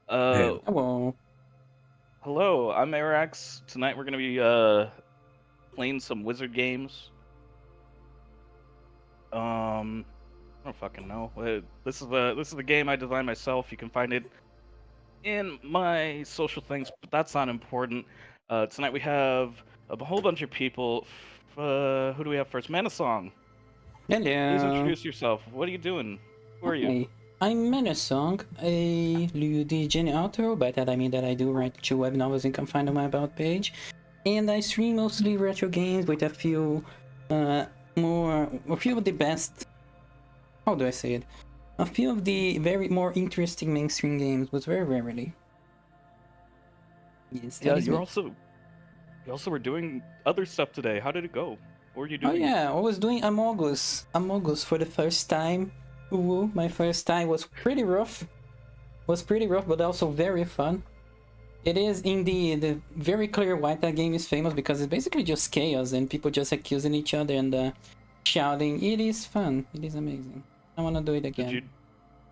Uh, Hello. Hello, I'm Arax. Tonight we're gonna be playing some wizard games. I don't fucking know. This is the game I designed myself. You can find it in my social things, but that's not important. Tonight we have a whole bunch of people. Who do we have first? Manasong. Please Hello. introduce yourself. What are you doing? Who are you? Hi. I'm Manasong, a lewd author. By that I mean that I do write 2 web novels you can find on my about page. And I stream mostly retro games with a few of the best, how do I say it? A few of the very more interesting mainstream games, but very rarely. Yes, that Yeah, is me. you also were doing other stuff today. How did it go? What were you Oh doing? yeah, I was doing Amogus for the first time. Ooh, my first time was pretty rough. But also very fun. It is indeed very clear why that game is famous, because it's basically just chaos and people just accusing each other and shouting. It is fun. It is amazing. I want to do it again.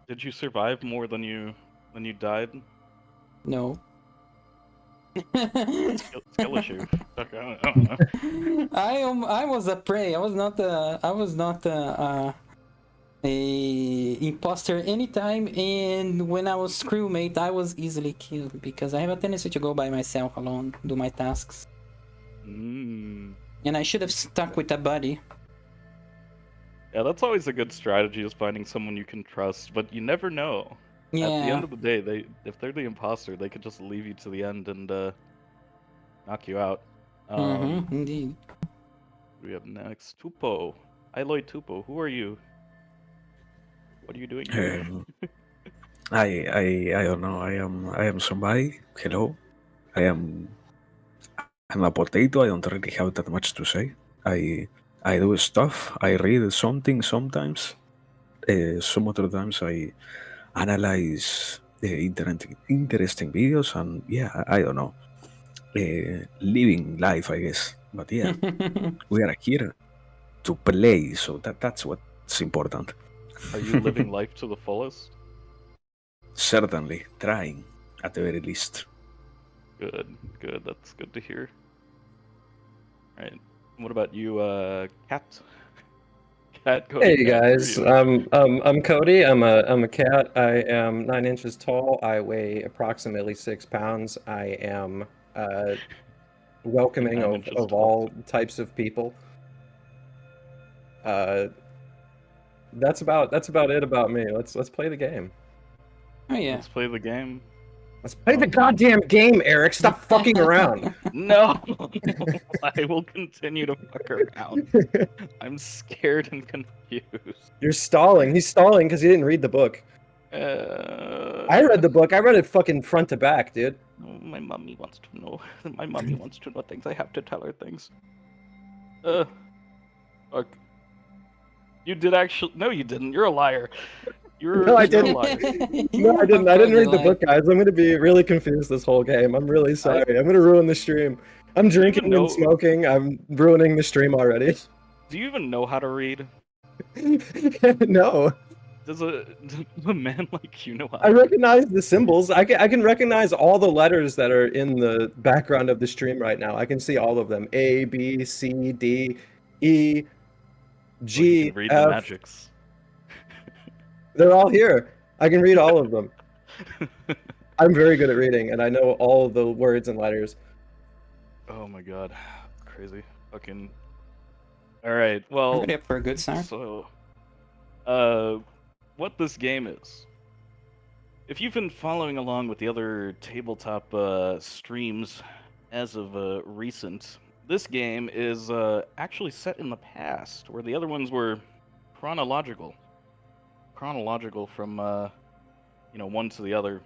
Did you survive more than you died? No. Skill issue. Fuck, I don't know. I was a prey. I was not a imposter anytime, and when I was crewmate, I was easily killed because I have a tendency to go by myself alone, do my tasks. And I should have stuck with a buddy. Yeah, that's always a good strategy, is finding someone you can trust, but you never know. Yeah. At the end of the day, if they're the imposter, they could just leave you to the end and knock you out. Indeed. What do we have next? Tupo. ILoidTupo. Who are you? What are you doing here? I don't know. I am somebody. Hello. I'm a potato. I don't really have that much to say. I do stuff. I read something sometimes. Some other times I analyze interesting videos, and yeah, I don't know. Living life, I guess. But yeah, we are here to play, so that's what's important. Are you living life to the fullest? Certainly, trying at the very least. Good, good. That's good to hear. All right. What about you, Cat? Cat, Hey CodyCat, guys, who are you? I'm Cody. I'm a cat. I am 9 inches tall. I weigh approximately 6 pounds. I am welcoming 9 of, inches of tall. all types of people. That's about it about me. Let's play the game. Oh yeah. Let's play the game. Let's play the goddamn game, Eric. Stop fucking around. No, I will continue to fuck around. I'm scared and confused. You're stalling. He's stalling because he didn't read the book. I read the book. I read it fucking front to back, dude. My mommy wants to know. My mommy wants to know things. I have to tell her things. Fuck. You did actually. No, you didn't. You're a liar. No, I didn't. A liar. No, I didn't. I didn't read the book, guys. I'm gonna be really confused this whole game. I'm really sorry. I'm gonna ruin the stream. I'm drinking and smoking. I'm ruining the stream already. Do you even know how to read? No. Does a man like you know how? I recognize the symbols. I can recognize all the letters that are in the background of the stream right now. I can see all of them. A, B, C, D, E, G, well, you can read F. the magics. They're all here. I can read all of them. I'm very good at reading, and I know all the words and letters. Oh my god, that's crazy. Fucking. All right. Well. Ready up for a good start. So, what this game is. If you've been following along with the other tabletop streams as of recent, this game is actually set in the past, where the other ones were chronological from one to the other.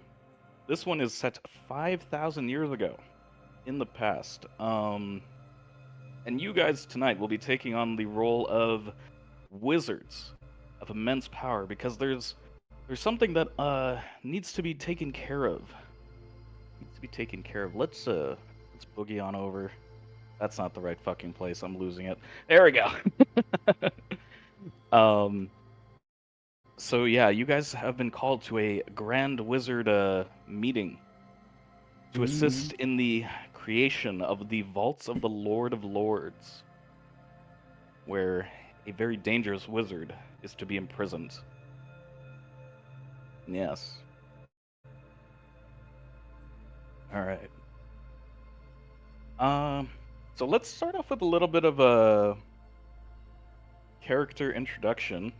This one is set 5,000 years ago in the past. And you guys tonight will be taking on the role of wizards of immense power, because there's something that needs to be taken care of. Let's boogie on over. That's not the right fucking place. I'm losing it. There we go. So yeah, you guys have been called to a grand wizard meeting to assist in the creation of the Vaults of the Lord of Lords, where a very dangerous wizard is to be imprisoned. Yes. Alright. So let's start off with a little bit of a character introduction.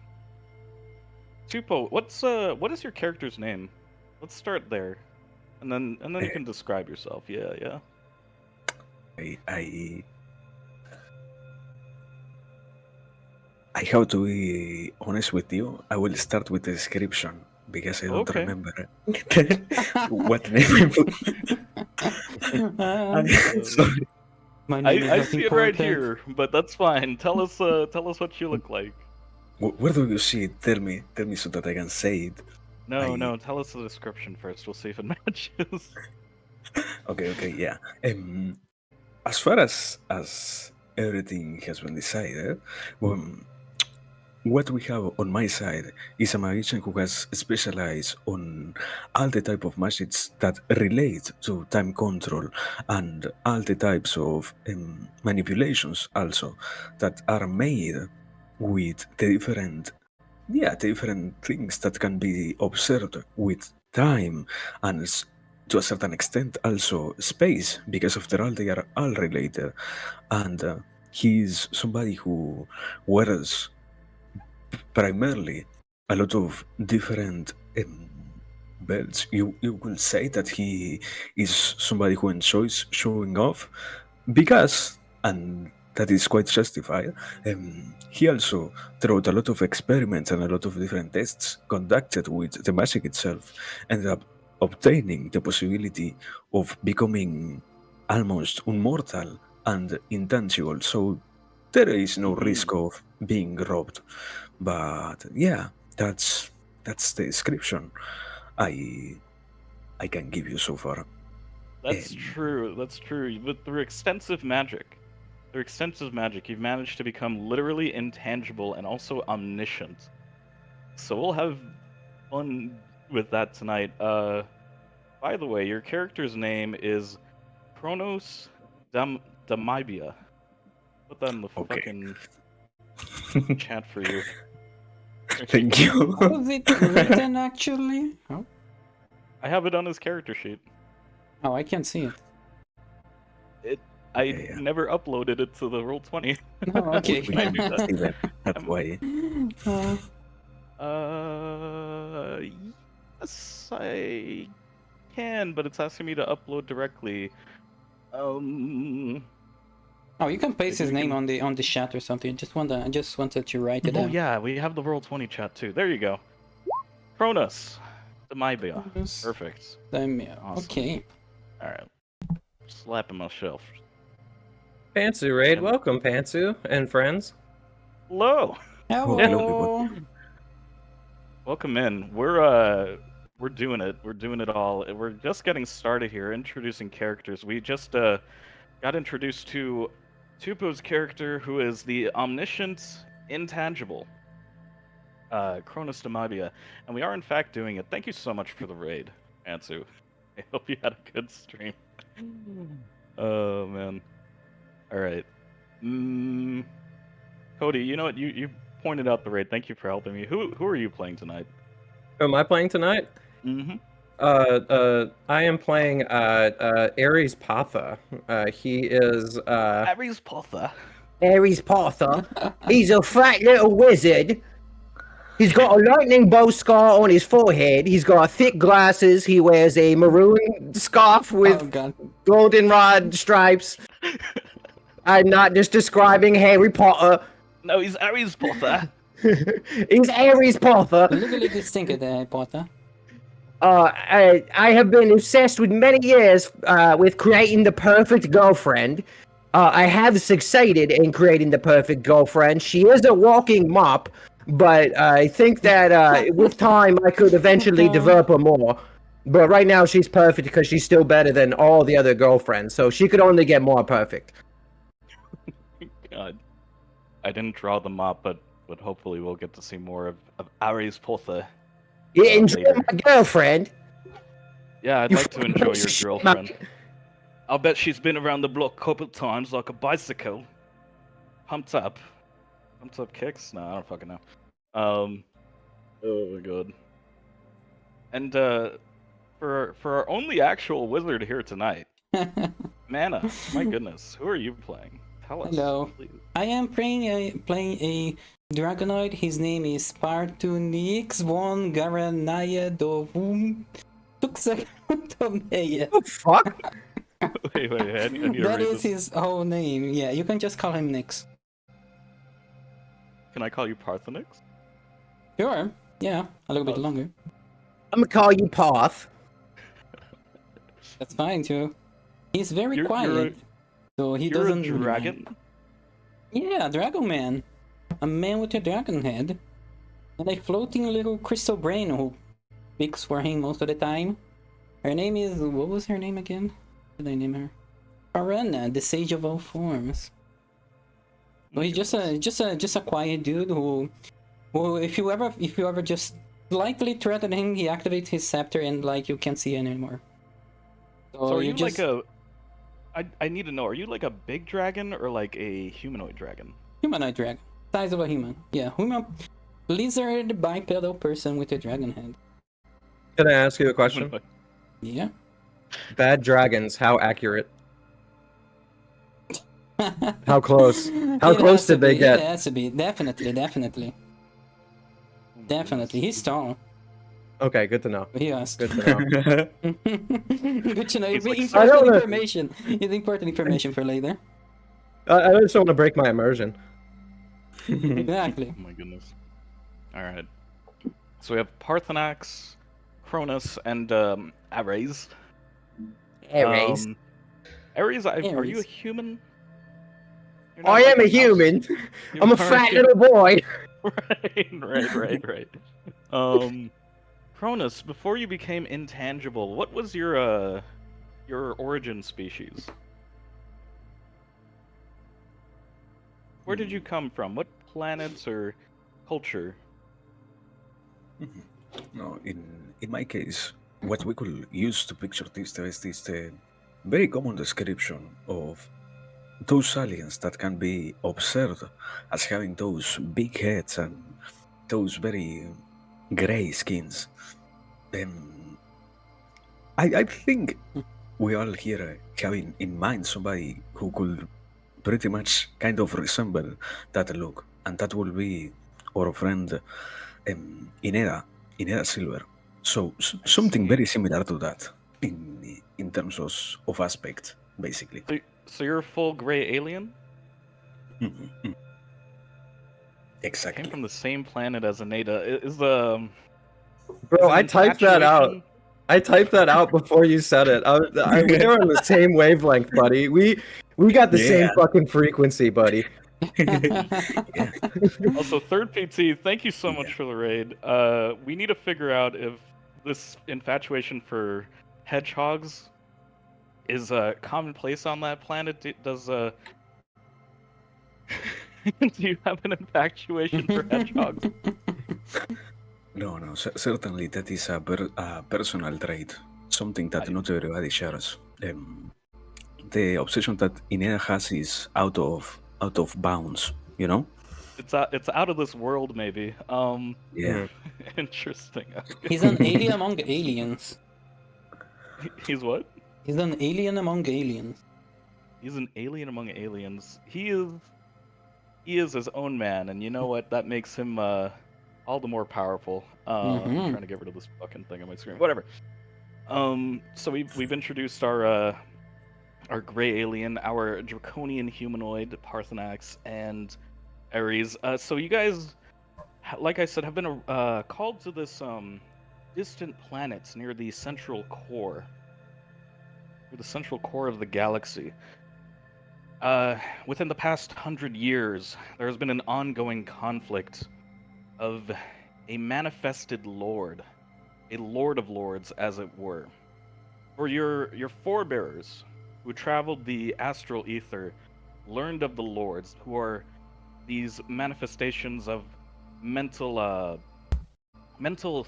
Tupo, what is your character's name? Let's start there. And then you can describe yourself. Yeah. I have to be honest with you. I will start with the description because I don't Okay. remember what name I put. Sorry. My name is I not see it right important. here, but that's fine. Tell us what you look like. Where do you see it? Tell me so that I can say it. No, tell us the description first. We'll see if it matches. Okay, yeah. As far as everything has been decided, what we have on my side is a magician who has specialized on all the type of magics that relate to time control and all the types of manipulations also that are made with the different things that can be observed with time and to a certain extent also space, because after all they are all related. And he's somebody who wears primarily a lot of different belts. You could say that he is somebody who enjoys showing off because, and that is quite justified, he also throughout a lot of experiments and a lot of different tests conducted with the magic itself ended up obtaining the possibility of becoming almost immortal and intangible, so there is no risk of being robbed. But yeah, that's the description I can give you so far. That's true. With their extensive magic, you've managed to become literally intangible and also omniscient. So we'll have fun with that tonight. By the way, your character's name is Kronus Damaibea. Put that in the fucking chat for you. Thank you. How was it written actually? Oh. I have it on his character sheet. Oh, I can't see it. I never uploaded it to the Roll20. Oh, okay. We can see that. That's why. Yes, I can, but it's asking me to upload directly. Oh, you can paste his name on the chat or something. I just wanted to write it Oh down. yeah, we have the Roll20 chat too. There you go. Kronus Damaibea. Perfect. Awesome. Awesome. Okay. All right. Slapping my shelf. Pantsu raid, welcome Pantsu and friends. Hello. Hello. Welcome in. We're doing it. We're doing it all. We're just getting started here, introducing characters. We just got introduced to Tupo's character, who is the omniscient intangible, Kronus Damaibea, and we are in fact doing it. Thank you so much for the raid, Ansu. I hope you had a good stream. Oh man. All right. Cody, you know what? You pointed out the raid. Thank you for helping me. Who are you playing tonight? Who am I playing tonight? Mm-hmm. I am playing Arris Pottah. He is Arris Pottah. Arris Pottah. He's a fat little wizard. He's got a lightning bolt scar on his forehead. He's got thick glasses. He wears a maroon scarf with goldenrod stripes. I'm not just describing Harry Potter. No, he's Arris Pottah. He's Arris Pottah. Legally distinct, Potter. I have been obsessed with many years with creating the perfect girlfriend. I have succeeded in creating the perfect girlfriend. She is a walking mop, but I think that with time I could eventually develop her more. But right now she's perfect because she's still better than all the other girlfriends, so she could only get more perfect. God, I didn't draw the mop, but hopefully we'll get to see more of Arris Pottah. You enjoy my girlfriend? Yeah, I'd You like to fucking enjoy piece your of shit, girlfriend. man. I'll bet she's been around the block a couple times like a bicycle. Pumped up. Pumped up kicks? No, I don't fucking know. Oh my god. And for our only actual wizard here tonight, Mana, my goodness, who are you playing? Tell us. Hello. Please. I am playing a dragonoid. His name is Parthuniix van Garanaia do Voontuxa Grumthomeia. What the fuck? Wait, I need to That read is this. his whole name. Yeah, you can just call him Nix. Can I call you Parthuniix? Sure. Yeah, a little bit Oh. longer. I'm gonna call you Parth. That's fine too. He's very You're quiet, so he You're a doesn't. really mind. dragon? Yeah, Dragon Man. A man with a dragon head. And a floating little crystal brain who speaks for him most of the time. Her name is... what was her name again? What did I name her? Arana, the sage of all forms. So he's just a quiet dude who if you ever just slightly threaten him, he activates his scepter and like you can't see him anymore. So are you just... like a... I need to know, are you like a big dragon or like a humanoid dragon? humanoid dragon. Size of a human. Yeah, human lizard bipedal person with a dragon head. Can I ask you a question? Yeah. Bad dragons, how accurate? How close? How close did they get? It has to be. Definitely. Definitely. He's tall. Okay, good to know. He asked. Good to know. Good to know. He's like, Important I don't know. information. It's important information for later. I just don't want to break my immersion. Exactly. Oh my goodness. Alright. So we have Parthuniix, Kronus, and Arris. Ares. Arris, are you a Arris. human? You're not I like am a mouse? human. You I'm a are fat little boy. Right. Kronus, before you became intangible, what was your origin species? Where did you come from? What planets or culture? No, in my case, what we could use to picture this is the very common description of those aliens that can be observed as having those big heads and those very gray skins. I think we all here having in mind somebody who could pretty much kind of resemble that look, and that will be our friend Inera Silver. So something very similar to that in terms of aspect, basically. So you're a full gray alien? Mhm. Exactly. Came from the same planet as Aneda. Is the Bro, is I an typed that out. infatuation- I typed that out before you said it. We're on the same wavelength, buddy. We got the same Yeah. fucking frequency, buddy. Yeah. Also, third PT, thank you so much Yeah. for the raid. We need to figure out if this infatuation for hedgehogs is commonplace on that planet. Does do you have an infatuation for hedgehogs? No, certainly that is a personal trait, something that not everybody shares. The obsession that Inera has is out of bounds, you know? It's out of this world, maybe. Yeah. Interesting. He's an alien among aliens. He's what? He's an alien among aliens. He's an alien among aliens. He is his own man, and you know what? That makes him all the more powerful. I'm trying to get rid of this fucking thing on my screen. Whatever. So we've introduced our gray alien, our draconian humanoid, Parthuniix, and Arris. So you guys, like I said, have been called to this distant planet near the central core. Near the central core of the galaxy. Within the past 100 years, there has been an ongoing conflict of a manifested lord, a lord of lords, as it were. For your forebearers who traveled the astral ether learned of the lords, who are these manifestations of mental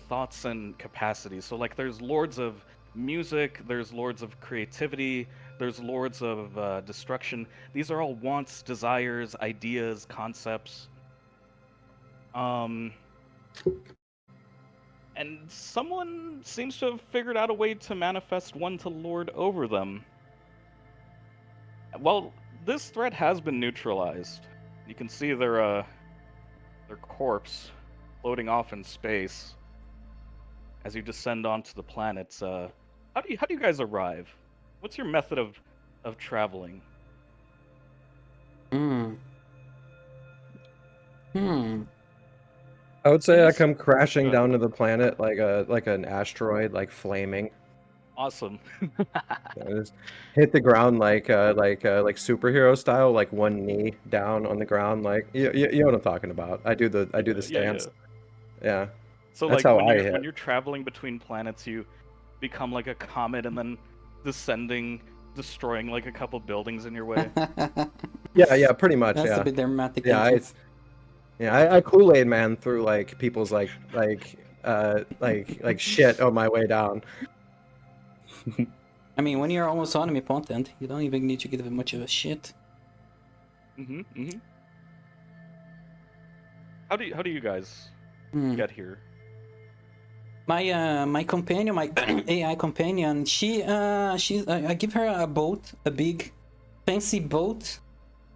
thoughts and capacities. So like there's lords of music, there's lords of creativity, there's lords of destruction. These are all wants, desires, ideas, concepts. And someone seems to have figured out a way to manifest one to lord over them. Well, this threat has been neutralized. You can see their corpse floating off in space as you descend onto the planets. How do you guys arrive? What's your method of traveling? Hmm. I would say I Yes. come crashing Good. down to the planet like an asteroid, like flaming. Awesome. I just hit the ground like superhero style, like one knee down on the ground, like you know what I'm talking about. I do the Yeah. stance. Yeah, So that's like how when I you're hit. when you're traveling between planets, you become like a comet and then descending, destroying like a couple buildings in your way. Yeah, pretty much. That's a Yeah, bit dramatic. yeah, Thank you. I Kool-Aid man through like people's like shit on my way down. I mean, when you're almost omnipotent, you don't even need to give it much of a shit. How do you guys get here? My companion, my AI companion, I give her a boat, a big, fancy boat.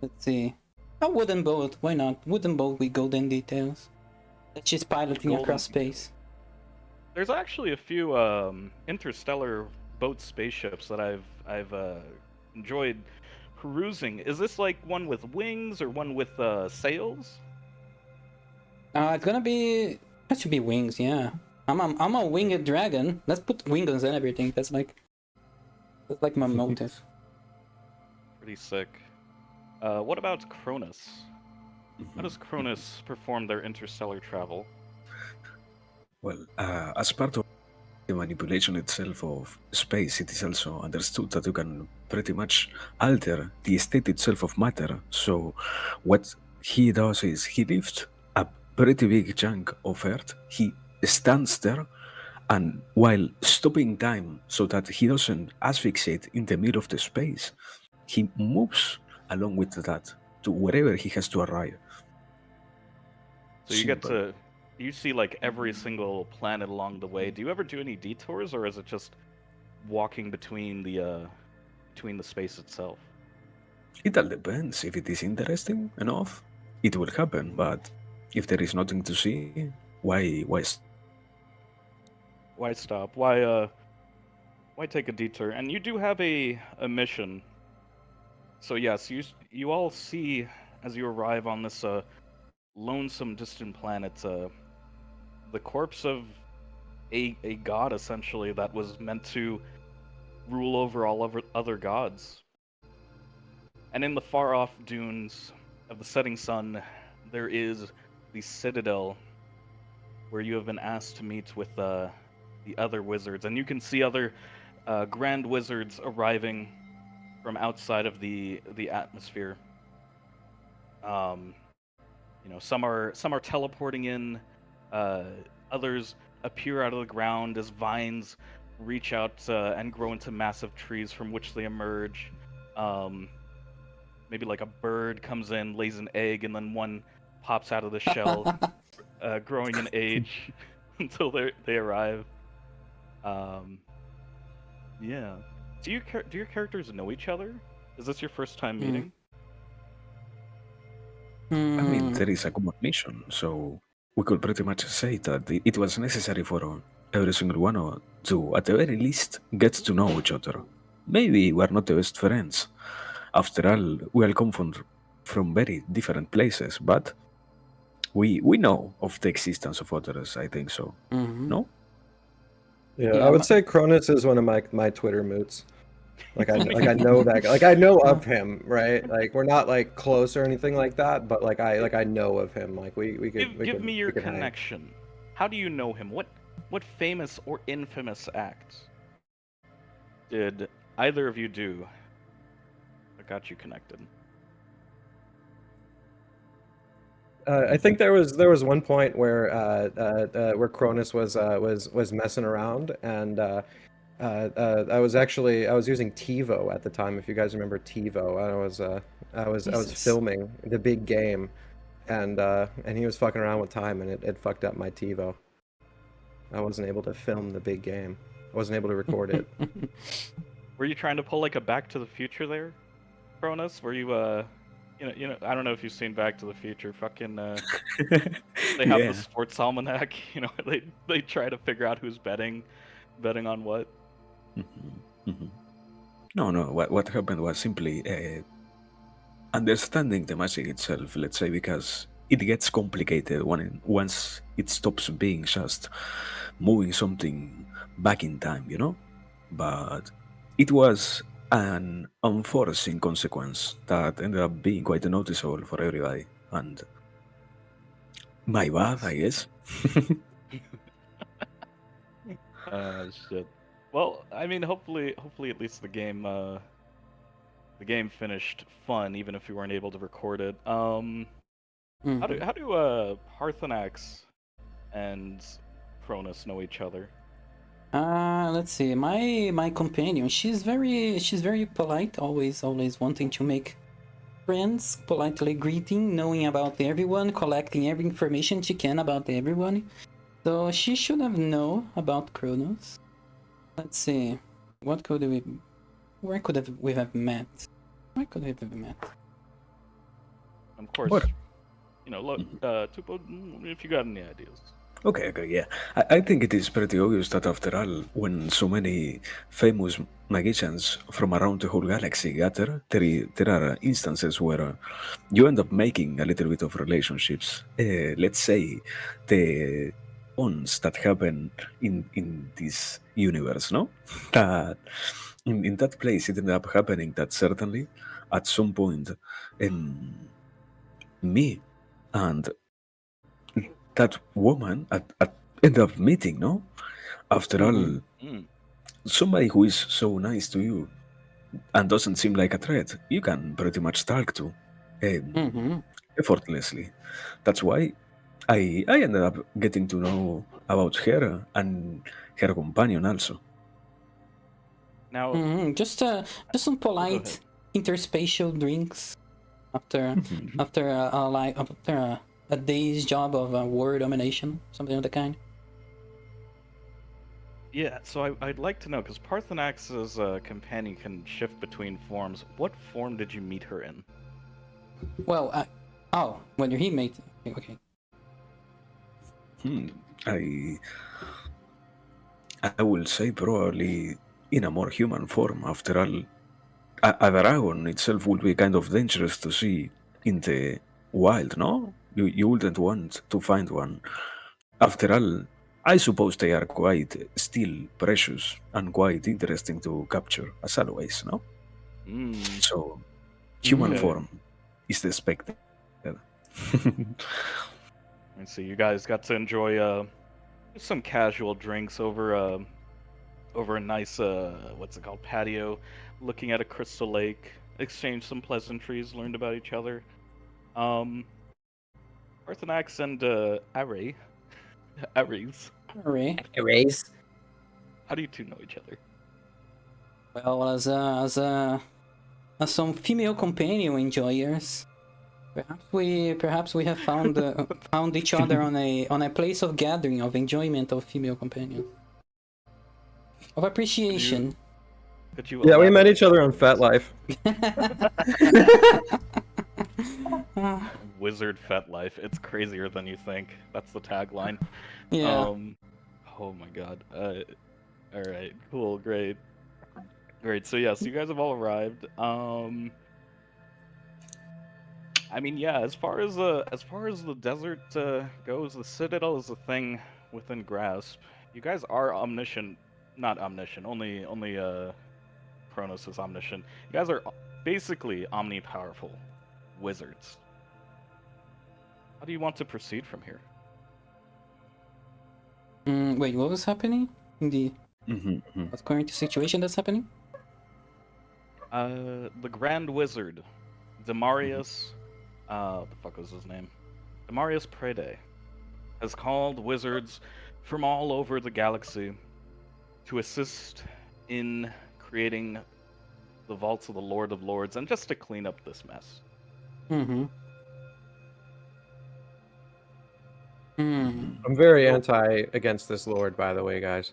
Let's see, a wooden boat. Why not? Wooden boat with golden details that she's piloting across space. There's actually a few interstellar boat spaceships that I've enjoyed perusing. Is this like one with wings or one with sails? It's gonna be. That should be wings, yeah. I'm a winged dragon. Let's put wings and everything. That's like my motive. Pretty sick. What about Kronus? How does Kronus perform their interstellar travel? Well, as part of the manipulation itself of space, it is also understood that you can pretty much alter the state itself of matter. So what he does is he lifts a pretty big chunk of earth, he stands there, and while stopping time so that he doesn't asphyxiate in the middle of the space, he moves along with that to wherever he has to arrive. So you get to, you see like every single planet along the way. Do you ever do any detours, or is it just walking between the space itself? It all depends. If it is interesting enough, it will happen. But if there is nothing to see, why stop? Why take a detour? And you do have a mission. So yes, you all see as you arrive on this lonesome, distant planet, the corpse of a god essentially that was meant to rule over all other gods. And in the far-off dunes of the setting sun, there is the citadel where you have been asked to meet with the other wizards, and you can see other grand wizards arriving from outside of the atmosphere. You know, some are teleporting in, others appear out of the ground as vines reach out and grow into massive trees from which they emerge. Maybe like a bird comes in, lays an egg, and then one pops out of the shell, growing in age until they arrive. Yeah. Do your characters know each other? Is this your first time meeting? I mean, there is a common mission, so we could pretty much say that it was necessary for every single one to, at the very least, get to know each other. Maybe we're not the best friends. After all, we all come from very different places, but we know of the existence of others, I think so. No? Yeah, I would say Kronus is one of my Twitter moots. Like I know that guy. Like I know of him, right? Like we're not like close or anything like that, but like I know of him. Like we could give me your we could hang. connection. How do you know him? What famous or infamous act did either of you do that got you connected? I think there was one point where Kronus was messing around, and I was using TiVo at the time. If you guys remember TiVo, I was Jesus. filming the big game, and he was fucking around with time, and it fucked up my TiVo. I wasn't able to film the big game. I wasn't able to record it. Were you trying to pull like a Back to the Future there, Kronus? Were you I don't know if you've seen Back to the Future. Fucking they have Yeah. the sports almanac. They try to figure out who's betting on what. No, what happened was simply understanding the magic itself, let's say, because it gets complicated once it stops being just moving something back in time, But it was an unforeseen consequence that ended up being quite noticeable for everybody, and my bad, I guess. Shit. Well, I mean, hopefully at least the game finished fun, even if you weren't able to record it. How do Parthuniix and Kronus know each other? Let's see. My companion, she's very polite, always wanting to make friends, politely greeting, knowing about everyone, collecting every information she can about everyone. So she should have known about Kronus. Let's see. Where could we have met? Where could we have met? Of course, What? Look, Tupo, if you got any ideas. Okay, yeah. I think it is pretty obvious that after all, when so many famous magicians from around the whole galaxy gather, there are instances where you end up making a little bit of relationships. Let's say the bonds that happen in this universe, no? That in that place it ended up happening that certainly at some point me and that woman at end up meeting, no? After all, somebody who is so nice to you and doesn't seem like a threat, you can pretty much talk to effortlessly. That's why I ended up getting to know about her and her companion also. Now, Just some polite interspatial drinks after a day's job of word domination, something of the kind. yeah, so I'd like to know, because Parthunix's companion can shift between forms. What form did you meet her in? Well, when he made okay. I will say probably in a more human form. After all, a dragon itself would be kind of dangerous to see in the wild, no? You wouldn't want to find one. After all, I suppose they are quite still precious and quite interesting to capture, as always, no? So, human form is the expected. And so you guys got to enjoy some casual drinks over a nice what's it called, patio, looking at a crystal lake, exchanged some pleasantries, learned about each other. Parthunix and Arris. Erase. How do you two know each other? Well, as some female companion enjoyers, perhaps we have found each other on a place of gathering, of enjoyment of female companions, of appreciation. Could you Yeah, we met elaborate? each other on FetLife. Wizard Fet Life. It's crazier than you think. That's the tagline. Yeah. Oh my god. All right. Cool. Great. So yes, you guys have all arrived. I mean, yeah. As far as the desert goes, the Citadel is a thing within grasp. You guys are omniscient. Not omniscient. Only Kronus is omniscient. You guys are basically omnipowerful wizards. How do you want to proceed from here? Wait, what was happening in the what current situation that's happening? The Grand Wizard, Demarius, what the fuck was his name? Demarius Prede, has called wizards from all over the galaxy to assist in creating the vaults of the Lord of Lords and just to clean up this mess. Mm-hmm. Hmm. I'm very anti against this lord, by the way, guys.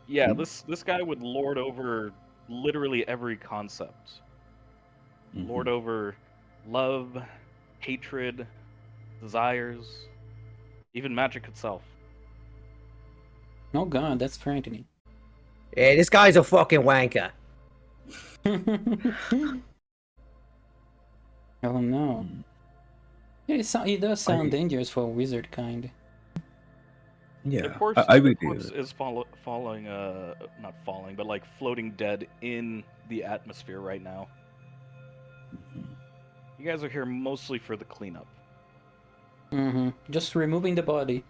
Yeah, this guy would lord over literally every concept. Lord over love, hatred, desires, even magic itself. Oh god, that's frightening. Yeah, this guy's a fucking wanker. Oh no. It does sound dangerous for a wizard kind. Yeah, The corpse, I the believe corpse it. is falling, not falling, but like floating dead in the atmosphere right now. You guys are here mostly for the cleanup. Mm-hmm. Just removing the body.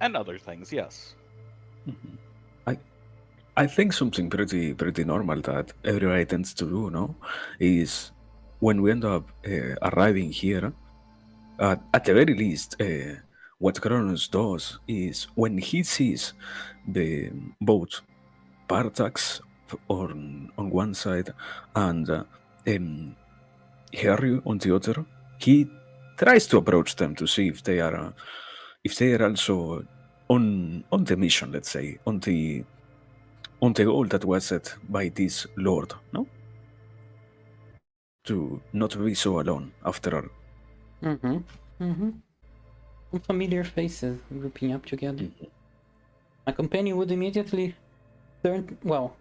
And other things, yes. I think something pretty normal that everybody tends to do, no, is when we end up arriving here. At the very least, what Kronus does is when he sees the both Parthuniix on one side and Harry on the other, he tries to approach them to see if they are also on the mission, let's say, on the goal that was set by this lord, no? To not be so alone after all. Mm-hmm. Mm-hmm. Familiar faces grouping up together. My companion would immediately turn. Well,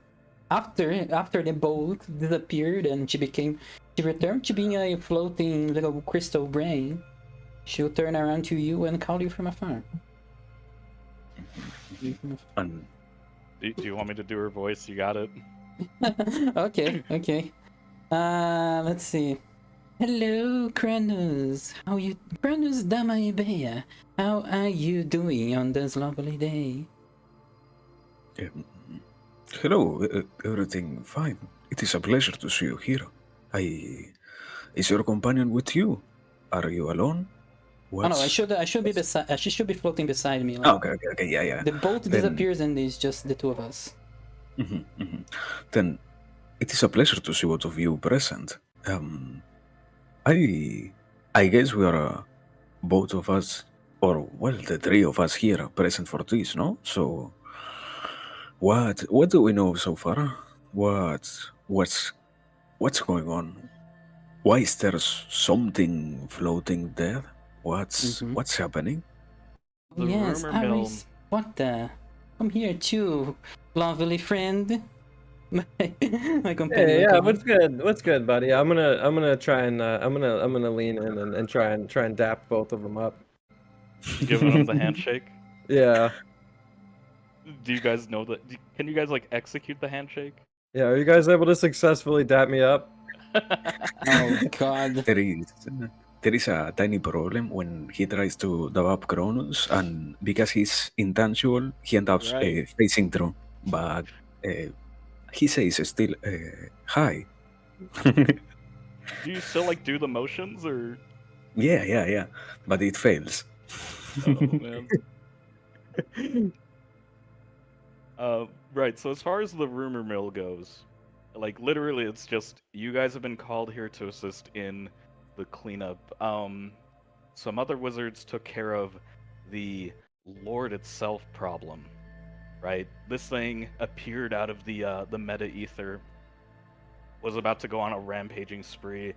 after the boat disappeared and she returned to being a floating little crystal brain. She'll turn around to you and call you from afar. And Do you want me to do her voice? You got it. Okay. Let's see. Hello, Kronus. Kronus Damaibea. How are you doing on this lovely day? hello, everything fine. It is a pleasure to see you here. Is your companion with you? Are you alone? Oh no, I should be beside. She should be floating beside me. Like, Okay, yeah. the boat disappears and it's just the two of us. Then it is a pleasure to see both of you present. I guess we are both of us, or well, the three of us here present for this, no? So, what do we know so far? What's going on? Why is there something floating there? What's happening? The Yes, rumor mill. Arris Pottah. I'm here too, lovely friend. My companion. Hey, yeah, what's good, buddy? I'm gonna try and I'm gonna lean in and try and dap both of them up. Giving them the handshake. Yeah. Do you guys know that? Can you guys like execute the handshake? Yeah, are you guys able to successfully dap me up? Oh god. There is a tiny problem when he tries to dab up Kronus, and because he's intangible, he ends up Right. facing through. But he says still, hi. Do you still like do the motions or? Yeah. But it fails. Oh man. Right. So as far as the rumor mill goes, like literally, it's just you guys have been called here to assist in the cleanup. Some other wizards took care of the Lord itself problem. Right. This thing appeared out of the meta ether. Was about to go on a rampaging spree.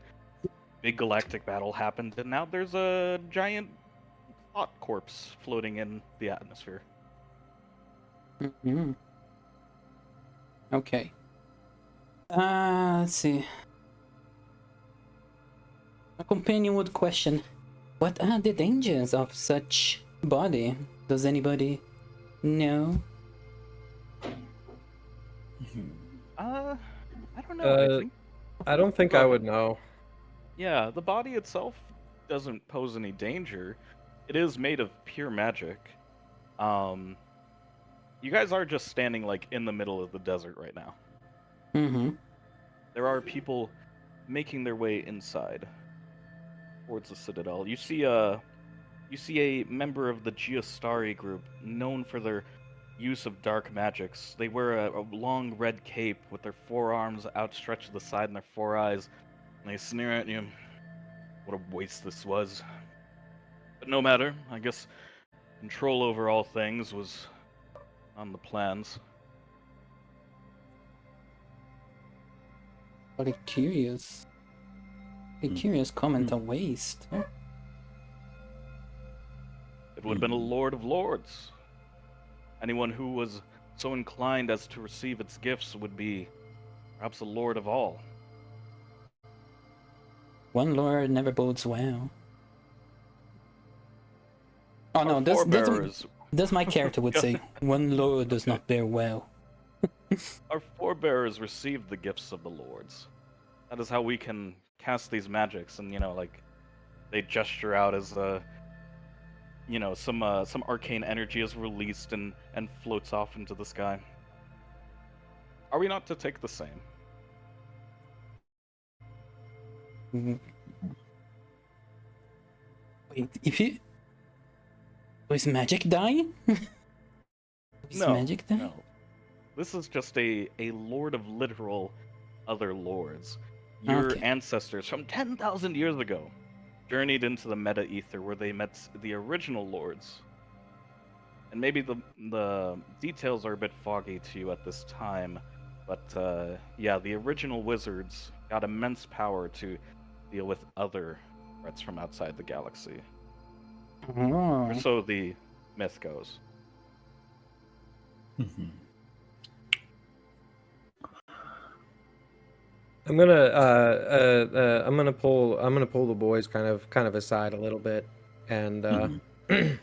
Big galactic battle happened, and now there's a giant thought corpse floating in the atmosphere. Okay. Let's see. A companion would question, what are the dangers of such body? Does anybody know? I don't know. I don't think I would know. Yeah, the body itself doesn't pose any danger. It is made of pure magic. You guys are just standing like in the middle of the desert right now. There are people making their way inside towards the citadel. You see a member of the Geostari group known for their use of dark magics. They wear a long red cape with their forearms outstretched to the side and their four eyes, and they sneer at you. What a waste this was. But no matter, I guess control over all things was on the plans. Very curious. A curious comment on waste. Huh? It would have been a Lord of Lords. Anyone who was so inclined as to receive its gifts would be perhaps a Lord of all. One lord never bodes well. Oh Our no, forebears, that's my character would say. One lord does not bear well. our forebears received the gifts of the lords. That is how we can cast these magics, and like they gesture out as some arcane energy is released and floats off into the sky. Are we not to take the same? Wait, if you... Is magic die? Is magic die? No. This is just a lord of literal other lords. Your ancestors from 10,000 years ago journeyed into the meta ether where they met the original lords. And maybe the details are a bit foggy to you at this time, but yeah, the original wizards got immense power to deal with other threats from outside the galaxy. Oh. Or so the myth goes. I'm gonna pull the boys kind of aside a little bit, and and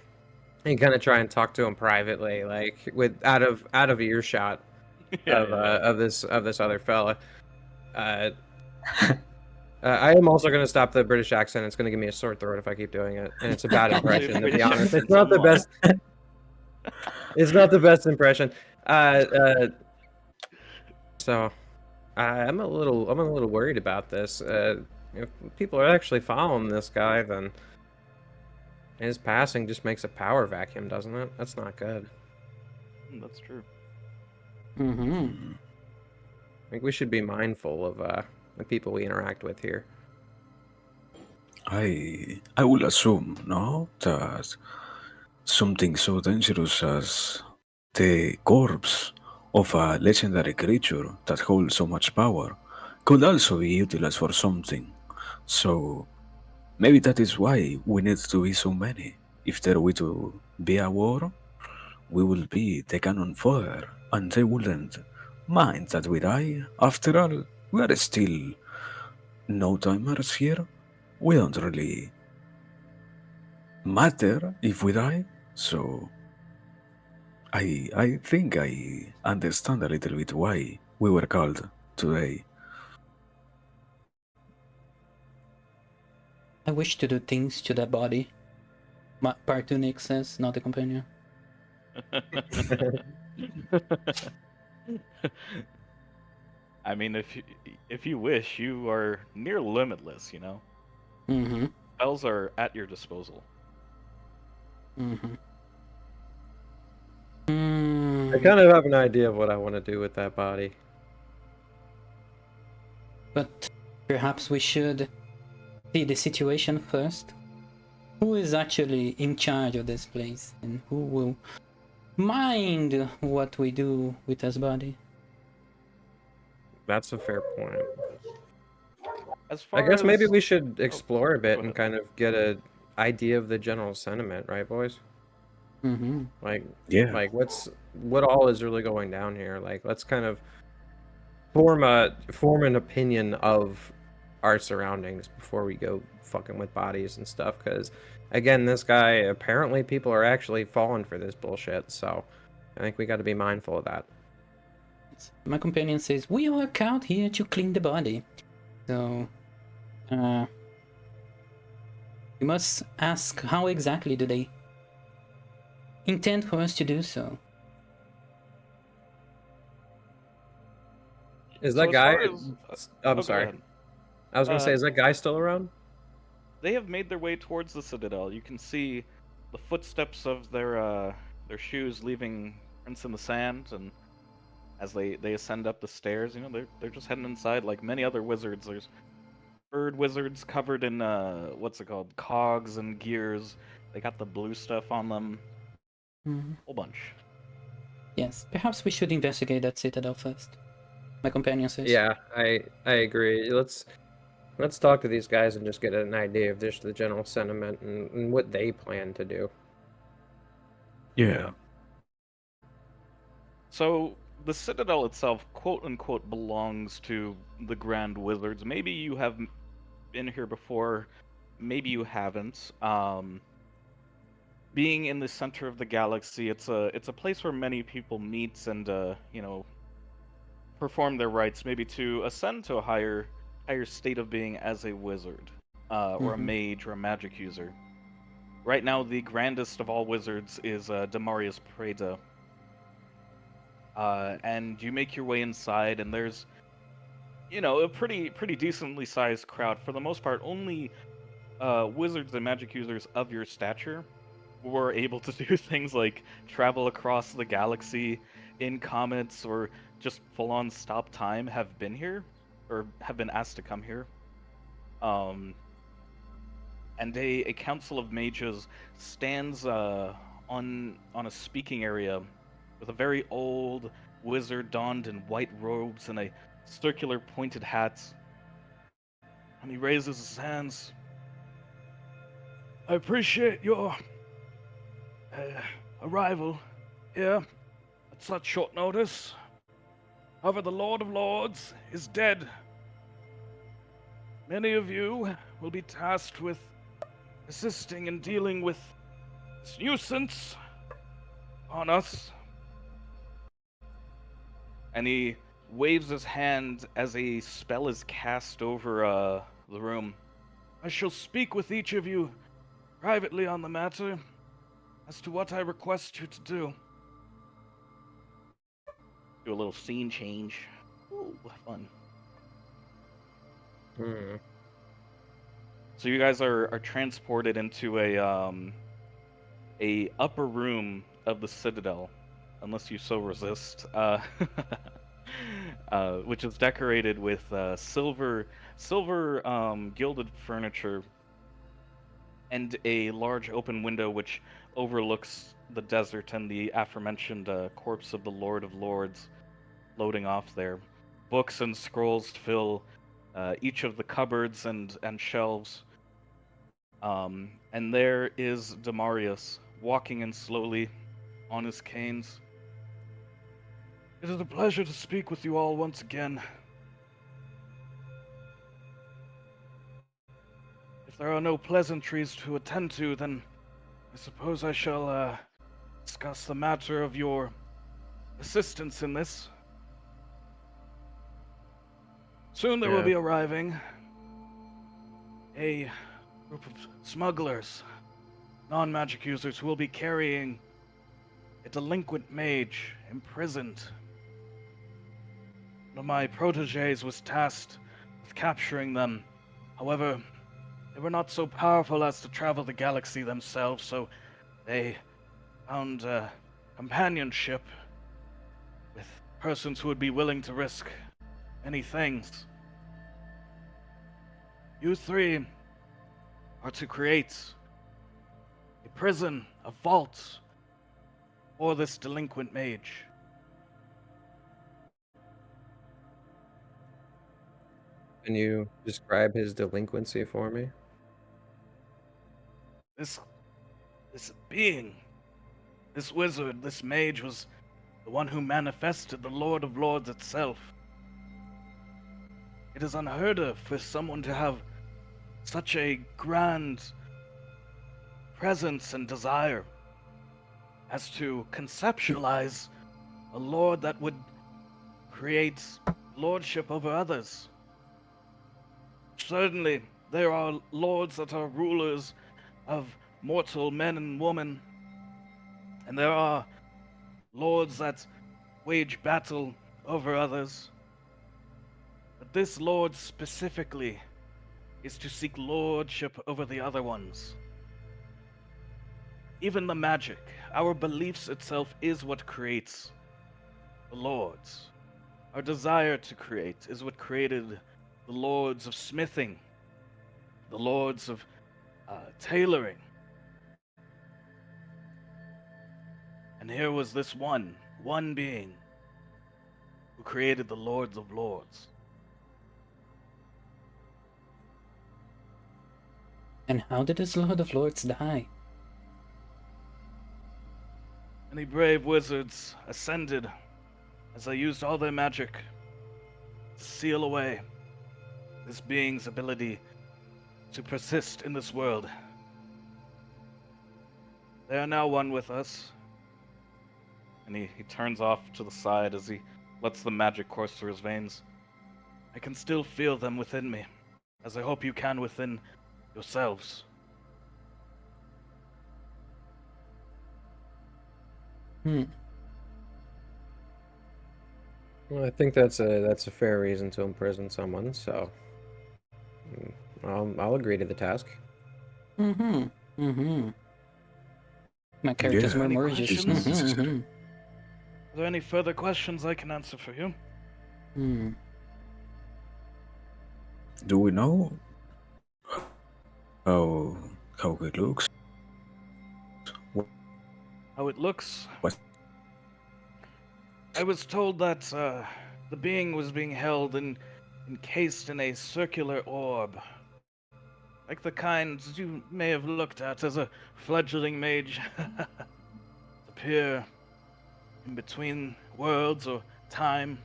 kind of try and talk to them privately, like with out of earshot of this other fella. I am also going to stop the British accent. It's going to give me a sore throat if I keep doing it, and it's a bad impression, to be honest. It's not the best. It's not the best impression. So I'm a little worried about this. If people are actually following this guy, then his passing just makes a power vacuum, doesn't it? That's not good. That's true. Mm-hmm. I think we should be mindful of the people we interact with here. I will assume, no, that something so dangerous as the corpse of a legendary creature that holds so much power could also be utilized for something. So maybe that is why we need to be so many. If there were to be a war, we will be the cannon fodder, and they wouldn't mind that we die. After all, we are still no-timers here. We don't really matter if we die, so I think I understand a little bit why we were called today. I wish to do things to that body. Parthuniix says, not the companion. I mean, if you wish, you are near limitless, you know? Mm-hmm. Spells are at your disposal. Mm-hmm. I kind of have an idea of what I want to do with that body. But perhaps we should see the situation first. Who is actually in charge of this place, and who will mind what we do with his body? That's a fair point. As I far guess maybe as- we should explore a bit go and ahead. kind of get an idea of the general sentiment, right, boys? Mm-hmm. Like, Yeah. like what all is really going down here? Like, let's kind of form an opinion of our surroundings before we go fucking with bodies and stuff. Because again, this guy, apparently people are actually falling for this bullshit. So I think we got to be mindful of that. My companion says, we are out here to clean the body. So, we must ask how exactly do they intend for us to do so? Is So that as guy? far as- I'm go sorry. ahead. I was gonna say, is that guy still around? They have made their way towards the Citadel. You can see the footsteps of their shoes leaving prints in the sand, and as they ascend up the stairs, you know, they're just heading inside like many other wizards. There's bird wizards covered in what's it called, cogs and gears. They got the blue stuff on them. Whole bunch. Yes, perhaps we should investigate that citadel first. My companion says. Yeah, I agree. Let's talk to these guys and just get an idea of just the general sentiment and what they plan to do. Yeah. So the citadel itself, quote unquote, belongs to the Grand Wizards. Maybe you have been here before, maybe you haven't. Being in the center of the galaxy, it's a place where many people meet and you know, perform their rites, maybe to ascend to a higher state of being as a wizard, or a mage or a magic user. Right now, the grandest of all wizards is Damarius Preda. And you make your way inside, and there's, you know, a pretty decently sized crowd. For the most part, only wizards and magic users of your stature were able to do things like travel across the galaxy in comets or just full-on stop time have been here, or have been asked to come here. And a council of mages stands on a speaking area with a very old wizard donned in white robes and a circular pointed hat. And he raises his hands. I appreciate your arrival here at such short notice. However, the Lord of Lords is dead. Many of you will be tasked with assisting and dealing with this nuisance on us. And he waves his hand as a spell is cast over the room. I shall speak with each of you privately on the matter as to what I request you to do. Do a little scene change. Ooh, fun. So you guys are transported into a upper room of the Citadel, unless you so resist, which is decorated with silver gilded furniture and a large open window which overlooks the desert and the aforementioned corpse of the Lord of Lords floating off there. Books and scrolls fill each of the cupboards and shelves. And there is Damarius, walking in slowly on his canes. It is a pleasure to speak with you all once again. If there are no pleasantries to attend to, then I suppose I shall discuss the matter of your assistance in this. Soon there will be arriving a group of smugglers, non-magic users, who will be carrying a delinquent mage imprisoned. One of my proteges was tasked with capturing them. However, they were not so powerful as to travel the galaxy themselves, so they found companionship with persons who would be willing to risk many things. You three are to create a prison, a vault, for this delinquent mage. Can you describe his delinquency for me? This being, this wizard, this mage, was the one who manifested the Lord of Lords itself. It is unheard of for someone to have such a grand presence and desire as to conceptualize a lord that would create lordship over others. Certainly, there are lords that are rulers of mortal men and women, and there are lords that wage battle over others. But this lord specifically is to seek lordship over the other ones. Even the magic, our beliefs itself is what creates the lords. Our desire to create is what created the lords of smithing, the lords of tailoring. And here was this one being who created the lords of lords. And how did this Lord of Lords die? Many brave wizards ascended as they used all their magic to seal away this being's ability to persist in this world. They are now one with us. And he turns off to the side as he lets the magic course through his veins. I can still feel them within me, as I hope you can within yourselves. Well, I think that's a fair reason to imprison someone, so I'll agree to the task. My character's Yeah, more Any malicious. questions? Are there any further questions I can answer for you? Do we know how it looks? How it looks? What? I was told that the being was being held encased in a circular orb. Like the kinds you may have looked at as a fledgling mage. Appear in between worlds or time.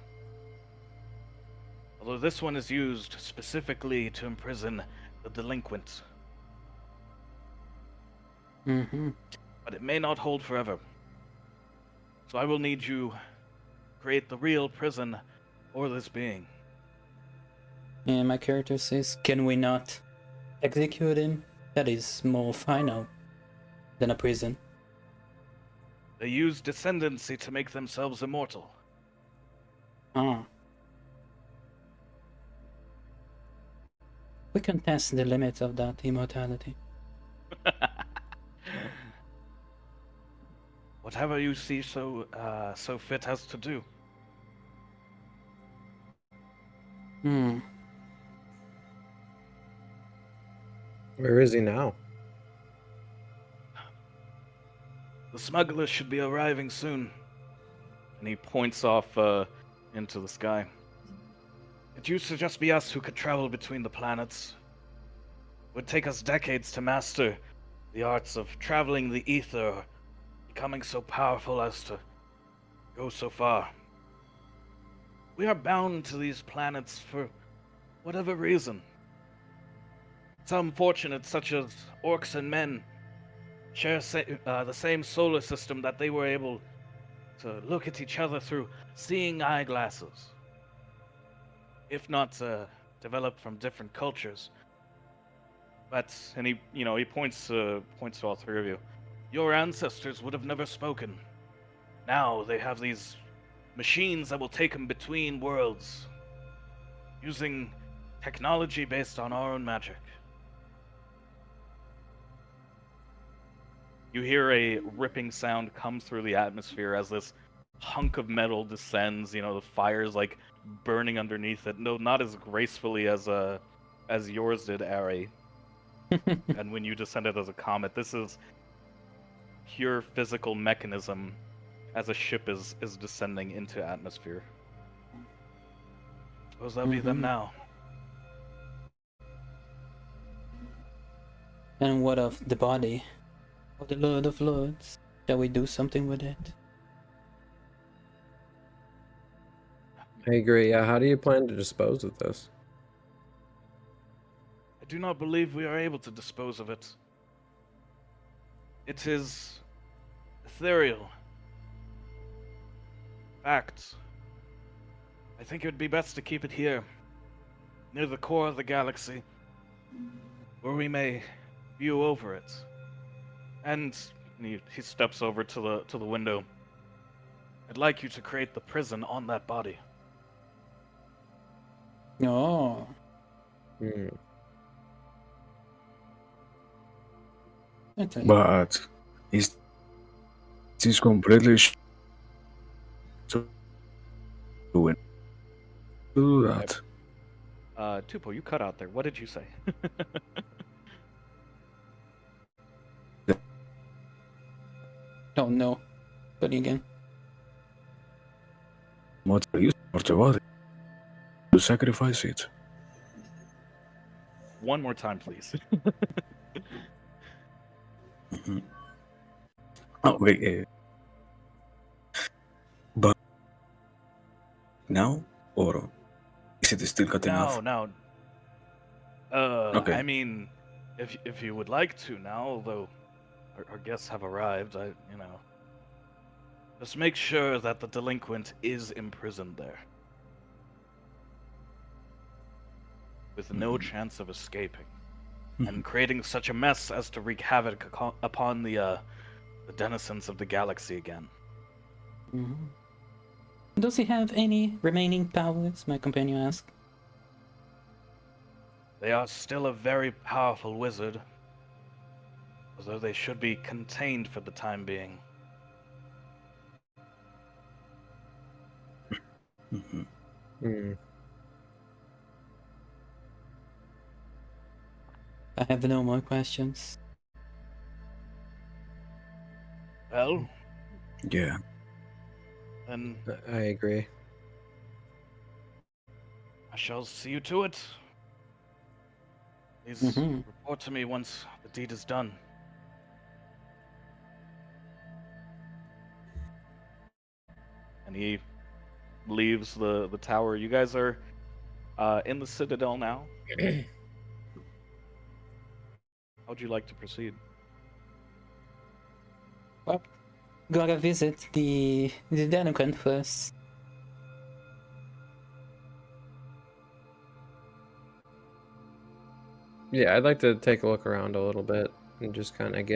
Although this one is used specifically to imprison the delinquent. But it may not hold forever. So I will need you to create the real prison for this being. And my character says, can we not execute him? That is more final than a prison. They use descendancy to make themselves immortal. We can test the limits of that immortality. Whatever you see so fit as to do. Where is he now? The smugglers should be arriving soon. And he points off into the sky. It used to just be us who could travel between the planets. It would take us decades to master the arts of traveling the ether, or becoming so powerful as to go so far. We are bound to these planets for whatever reason. Some fortunate, such as orcs and men, share the same solar system that they were able to look at each other through seeing eyeglasses. If not developed from different cultures. But, and he points to all three of you. Your ancestors would have never spoken. Now they have these machines that will take them between worlds, using technology based on our own magic. You hear a ripping sound come through the atmosphere as this hunk of metal descends. The fire's like burning underneath it. No, not as gracefully as yours did, Ari. And when you descended as a comet, this is pure physical mechanism as a ship is descending into atmosphere. Suppose that'll be them now. And what of the body of the Lord of Lords? Shall we do something with it? I agree. Yeah, how do you plan to dispose of this? I do not believe we are able to dispose of it. It is ethereal. Fact. I think it would be best to keep it here, near the core of the galaxy, where we may view over it. And he steps over to the window. I'd like you to create the prison on that body. Oh. But Is this completely to do that? Tupo, you cut out there. What did you say? Oh no. But again. What are you for the body? To sacrifice it. One more time, please. Mhm. Okay, but now or is it still cutting off? No. Okay. I mean, if you would like to now, although our guests have arrived, just make sure that the delinquent is imprisoned there, with no chance of escaping, and creating such a mess as to wreak havoc upon the denizens of the galaxy again. Mhm. Does he have any remaining powers? My companion asked. They are still a very powerful wizard, although they should be contained for the time being. Mhm. Hmm. I have no more questions. Well, Yeah. then I agree. I shall see you to it. Please Mhm. report to me once the deed is done. And he leaves the tower. You guys are in the Citadel now. How would you like to proceed? Well, gotta visit the delinquent first. Yeah, I'd like to take a look around a little bit and just kind of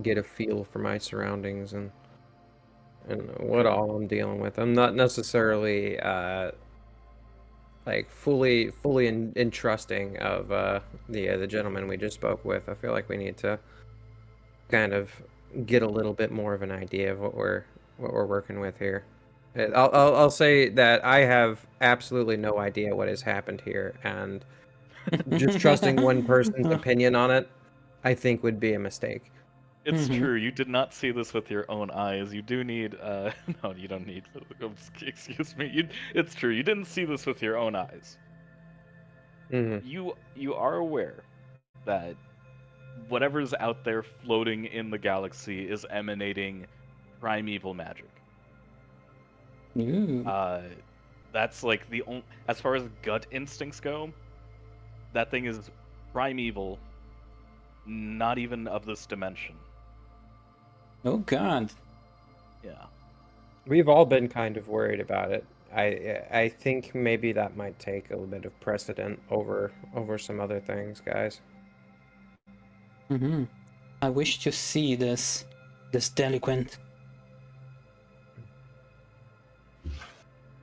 get a feel for my surroundings and what Okay. all I'm dealing with. I'm not necessarily like fully in trusting of the gentleman we just spoke with. I feel like we need to kind of get a little bit more of an idea of what we're working with here. I'll say that I have absolutely no idea what has happened here, and just trusting one person's opinion on it, I think would be a mistake. It's Mhm. true. You did not see this with your own eyes. You do need. No, you don't need. Excuse me. It's true. You didn't see this with your own eyes. Hmm. You are aware that whatever's out there floating in the galaxy is emanating primeval magic. Ooh. That's like the only. As far as gut instincts go, that thing is primeval. Not even of this dimension. Oh god. Yeah. We've all been kind of worried about it. I think maybe that might take a little bit of precedent over some other things, guys. Mhm. I wish to see this delinquent.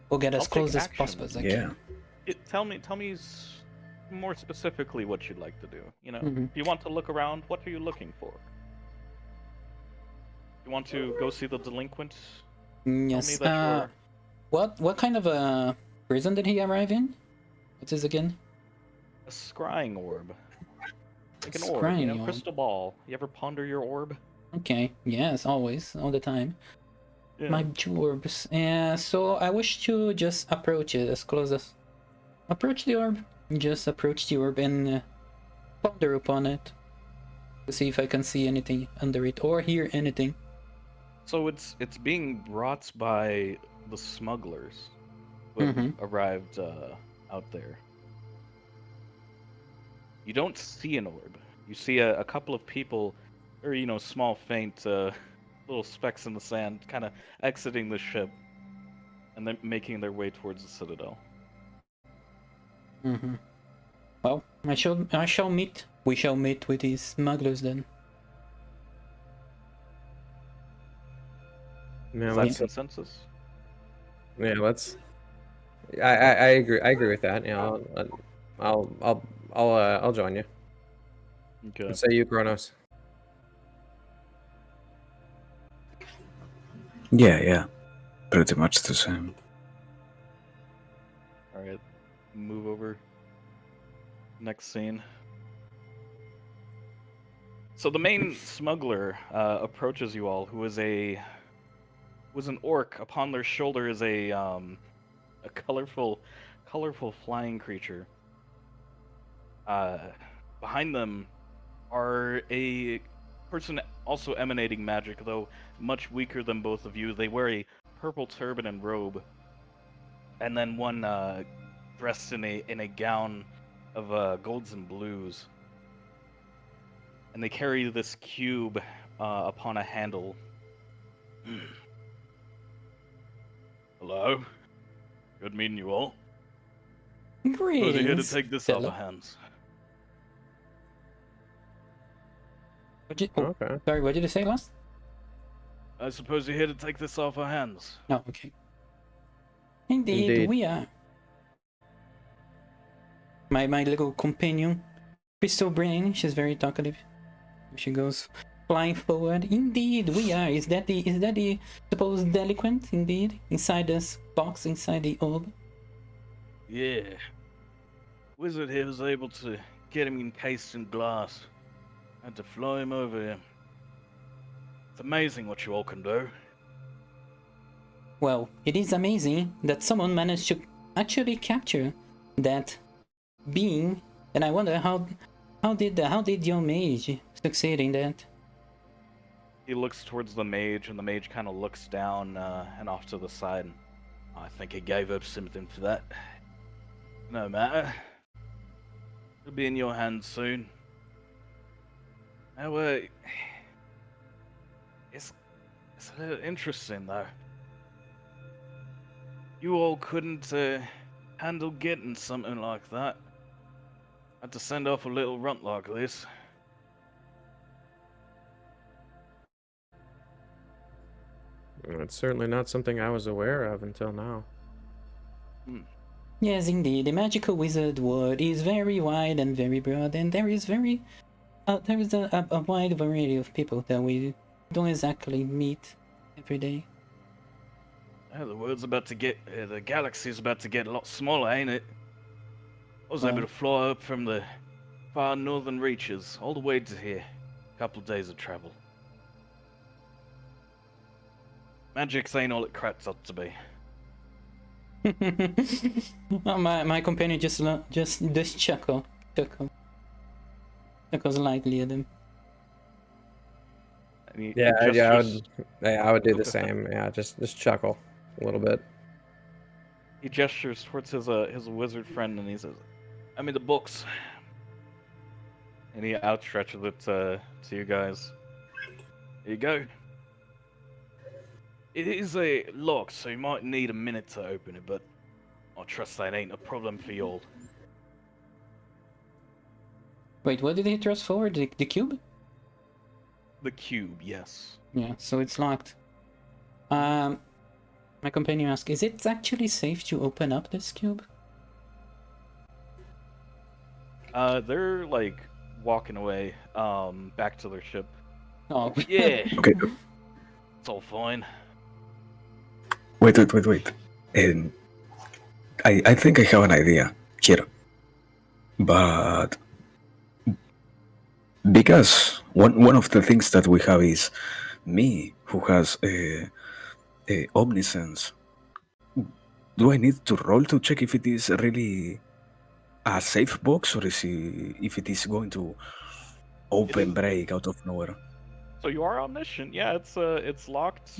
We'll get I'll as take close as action. possible as I Yeah. can. Tell me more specifically what you'd like to do. Mhm. If you want to look around, what are you looking for? You want to go see the delinquent? Tell me Yes. that you're What kind of a prison did he arrive in? What is again? a scrying orb. Like an orb, Scrying orb. crystal ball. You ever ponder your orb? Okay. Yes, always, all the time. Yeah. My two orbs. So I wish to just approach it as close as approach the orb. Just approach the orb and ponder upon it to see if I can see anything under it or hear anything. So it's being brought by the smugglers who have Mhm. arrived out there. You don't see an orb. You see a couple of people, or small, faint little specks in the sand, kind of exiting the ship, and then making their way towards the citadel. Mhm. Well, we shall meet with these smugglers then. Yeah, Is that let's consensus? yeah, let's. I agree. I agree with that. Yeah, I'll join you. Okay. What say you, Kronos? Yeah. Pretty much the same. All right, move over. Next scene. So the main smuggler approaches you all, who is an orc. Upon their shoulder is a colorful flying creature. Behind them are a person also emanating magic, though much weaker than both of you. They wear a purple turban and robe, and then one dressed in a gown of golds and blues. And they carry this cube upon a handle. Hello. Good meeting you all. Greetings. Who's here to take this off fellow. our hands? Okay. Sorry, what did you say last? I suppose you're here to take this off our hands. No, okay. Indeed, we are. My little companion, Crystal Brain, she's very talkative. She goes flying forward. Indeed, we are. Is that the supposed delinquent? Indeed, inside this box, inside the orb. Yeah. Wizard here was able to get him encased in glass. Had to fly him over here. It's amazing what you all can do. Well, it is amazing that someone managed to actually capture that being, and I wonder how did your mage succeed in that? He looks towards the mage, and the mage kind of looks down and off to the side. I think he gave up something for that. No matter. It'll be in your hands soon. Now, it's a little interesting, though. You all couldn't handle getting something like that. Had to send off a little runt like this. It's certainly not something I was aware of until now. Yes, indeed. The magical wizard world is very wide and very broad, and there is a wide variety of people that we don't exactly meet every day. The world's about to get, the galaxy's about to get a lot smaller, ain't it? I was able to fly up from the far northern reaches all the way to here. A couple of days of travel. Magic's ain't all it cracked up to be. My companion just chuckles lightly at him. And I would do the same. Yeah, just chuckle a little bit. He gestures towards his wizard friend and he says, "I mean the books." And he outstretches it to you guys. Here you go. It is a lock, so you might need a minute to open it, but I trust that ain't a problem for y'all. Wait, what did he thrust forward? The cube? The cube, yes. Yeah, so it's locked. My companion asks, is it actually safe to open up this cube? They're like walking away, back to their ship. Oh. Yeah. Okay. It's all fine. Wait. I think I have an idea here. But because one of the things that we have is me, who has a omniscience. Do I need to roll to check if it is really a safe box, or if it is going to open break out of nowhere? So you are omniscient, yeah. It's locked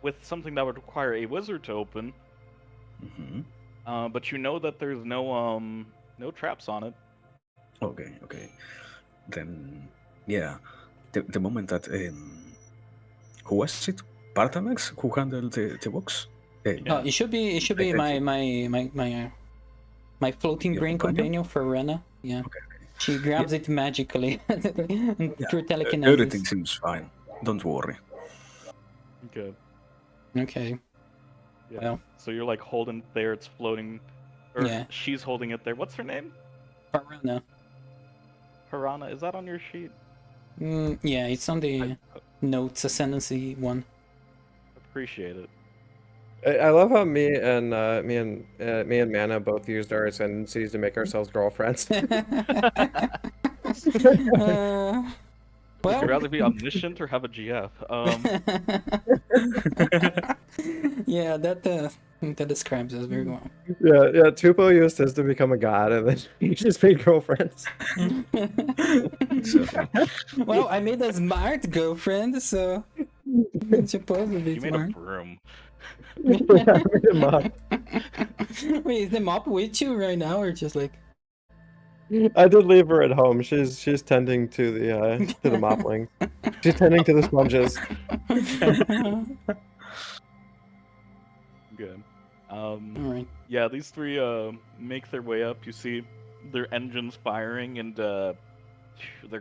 with something that would require a wizard to open. But you know that there's no traps on it. Okay. Then, yeah. The moment that who was it? Parthuniix who handled the box? No, it should be my floating brain companion for Rena. Yeah. Okay. She grabs it magically through telekinesis. Everything seems fine. Don't worry. Good. Okay. Yeah. Well. So you're like holding it there, it's floating. Or Yeah. she's holding it there. What's her name? Rena. Piranha. Is that on your sheet? Yeah, it's on the notes ascendancy one. appreciate it. I love how me and Mana both used our ascendancies to make ourselves girlfriends. Would you Well, rather be omniscient or have a GF? yeah, that describes us very well. Yeah. Tupo used his to become a god, and then he just made girlfriends. Exactly. Well, I made a smart girlfriend, so I'm supposed to be You made smart. a broom. Yeah, I made him up. Wait, is the mop with you right now, or just like? I did leave her at home. She's tending to the moplings. She's tending to the sponges. Good. Alright. Yeah, these three make their way up. You see their engines firing, and they're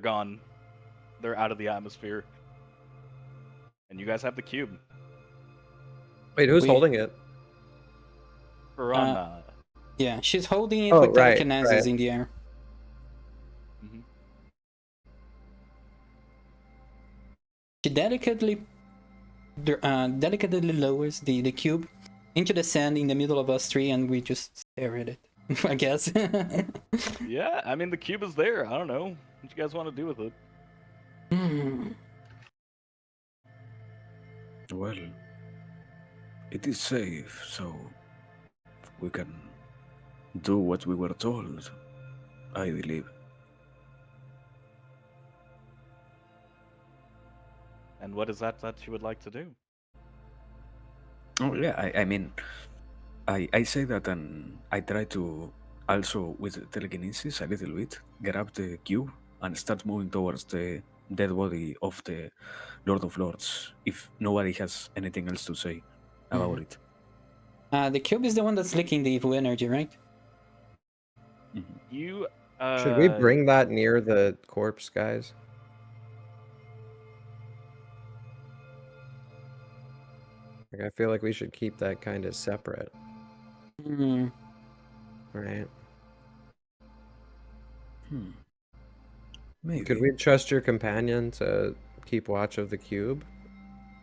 gone. They're out of the atmosphere. And you guys have the cube. Wait, who's We- holding it? Piranha. Yeah, she's holding it Oh, with right, telekinesis right. in the air. Mhm. She delicately lowers the cube into the sand in the middle of us three, and we just stare at it. I guess. Yeah, I mean the cube is there. I don't know what you guys want to do with it. Well, it is safe, so we can do what we were told, I believe. And what is that you would like to do? Oh yeah, I mean, I say that, and I try to also with telekinesis a little bit grab the cube and start moving towards the dead body of the Lord of Lords. If nobody has anything else to say about it. The cube is the one that's leaking the evil energy, right? Mhm. You Should we bring that near the corpse, guys? Like, I feel like we should keep that kind of separate, Hmm. right? Maybe. Could we trust your companion to keep watch of the cube?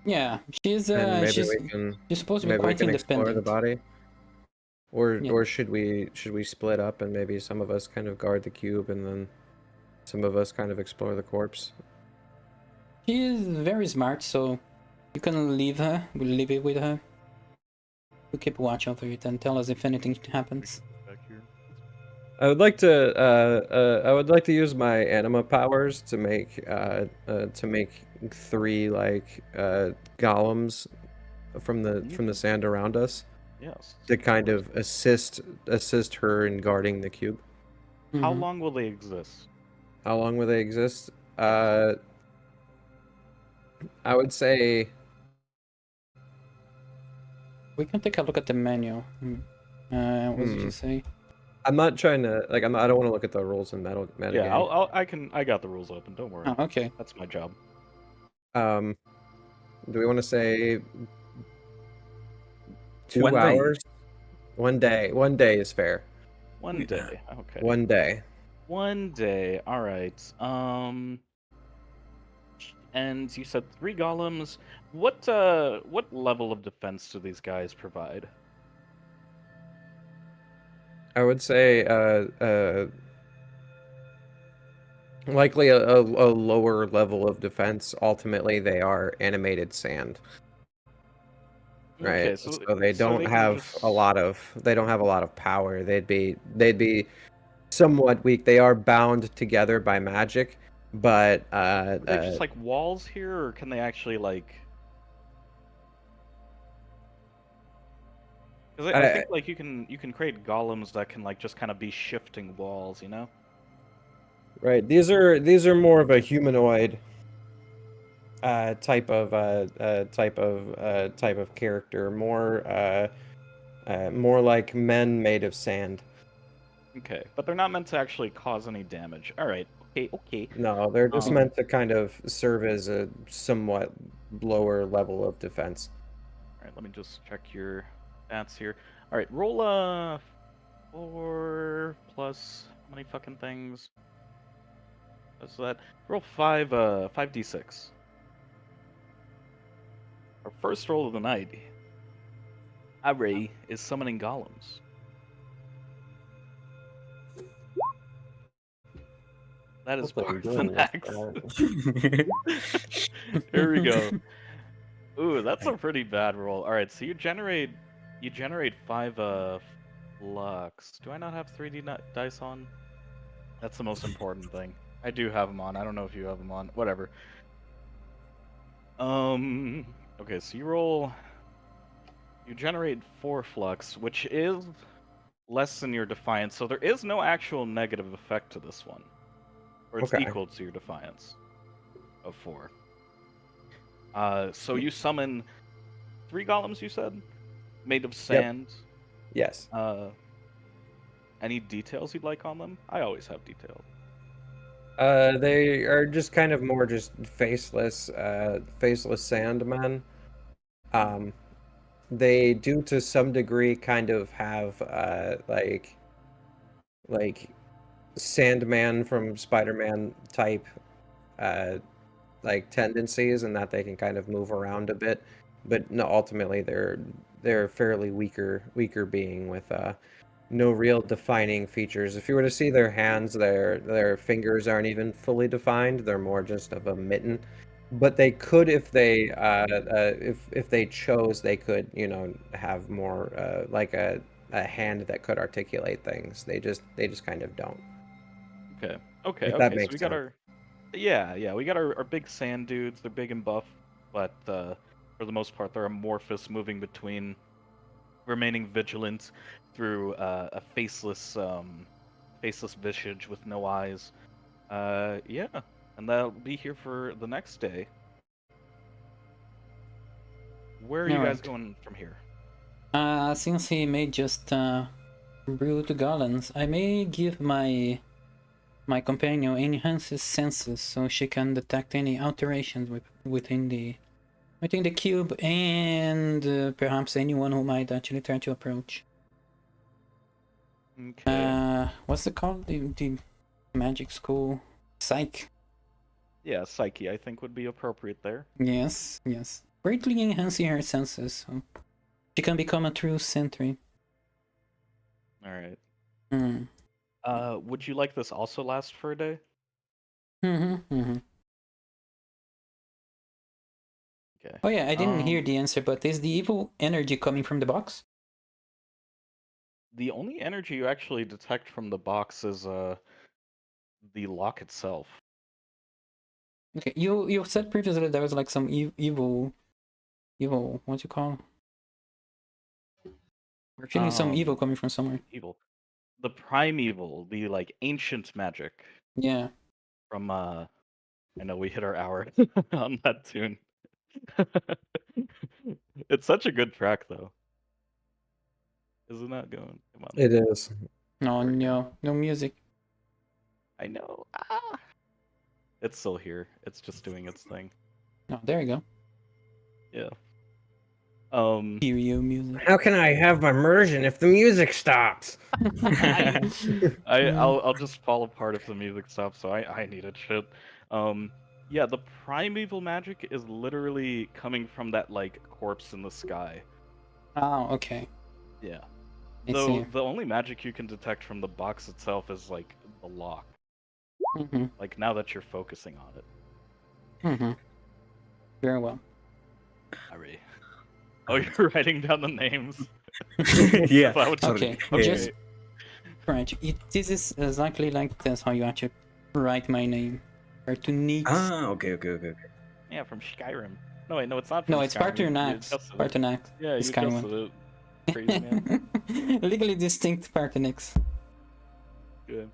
Yeah, she's And maybe she's we can supposed to be maybe we quite can explore the independent. body. Or Yeah. or should we split up and maybe some of us kind of guard the cube and then some of us kind of explore the corpse? She is very smart, so you can leave her. We'll leave it with her. We'll keep watch over it and tell us if anything happens. back here. I would like to use my anima powers to make 3 like golems from the sand around us Yes. to kind of assist her in guarding the cube. How Mhm. long will they exist? How long will they exist? I would say We can take a look at the menu. What did you say? I'm not trying to like I don't want to look at the rules in metagame. Yeah, I got the rules open. Don't worry. Oh, okay. That's my job. Do we want to say 2 1 day. hours? 1 day. 1 day is fair. One Yeah. day. Okay. 1 day. 1 day. All right. And you said 3 golems. What level of defense do these guys provide? I would say likely a lower level of defense. Ultimately, they are animated sand. Right. Okay, So so they so don't they can have just... a lot of power. They'd be somewhat weak. They are bound together by magic, but Are they just like walls here, or can they actually like? Because I think like you can create golems that can like just kind of be shifting walls, you know? right. These are more of a humanoid type of character, more like men made of sand. Okay, but they're not meant to actually cause any damage. All right. Okay. No, they're just Um, meant to kind of serve as a somewhat lower level of defense. All right, let me just check your stats here. All right, roll 4 plus how many fucking things? What's that? Roll 5 5d6. our first roll of the night, Arris is summoning golems. That is Hopefully I'm doing Parthuniix. this Here we go. Ooh, that's a pretty bad roll. All right, so you generate 5 flux. Do I not have 3D dice on? That's the most important thing. I do have them on. I don't know if you have them on. Whatever. Okay, so you generate 4 flux, which is less than your defiance. So there is no actual negative effect to this one. Or it's Okay. equal to your defiance of 4. So you summon 3 golems, you said? Made of sand. Yes. Any details you'd like on them? I always have details. They are just kind of more just faceless sandmen. They do to some degree kind of have like Sandman from Spider-Man type like tendencies, and that they can kind of move around a bit, but no, ultimately they're fairly weaker being with no real defining features. If you were to see their hands, their fingers aren't even fully defined. They're more just of a mitten. But they could, if they chose, they could, have more like a hand that could articulate things. They just kind of don't. Okay. If that So makes we got sense. our we got our big sand dudes. They're big and buff, but for the most part, they're amorphous, moving between remaining vigilant through a faceless visage with no eyes. Yeah, and they'll be here for the next day. Where are you guys Alright. going from here? Since he may just brew the golems, I may give my companion enhances senses so she can detect any alterations within the cube, and perhaps anyone who might actually try to approach. Okay. What's it called? The magic school? Psych. Yeah, Psyche, I think, would be appropriate there. Yes. Greatly enhancing her senses, so she can become a true sentry. Alright. Hmm. Would you like this also last for a day? Okay. Oh yeah, I didn't hear the answer, but is the evil energy coming from the box? The only energy you actually detect from the box is the lock itself. Okay, you said previously there was like some evil, what you call? We're feeling some evil coming from somewhere. Evil. The primeval, the like ancient magic Yeah. from I know we hit our hour on that tune. It's such a good track though. Isn't that going? Come on. It is. No, There we go. no music. I know. It's still here. It's just doing its thing. Oh, there you go. Yeah. Stereo music. How can I have immersion if the music stops? I'll just fall apart if the music stops, so I needed shit. Yeah, the primeval magic is literally coming from that like corpse in the sky. Oh, okay. Yeah. I Though see. the only magic you can detect from the box itself is like the lock. Mm-hmm. Like now that you're focusing on it. Mm-hmm. Very well. Ari. Oh, you're writing down the names. Yeah, Is that what Okay, okay. just right. This is exactly like this how you actually write my name. Parthuniix. Okay. Yeah, from Skyrim. No, wait, no, it's not from No, it's Skyrim. You Parthuniix. adjusted it. Parthuniix. Yeah, you Skyward. adjusted it. Crazy man. Legally distinct Parthuniix. Good.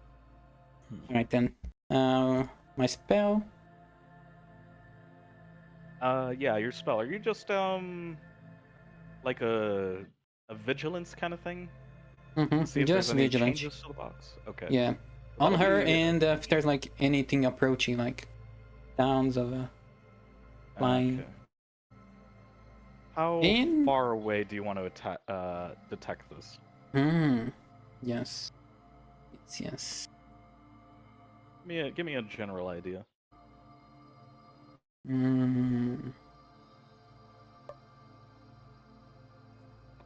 Alright then. My spell. Yeah, your spell. Are you just like a vigilance kind of thing? See if Just there's any vigilance. changes to the box. Okay. Yeah. Well, On that'll her, be- and if there's like anything approaching, like sounds of a flying. Okay. How And far away do you want to detect this? yes. Yes. Give me a general idea.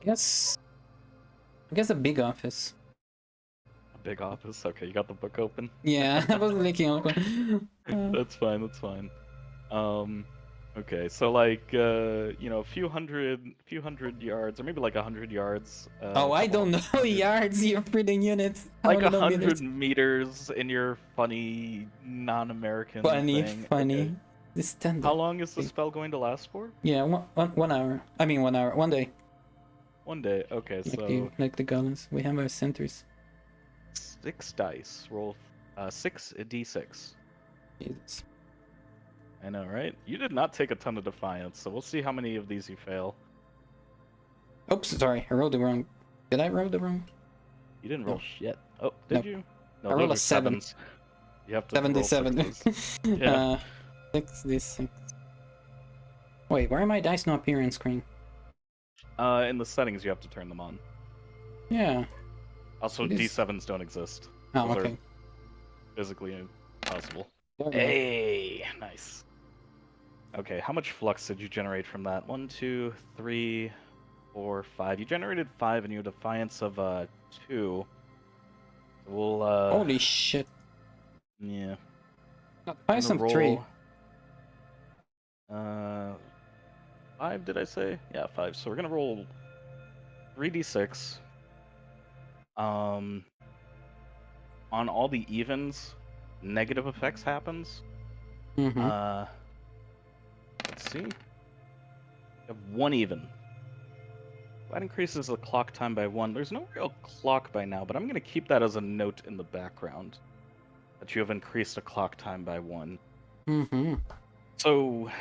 guess a big office. A big office. Okay, you got the book open. Yeah, I was looking open. That's fine. That's fine. Okay, so like you know, a few hundred yards, or maybe like 100 yards. Oh, I couple don't know hundred meters. yards. You're putting units. I Like don't know 100 meters. meters in your funny non-American Funny, thing. funny. Okay. The standard. How long is the spell going to last for? Yeah, 1 hour. I mean 1 hour. 1 day. 1 day. Okay, so Like the golems. We have our centers. 6 dice. Roll 6d6. Jesus. I know, right? You did not take a ton of defiance, so we'll see how many of these you fail. Oops, sorry. I rolled the wrong. Did I roll the wrong? You didn't roll No. shit. Oh, did Nope. you? No, I rolled those a are 7. sevens. You have to roll 77. sixes. Yeah. 6d6. Wait, why are my dice not appearing on screen? In the settings, you have to turn them on. Yeah. Also, It is- D7s don't exist. Oh, Those are okay. physically impossible. There we go. Hey, nice. Okay, how much flux did you generate from that? 1, 2, 3, 4, 5. You generated 5 and you had a defiance of 2. We'll Holy shit. yeah. Buy Gonna some roll, 3. 5 did I say? Yeah, 5. So we're gonna roll 3d6. On all the evens, negative effects happens. Mm-hmm. Let's see. You have 1 even. That increases the clock time by 1. There's no real clock by now, but I'm going to keep that as a note in the background. That you have increased the clock time by 1. Mm-hmm. So,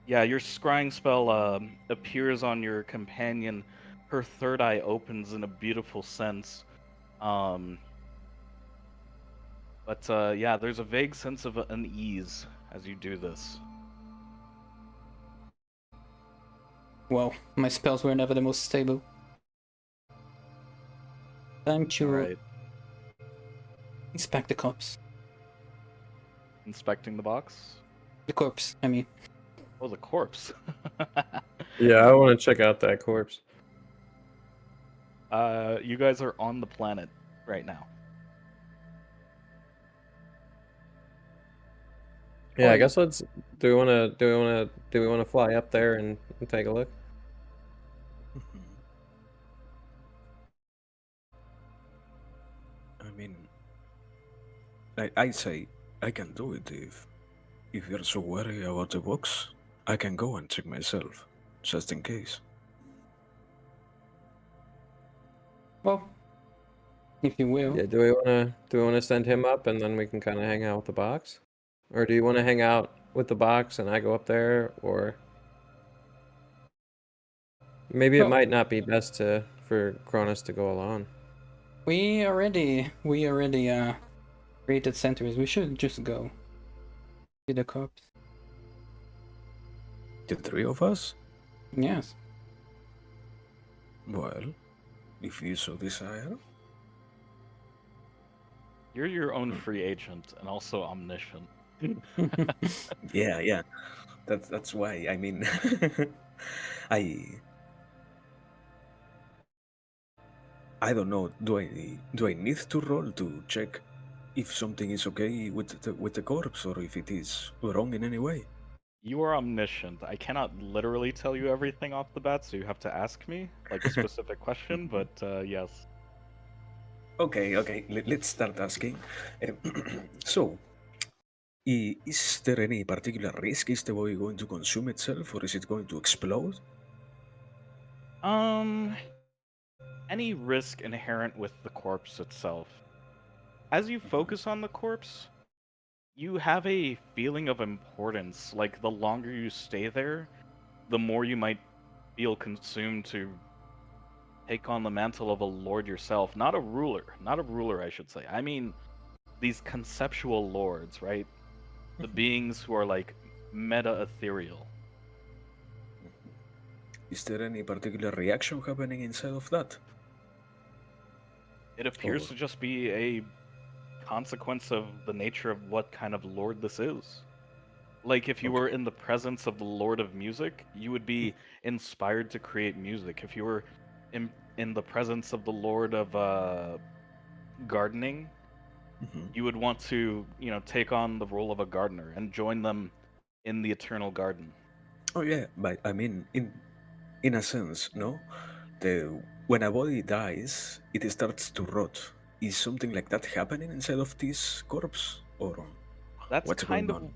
yeah, your scrying spell appears on your companion. Her third eye opens in a beautiful sense. But yeah, there's a vague sense of unease as you do this. Well, my spells were never the most stable. Time to Alright, inspect the corpse. inspecting the box. The corpse, I mean. Oh, the corpse. Yeah, I want to check out that corpse. You guys are on the planet right now. Yeah, Oh, I guess let's. Do we want to fly up there and take a look? I mean, I say I can do it if you're so worried about the box. I can go and check myself, just in case. Well, if you will. Yeah. Do we wanna send him up and then we can kind of hang out with the box, or do you want to hang out with the box and I go up there, or maybe it Well- might not be best for Kronus to go alone. We already created centers. We should just go to the corpse. The 3 of us? Yes. Well, if you so desire. You're your own free agent and also omniscient. Yeah. That's why. I mean, I don't know. Do I need to roll to check if something is okay with the corpse, or if it is wrong in any way? You are omniscient. I cannot literally tell you everything off the bat, so you have to ask me, like a specific question, but yes. Okay. Let's start asking. So, is there any particular risk? Is the body going to consume itself, or is it going to explode? Any risk inherent with the corpse itself. As you focus on the corpse, you have a feeling of importance. Like, the longer you stay there, the more you might feel consumed to take on the mantle of a lord yourself. Not a ruler, I should say. I mean, these conceptual lords, right? The beings who are, like, meta-ethereal. Is there any particular reaction happening inside of that? It appears to just be a consequence of the nature of what kind of lord this is. Like, if you were in the presence of the Lord of Music, you would be inspired to create music. If you were in the presence of the Lord of Gardening, you would want to, take on the role of a gardener and join them in the eternal garden. Oh yeah, but I mean, in a sense, no. When a body dies, it starts to rot. Is something like that happening inside of this corpse, or That's what's kind going of on?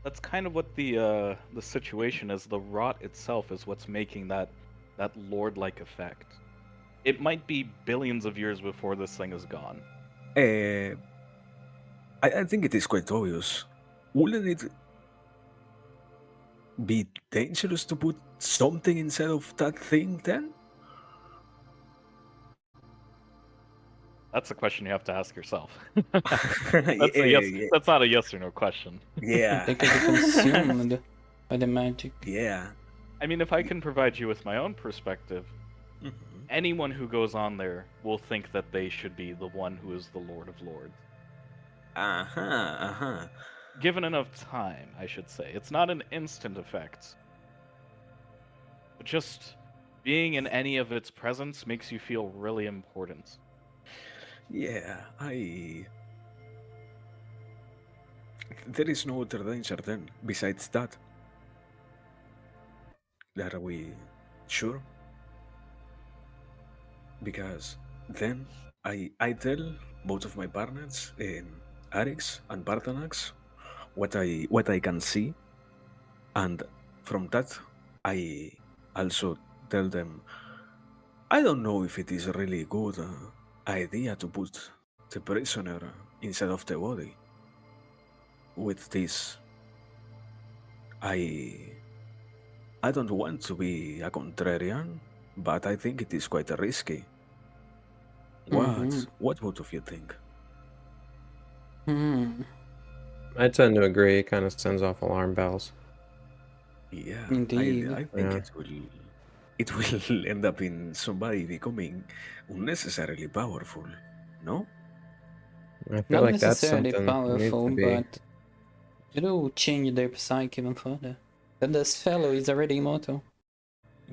that's kind of what the situation is. The rot itself is what's making that lord-like effect. It might be billions of years before this thing is gone. I think it is quite obvious. Wouldn't it be dangerous to put something inside of that thing then? That's a question you have to ask yourself. Yeah, That's a yes. yeah, That's not a yes or no question. yeah. They could be consumed by the magic. Yeah. I mean, if I can provide you with my own perspective, anyone who goes on there will think that they should be the one who is the Lord of Lords. Given enough time, I should say. It's not an instant effect. But just being in any of its presence makes you feel really important. Yeah, There is no other danger then, besides that. Are we sure? Because then I tell both of my partners, Arris and Parthuniix, what I can see, and from that I also tell them I don't know if it is really good idea to put the prisoner inside of the body. With this, I don't want to be a contrarian, but I think it is quite risky. What both of you think? I tend to agree. It kind of sends off alarm bells. Yeah, Indeed. I think it will end up in somebody becoming unnecessarily powerful, no? I feel Not like that's necessarily something that needs powerful, to be. but it'll change their psyche even further. And this fellow is already immortal.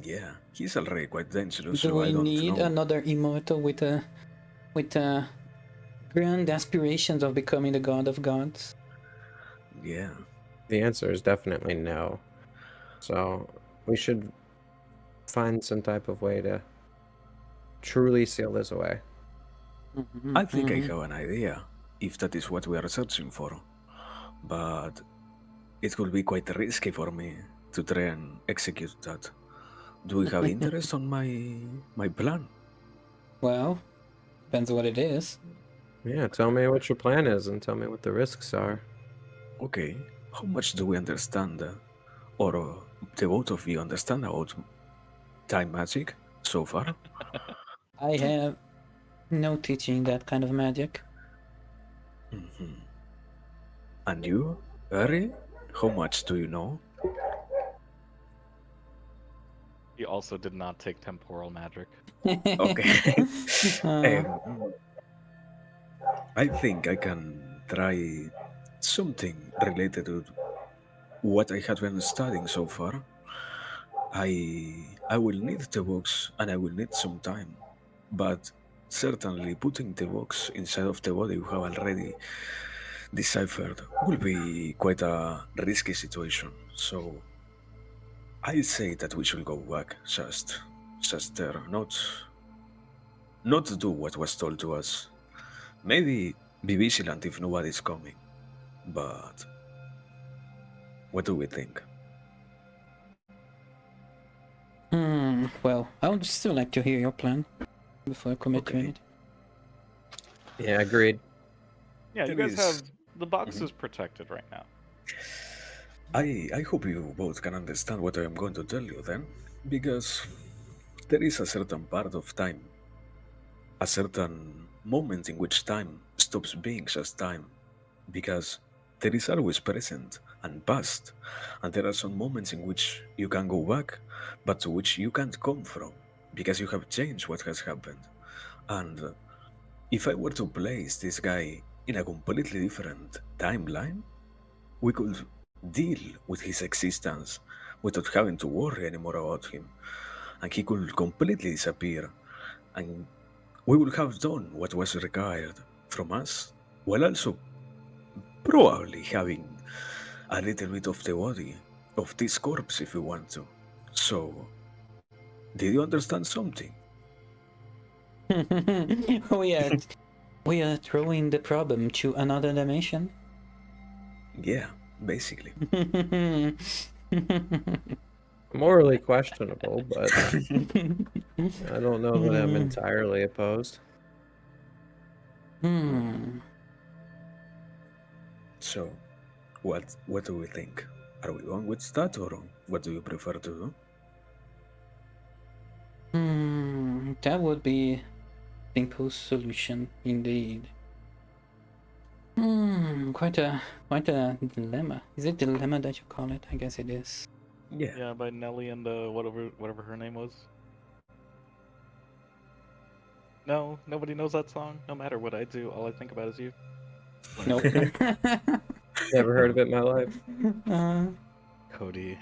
Yeah, he's already quite dangerous, Do so I we don't need know. another immortal with grand aspirations of becoming the god of gods? Yeah. The answer is definitely no. So we should find some type of way to truly seal this away. I think I have an idea, if that is what we are searching for. But it will be quite risky for me to try and execute that. Do you have interest on my plan? Well, depends what it is. Yeah, tell me what your plan is and tell me what the risks are. Okay, how much do we understand, or the both of you understand about time magic so far? I have no teaching that kind of magic. And you, Ari, how much do you know? He also did not take temporal magic. Okay. I think I can try something related to what I have been studying so far. I will need the box and I will need some time, but certainly putting the box inside of the body we have already deciphered will be quite a risky situation. So I say that we should go back, just there, not do what was told to us. Maybe be vigilant if nobody's coming. But what do we think? Well, I would still like to hear your plan before I commit to it. Yeah, agreed. Yeah, you guys have the box is protected right now. I hope you both can understand what I am going to tell you then, because there is a certain part of time, a certain moment in which time stops being just time, because there is always present and past, and there are some moments in which you can go back, but to which you can't come from, because you have changed what has happened. And if I were to place this guy in a completely different timeline, we could deal with his existence without having to worry anymore about him, and he could completely disappear and we would have done what was required from us, while also probably having a little bit of the body of this corpse if we want to. So, did you understand something? we are throwing the problem to another dimension. Yeah, basically. Morally questionable, but I don't know that I'm entirely opposed. So, what do we think? Are we going with that, or what do you prefer to do? That would be simple solution indeed. Quite a dilemma. Is it dilemma that you call it? I guess it is. Yeah. Yeah, by Nelly and whatever her name was. No, nobody knows that song. No matter what I do, all I think about is you. Nope. Never heard of it in my life. Cody.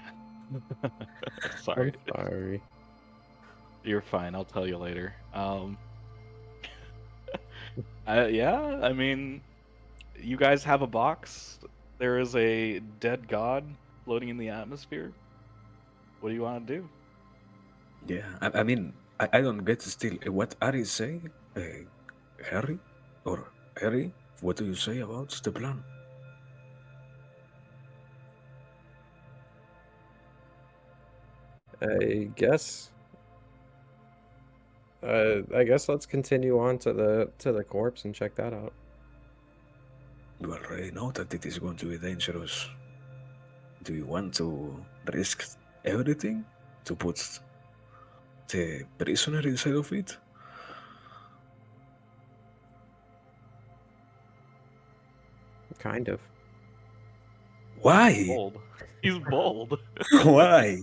Sorry. I'm sorry. You're fine. I'll tell you later. Yeah, I mean, you guys have a box. There is a dead god floating in the atmosphere. What do you want to do? Yeah, I mean, I don't get still what Arris say, Harry, or Harry. What do you say about the plan? I guess let's continue on to the corpse and check that out. You already know that it is going to be dangerous. Do you want to risk everything to put the prisoner inside of it? Kind of. Why? Bold. He's bold. Why?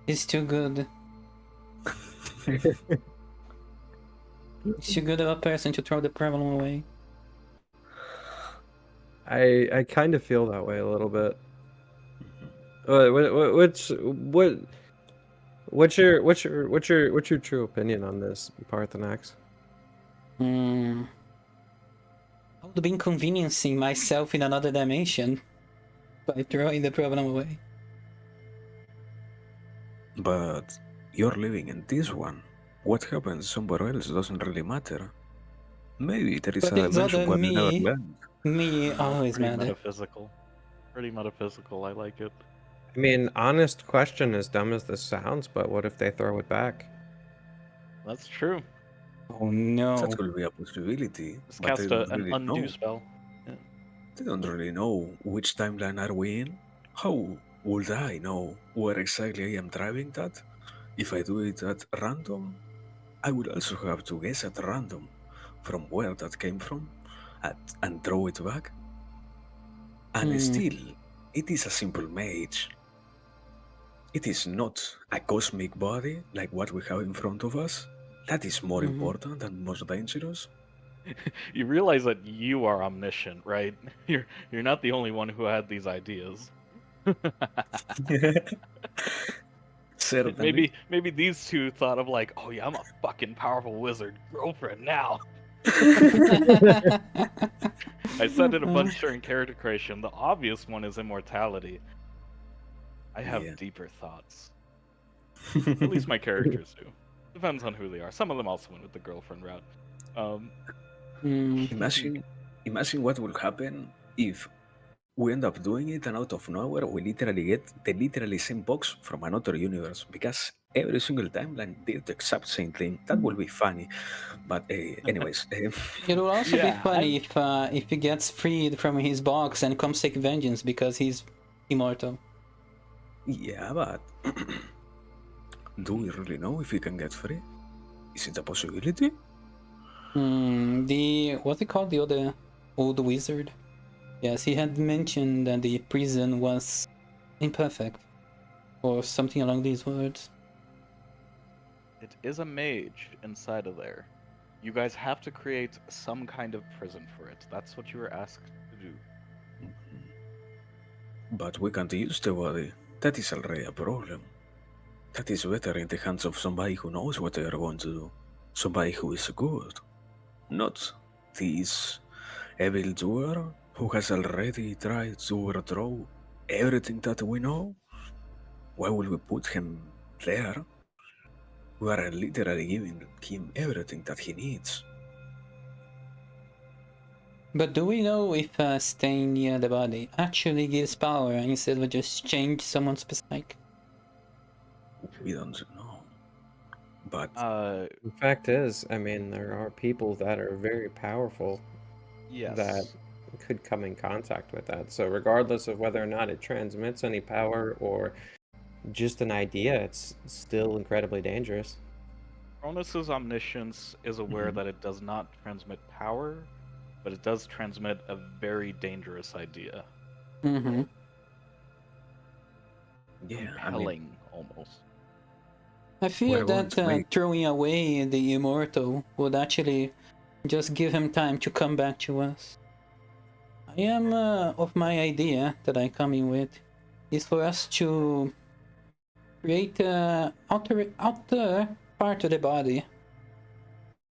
He's too good. He's too good of a person to throw the problem away. I kind of feel that way a little bit. What's your true opinion on this, Parthuniix? I would have been inconveniencing myself in another dimension by throwing the problem away. But you're living in this one. What happens somewhere else doesn't really matter. Maybe there is But a it's dimension other where you never me. went. Me always Pretty matter. metaphysical. Pretty metaphysical. I like it. I mean, honest question, as dumb as this sounds, but what if they throw it back? That's true. Oh no. That could be a possibility, Just but they cast don't an really undo know. spell. Yeah. They don't really know which timeline are we in. How would I know where exactly I am driving that? If I do it at random, I would also have to guess at random from where that came from and throw it back. And still, it is a simple mage. It is not a cosmic body like what we have in front of us. That is more important and more dangerous. You realize that you are omniscient, right? You're not the only one who had these ideas. Certainly. Maybe these two thought of like, oh yeah, I'm a fucking powerful wizard girlfriend now. I said it a bunch during character creation. The obvious one is immortality. I have deeper thoughts. At least my characters do. Depends on who they are. Some of them also went with the girlfriend route. Imagine what will happen if we end up doing it and out of nowhere we literally get the literally same box from another universe, because every single timeline did the exact same thing. That will be funny. But anyways. It will also be funny if he gets freed from his box and comes take vengeance because he's immortal. Yeah, but do we really know if he can get free? Is it a possibility? What's it called? The other old wizard? Yes, he had mentioned that the prison was imperfect, or something along these words. It is a mage inside of there. You guys have to create some kind of prison for it. That's what you were asked to do. But we can't use the body. That is already a problem. that is better in the hands of somebody who knows what they are going to do. Somebody who is good. Not this evildoer who has already tried to overthrow everything that we know. Why would we put him there? We are literally giving him everything that he needs. But do we know if staying near the body actually gives power instead of just change someone's psyche? We don't know. But Uh, The fact is, I mean, there are people that are very powerful yes. that could come in contact with that. So regardless of whether or not it transmits any power or just an idea, it's still incredibly dangerous. Kronus's omniscience is aware that it does not transmit power, but it does transmit a very dangerous idea. Mm-hmm. yeah, Compelling, almost. I feel We're going that to make- throwing away the immortal would actually just give him time to come back to us. I am of my idea that I'm coming with is for us to create outer part of the body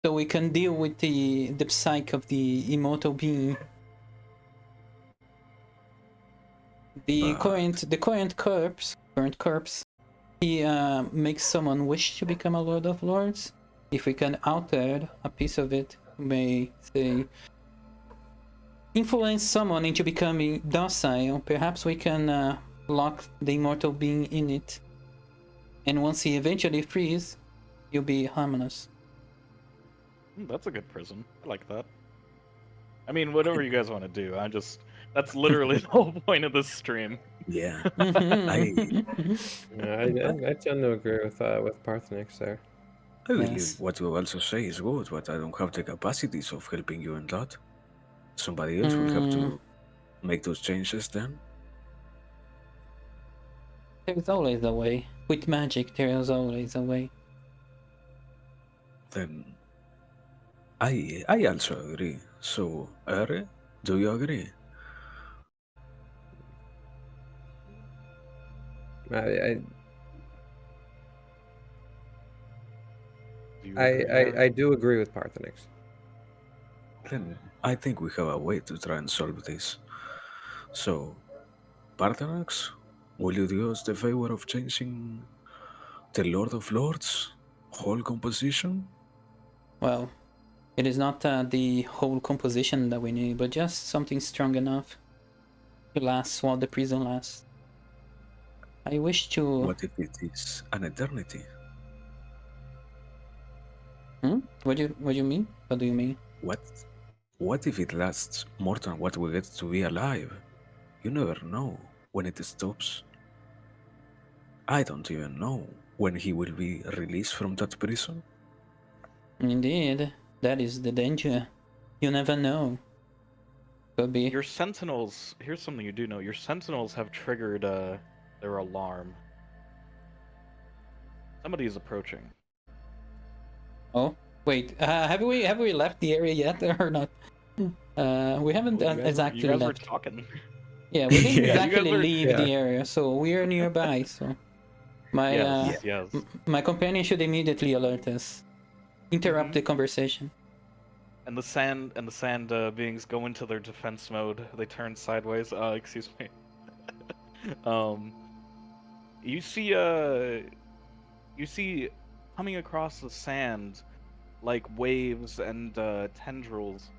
so we can deal with the psyche of the immortal being. The current corpse, he makes someone wish to become a Lord of Lords. If we can alter a piece of it, may say influence someone into becoming docile, perhaps we can lock the immortal being in it. And once he eventually frees, he'll be harmless. That's a good prison. I like that. I mean, whatever you guys want to do. That's literally the whole point of this stream. Yeah, Yeah, I tend to agree with Parthuniix there. I believe Yes. what you also say is good, but I don't have the capacities of helping you in that. Somebody else will have to make those changes then. There's always a way. With magic, there is always a way. Then I also agree. So, Ere, do you agree? Do you agree, Eric? I do agree with Parthuniix. Then I think we have a way to try and solve this. So, Parthuniix, will you do us the favor of changing the Lord of Lords' whole composition? Well, it is not the whole composition that we need, but just something strong enough to last while the prison lasts. I wish to... What if it is an eternity? What do you mean? What do you mean? What if it lasts more than what we get to be alive? You never know when it stops. I don't even know when he will be released from that prison. Indeed, that is the danger. You never know. Could be. Your sentinels. Here's something you do know. Your sentinels have triggered their alarm. Somebody is approaching. Oh, wait. Have we left the area yet or not? We haven't exactly You guys were left. talking. Yeah, we didn't Yeah. exactly leave yeah. the area, so we are nearby. So my Yes. my companion should immediately alert us, interrupt Mhm. the conversation. And the sand beings go into their defense mode. They turn sideways. Excuse me. You see coming across the sand like waves and tendrils,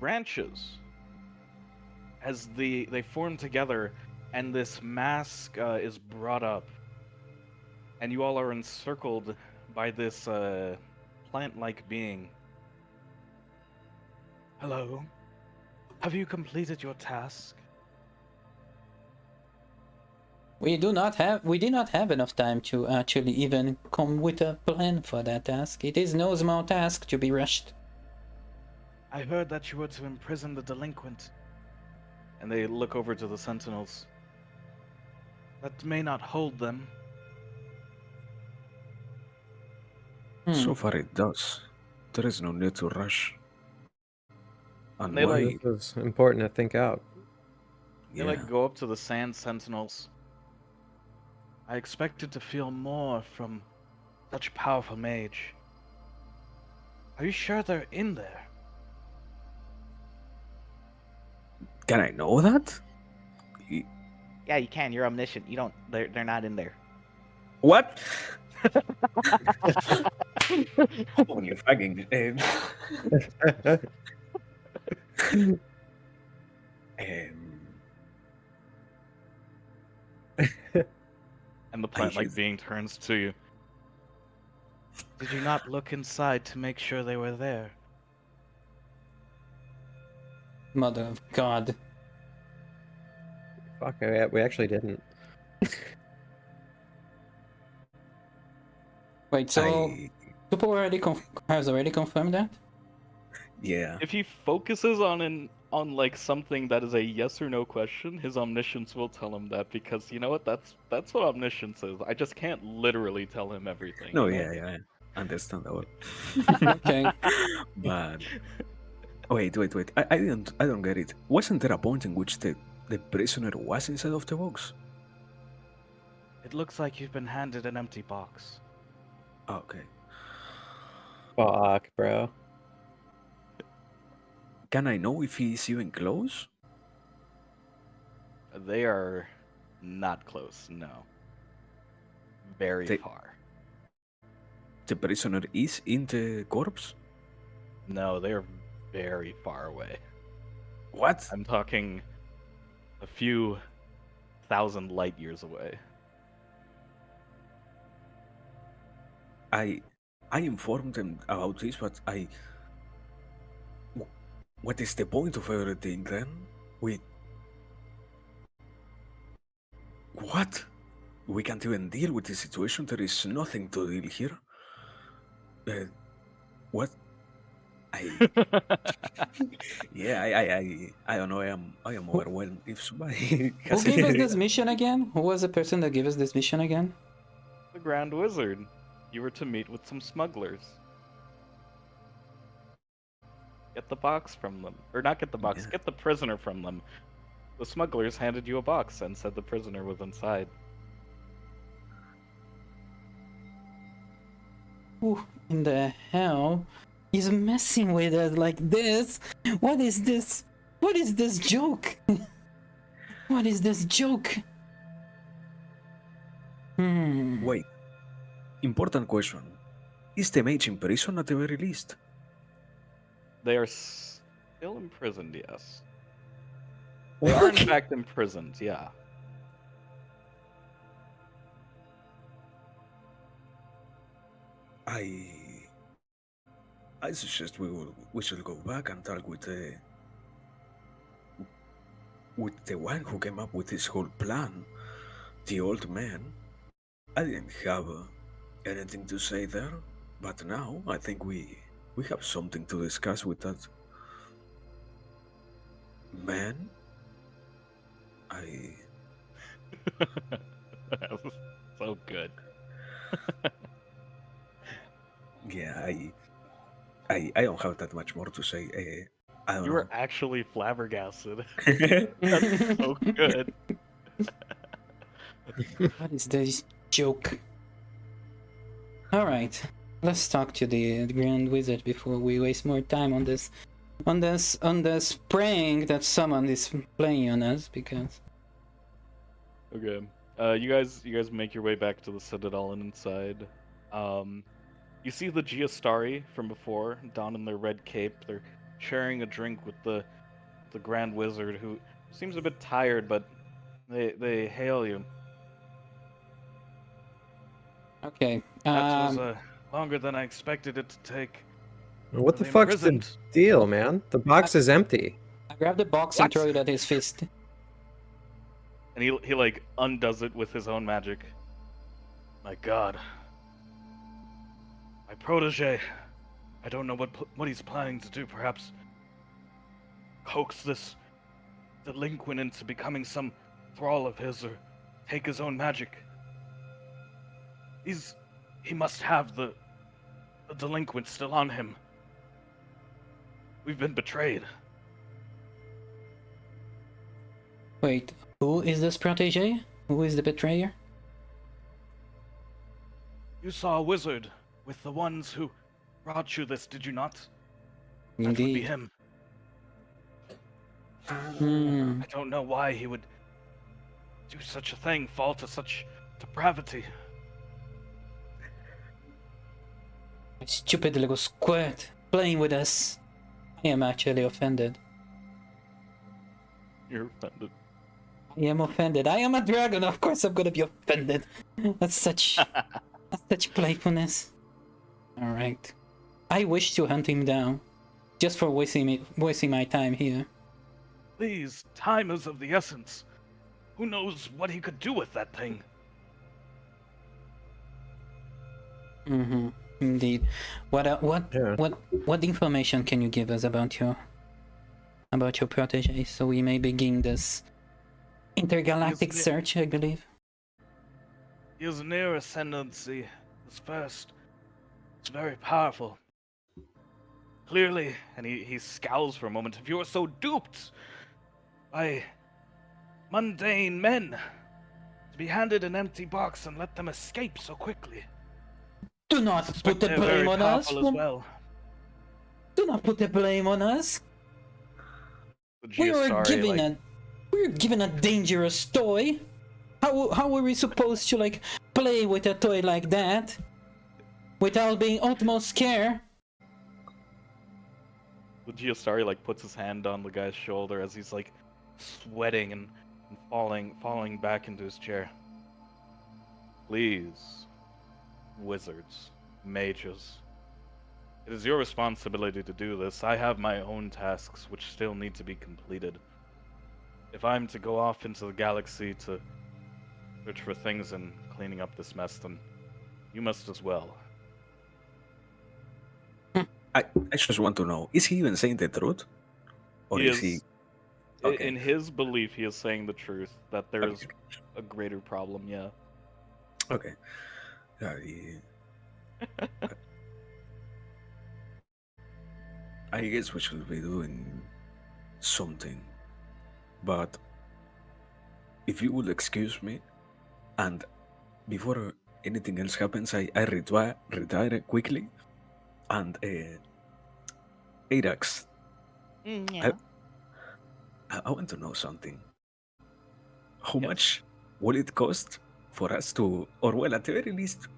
branches as they form together, and this mask is brought up, and you all are encircled by this plant-like being. Hello. Have you completed your task? We did not have enough time to actually even come with a plan for that task. It is no small task to be rushed. I heard that you were to imprison the delinquent. And they look over to the sentinels. That may not hold them. So far it does. There is no need to rush. And They why? like- This is important to think out. They go up to the sand sentinels. I expected to feel more from such a powerful mage. Are you sure they're in there? Can I know that? Yeah, you can. You're omniscient. You don't. They're not in there. What? Holy fucking. And the plant like hate- being turns to you. Did you not look inside to make sure they were there? Mother of God. Fuck, we actually didn't. Wait, so Tupo has already confirmed that? Yeah. If he focuses on like something that is a yes or no question, his omniscience will tell him that, because you know what? That's what omniscience is. I just can't literally tell him everything. No, you know? yeah. Understandable. Okay. But wait. I don't get it. Wasn't there a point in which the prisoner was inside of the box? It looks like you've been handed an empty box. Okay. Fuck, bro. Can I know if he is even close? They are not close, no. Very far. The prisoner is in the corpse? No, they are very far away. What? I'm talking a few thousand light years away. I informed them about this, but what is the point of everything then? What? We can't even deal with the situation. There is nothing to deal here. What? I don't know. I am overwhelmed. If somebody Who gave us this mission again? Who was the person that gave us this mission again? The Grand Wizard. You were to meet with some smugglers. Get the box from them. Or not get the box, get the prisoner from them. The smugglers handed you a box and said the prisoner was inside. Who in the hell is messing with us like this? What is this? What is this joke? What is this joke? Wait. Important question. Is the mage in prison at the very least? They are still imprisoned, yes. They are in fact imprisoned, yeah. I suggest we should go back and talk with the one who came up with this whole plan, the old man. I didn't have anything to say there, but now I think we have something to discuss with that man. That was so good. Yeah, I don't have that much more to say. I don't You know. were actually flabbergasted. That's so good. What is this joke? Alright, let's talk to the Grand Wizard before we waste more time on this prank that someone is playing on us, because... Okay. You guys make your way back to the Citadel and inside. You see the Geostari from before, down in their red cape. They're sharing a drink with the Grand Wizard, who seems a bit tired, but they hail you. Okay, That was longer than I expected it to take. What the They fuck's the imprisoned. deal, man? The box is empty. I grab the box What? and throw it at his fist. And he like undoes it with his own magic. My God. My protege. I don't know what he's planning to do. Perhaps coax this delinquent into becoming some thrall of his, or take his own magic. He must have the delinquent still on him. We've been betrayed. Wait, who is this protege? Who is the betrayer? You saw a wizard with the ones who brought you this, did you not? That would be Indeed. him. Hmm. I don't know why he would do such a thing, fall to such depravity. Stupid little squirt playing with us. I am actually offended. You're offended. I am offended. I am a dragon. Of course, I'm gonna be offended. That's such playfulness. All right. I wish to hunt him down, just for wasting my time here. Please, time is of the essence. Who knows what he could do with that thing? Mm-hmm. Indeed. Yeah. What information can you give us about your protege, so we may begin this intergalactic Yes, search? I believe. His near ascendancy is first. It's very powerful. Clearly, and he scowls for a moment, if you are so duped by mundane men to be handed an empty box and let them escape so quickly. Do not put the They're very blame on us. powerful as well. Do not put the blame on us. We were given a dangerous toy. How were we supposed to like play with a toy like that without being utmost care? The Geostari like puts his hand on the guy's shoulder as he's like sweating and falling back into his chair. Please, wizards, mages, it is your responsibility to do this. I have my own tasks which still need to be completed. If I'm to go off into the galaxy to search for things and cleaning up this mess, then you must as well. I just want to know, is he even saying the truth? Or is he... Okay. In his belief, he is saying the truth, that there is a greater problem, yeah. Okay. I guess we should be doing something. But if you would excuse me, and before anything else happens, I retire quickly. And Arax, Yeah. I want to know something. How much will it cost for us to, or well, at the very least,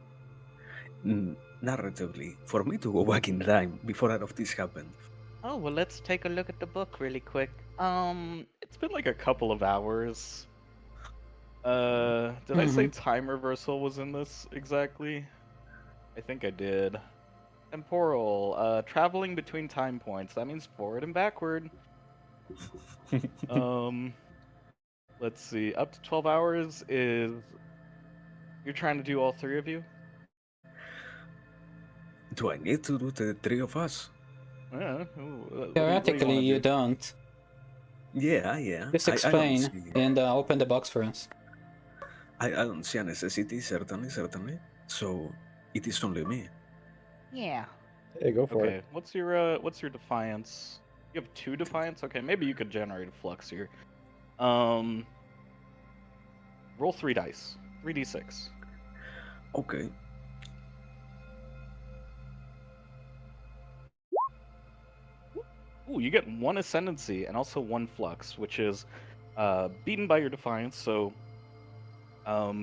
narratively, for me to go back in time before all of this happened? Oh, well, let's take a look at the book really quick. It's been like a couple of hours. Did I say time reversal was in this exactly? I think I did. Temporal, traveling between time points. That means forward and backward. Let's see. Up to 12 hours is... You're trying to do all three of you? Do I need to do the three of us? Yeah. What do you Theoretically, wanna you do? don't. Yeah. Just I don't explain see, and open the box for us. I don't see a necessity, certainly. So it is only me. Yeah. Hey, go for Okay, it. what's your defiance? You have 2 defiance? Okay, maybe you could generate a flux here. Roll 3 dice. 3d6. Okay. Ooh, you get 1 ascendancy and also 1 flux, which is beaten by your defiance, so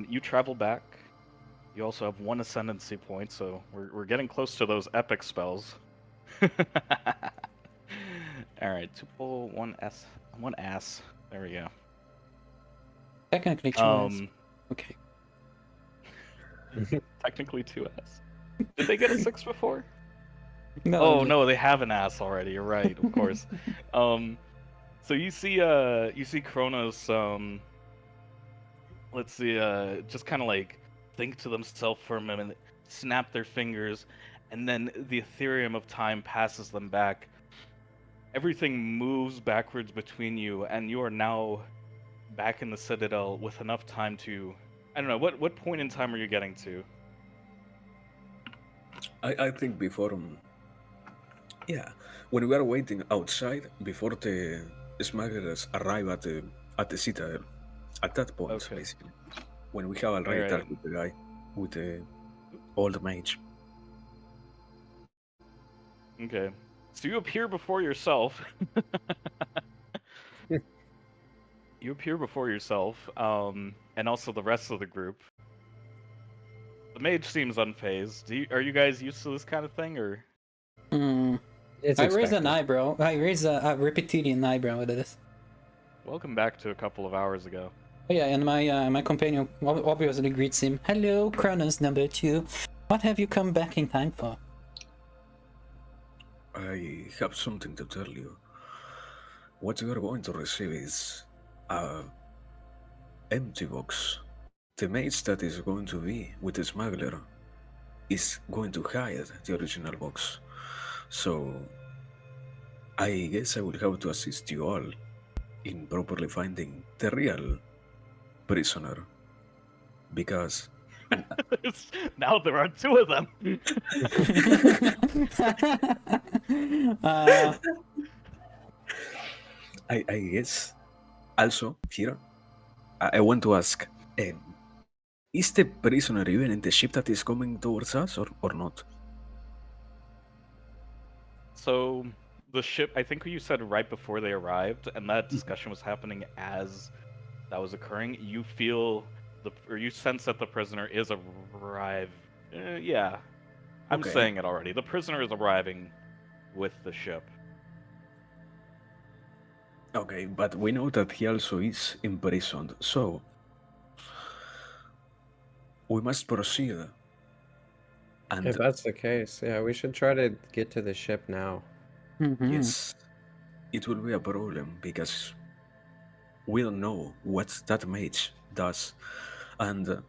you travel back. You also have 1 ascendancy point, so we're getting close to those epic spells. Alright, to pull 1 ass. There we go. Technically, choose. Um, Okay. technically 2 ass. Did they get a 6 before? No. Oh no, they have an ass already. You're right, of course. So you see Kronus. Let's see. Just kind of like think to themselves for a minute, snap their fingers, and then the Ethereum of time passes them back. Everything moves backwards between you, and you are now back in the Citadel with enough time to. I don't know. What point in time are you getting to? I think before, yeah, when we are waiting outside before the smugglers arrive at the Citadel, at that point, Okay. basically, when we have already Alright. talked with the guy with the old mage. Okay. So you appear before yourself. You appear before yourself, and also the rest of the group. The mage seems unfazed. Are you guys used to this kind of thing, or? It's I raise an expected. eyebrow. I raise a reptilian eyebrow at this. Welcome back to a couple of hours ago. Oh yeah, and my companion obviously greets him. Hello, Kronus number 2. What have you come back in time for? I have something to tell you. What you are going to receive is a empty box. The mage that is going to be with the smuggler is going to hide the original box. So I guess I will have to assist you all in properly finding the real prisoner. Because Now there are two of them. I guess also here I want to ask, is the prisoner even in the ship that is coming towards us or not? So the ship, I think you said right before they arrived, and that discussion was happening as that was occurring. You feel you sense that the prisoner is arrived. Yeah, I'm Okay. saying it already. The prisoner is arriving with the ship. Okay, but we know that he also is imprisoned, so we must proceed. And If that's the case, yeah, we should try to get to the ship now. yes, it will be a problem because we don't know what that mage does, and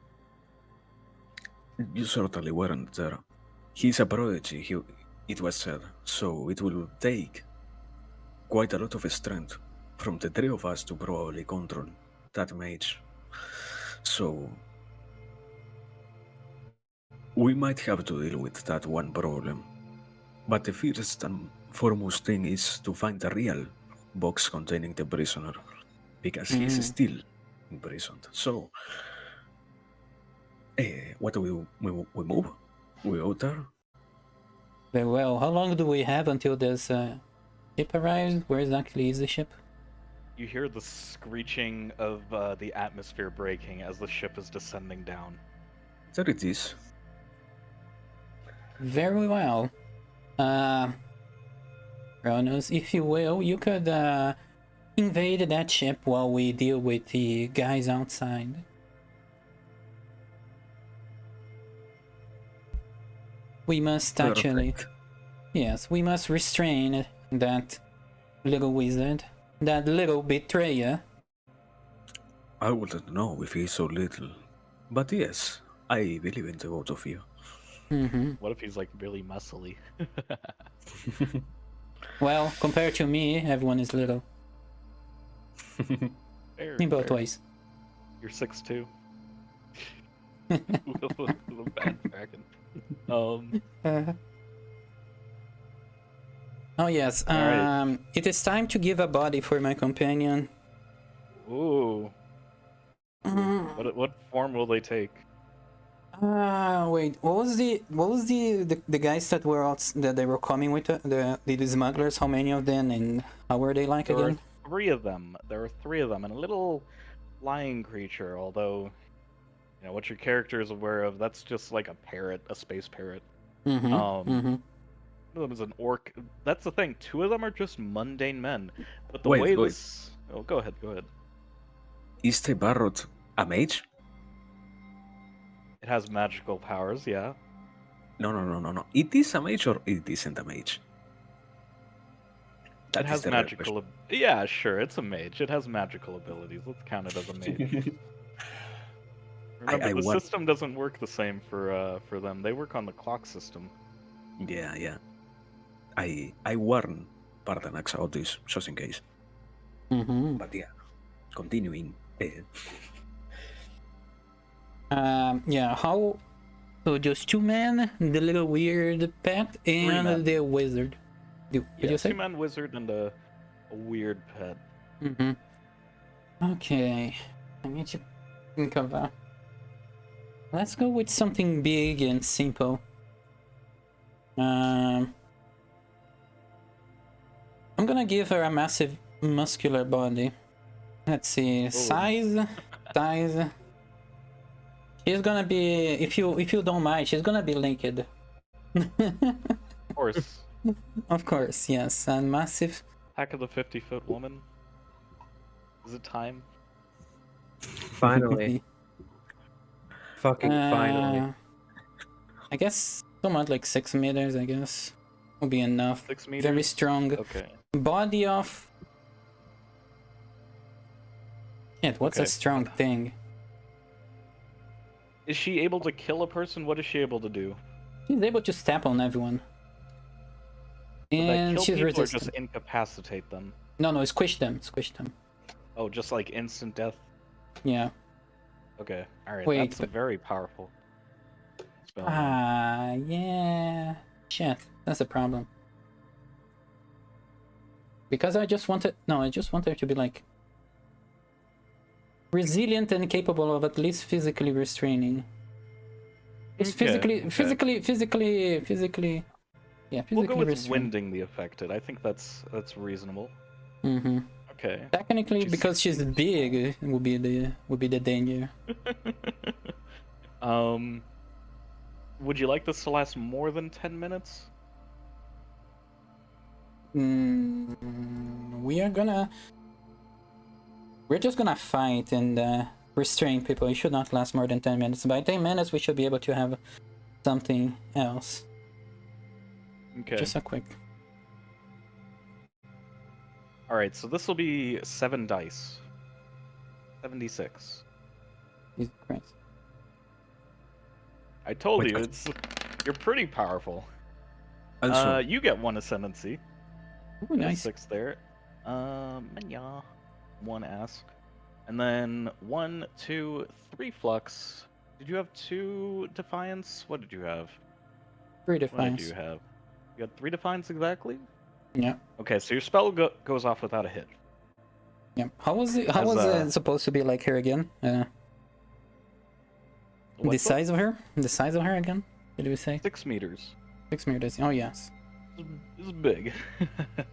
you certainly weren't there. He's a prodigy, it was said, so it will take quite a lot of strength from the three of us to probably control that mage. So we might have to deal with that one problem. But the first and foremost thing is to find the real box containing the prisoner, because he is still imprisoned. So, what do we move? We go there? Very well. How long do we have until this ship arrives? Where exactly is the ship? You hear the screeching of the atmosphere breaking as the ship is descending down. There it is. Very well. Kronus, if you will, you could invade that ship while we deal with the guys outside. We must actually... Yes, we must restrain that little wizard. That little betrayer. I wouldn't know if he's so little. But yes, I believe in the both of you. What if he's like really muscly? Well, compared to me, everyone is little. Fair, In both fair. ways. You're 6'2". with a bad dragon. Oh yes, Alright. it is time to give a body for my companion. Ooh. What form will they take? Wait, what was the guys that were that they were coming with the smugglers? How many of them and how were they like There again? are three of them. There are three of them, and a little flying creature. Although, you know what your character is aware of, that's just like a parrot, a space parrot. One of them is an orc. That's the thing. Two of them are just mundane men. But the way Wait. this... Oh, go ahead. Is the Barrot a mage? It has magical powers, yeah. No. It is a mage or it isn't a mage? It has magical... Yeah, sure, it's a mage. It has magical abilities. Let's count it as a mage. Remember, the system doesn't work the same for them. They work on the clock system. Yeah. I warn Parthuniix about this, just in case. But yeah, continuing. Yeah, how... So just two men, the little weird pet, and the wizard. Did you say? 2 men, wizard, and a weird pet. Okay. I need to think of Let's go with something big and simple. I'm gonna give her a massive muscular body. Let's see, size. She's gonna be, if you don't mind, she's gonna be linked. Of course. Of course, yes, and massive. Attack of the 50-foot woman. Is it time? Finally. Fucking finally. I guess somewhat like 6 meters, I guess, will be enough. 6 meters? Very strong. Okay. Body of... Shit, what's a Okay. strong thing? Is she able to kill a person? What is she able to do? She's able to step on everyone. Would that And kill she's people or resistant. just incapacitate them? No, squish them. Oh, just like instant death? Yeah. Okay, alright, Wait, that's but- very powerful spell. Yeah. Shit, that's a problem. Because I just wanted... No, I just want her to be like... resilient and capable of at least physically restraining. It's Okay, physically... Yeah, physically We'll go with restraining. winding the affected. I think that's reasonable. Mm-hmm. Okay. Technically, She's- because she's big, it would be the danger. Would you like this to last more than 10 minutes? We're just gonna fight and restrain people. It should not last more than 10 minutes. By 10 minutes, we should be able to have something else. Okay. Just a quick. Alright, so this will be 7 dice. 76. Jesus Christ. I told Wait, you, you're pretty powerful. Also, You get 1 ascendancy. Ooh, nice. 6 there. Yeah. 1 ask. And then 1, 2, 3 flux. Did you have 2 defiance? What did you have? 3 What did defiance. you have? You had 3 defiance exactly? Yeah. Okay, so your spell goes off without a hit. Yeah. How was it? How As, was it supposed to be like her again? The What's up? size of her? The size of her again? What did we say? 6 meters. 6 meters. Oh yes. This is big.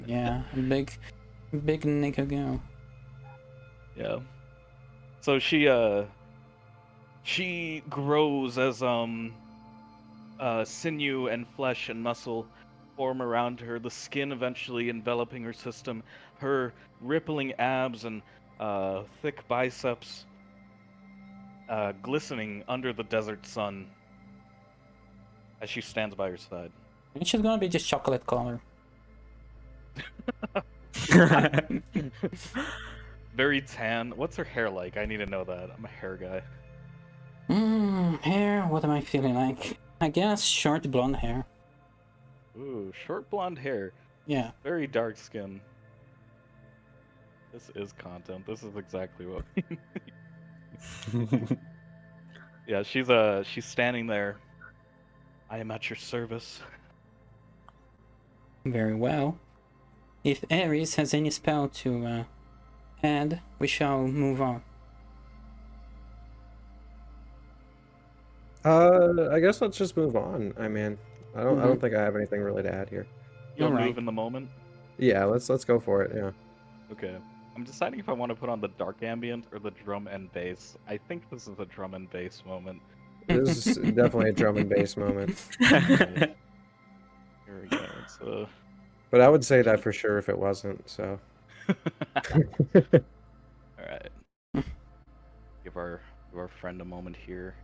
Yeah. Big nigga go. Yeah. So she grows as sinew and flesh and muscle form around her, the skin eventually enveloping her system, her rippling abs and thick biceps glistening under the desert sun as she stands by her side. And she's gonna be just chocolate color. Very tan. What's her hair like? I need to know that. I'm a hair guy. Hair. What am I feeling like? I guess short blonde hair. Ooh, short blonde hair. Yeah. Very dark skin. This is content. This is exactly what. Yeah, she's standing there. I am at your service. Very well. If Arris has any spell to add, we shall move on. I guess let's just move on. I mean, I don't think I have anything really to add here. You'll Alright. move in the moment. Yeah, let's go for it. Yeah. Okay. I'm deciding if I want to put on the dark ambient or the drum and bass. I think this is a drum and bass moment. This is definitely a drum and bass moment. Here we go. It's But I would say that for sure if it wasn't. So. Alright. Give our friend a moment here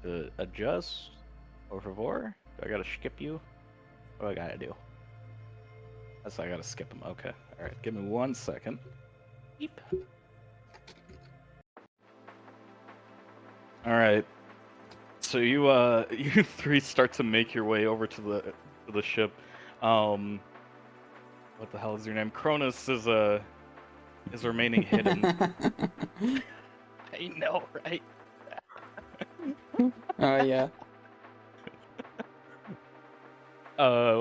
to adjust. Por favor. Do I gotta skip you? What do I gotta do? That's I gotta skip him. Okay. Alright, give me 1 second. Beep. Alright. So you you 3 start to make your way over to the ship. What the hell is your name? Kronus is remaining hidden. I know, right? Oh yeah.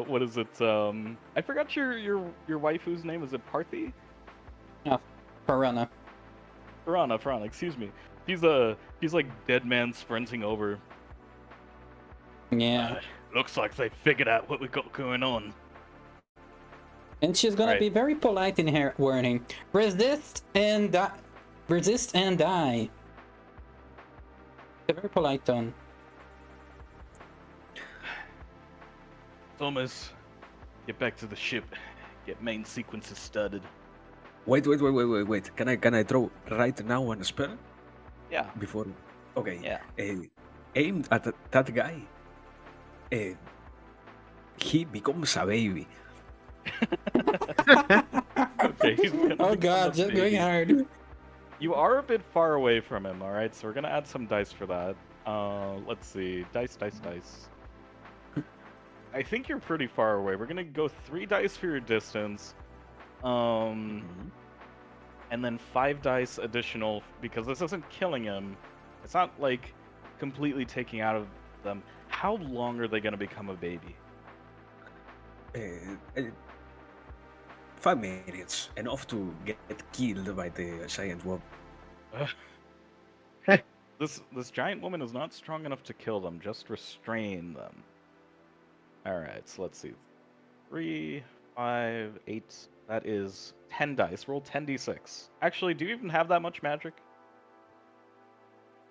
What is it? I forgot your waifu's name. Is it Parthi? Piranha. Piranha, excuse me. He's like dead man sprinting over. Yeah. Looks like they figured out what we got going on. And she's gonna Right. be very polite in her warning. Resist and die. Resist and die. A very polite tone. Thomas, get back to the ship. Get main sequences started. Wait. Can I throw right now on a spell? Yeah. Before? Okay. Yeah. Aimed at that guy. He becomes a baby. Okay. He's gonna Oh become god, a just going baby. hard. You are a bit far away from him, alright? So we're gonna add some dice for that. Let's see. Dice. I think you're pretty far away. We're gonna go 3 dice for your distance. And then 5 dice additional, because this isn't killing him. It's not like completely taking out of them. How long are they gonna become a baby? 5 minutes, enough to get killed by the giant web. This giant woman is not strong enough to kill them, just restrain them. Alright, so let's see. 3, 5, 8, that is 10 dice. Roll 10d6. Actually, do you even have that much magic?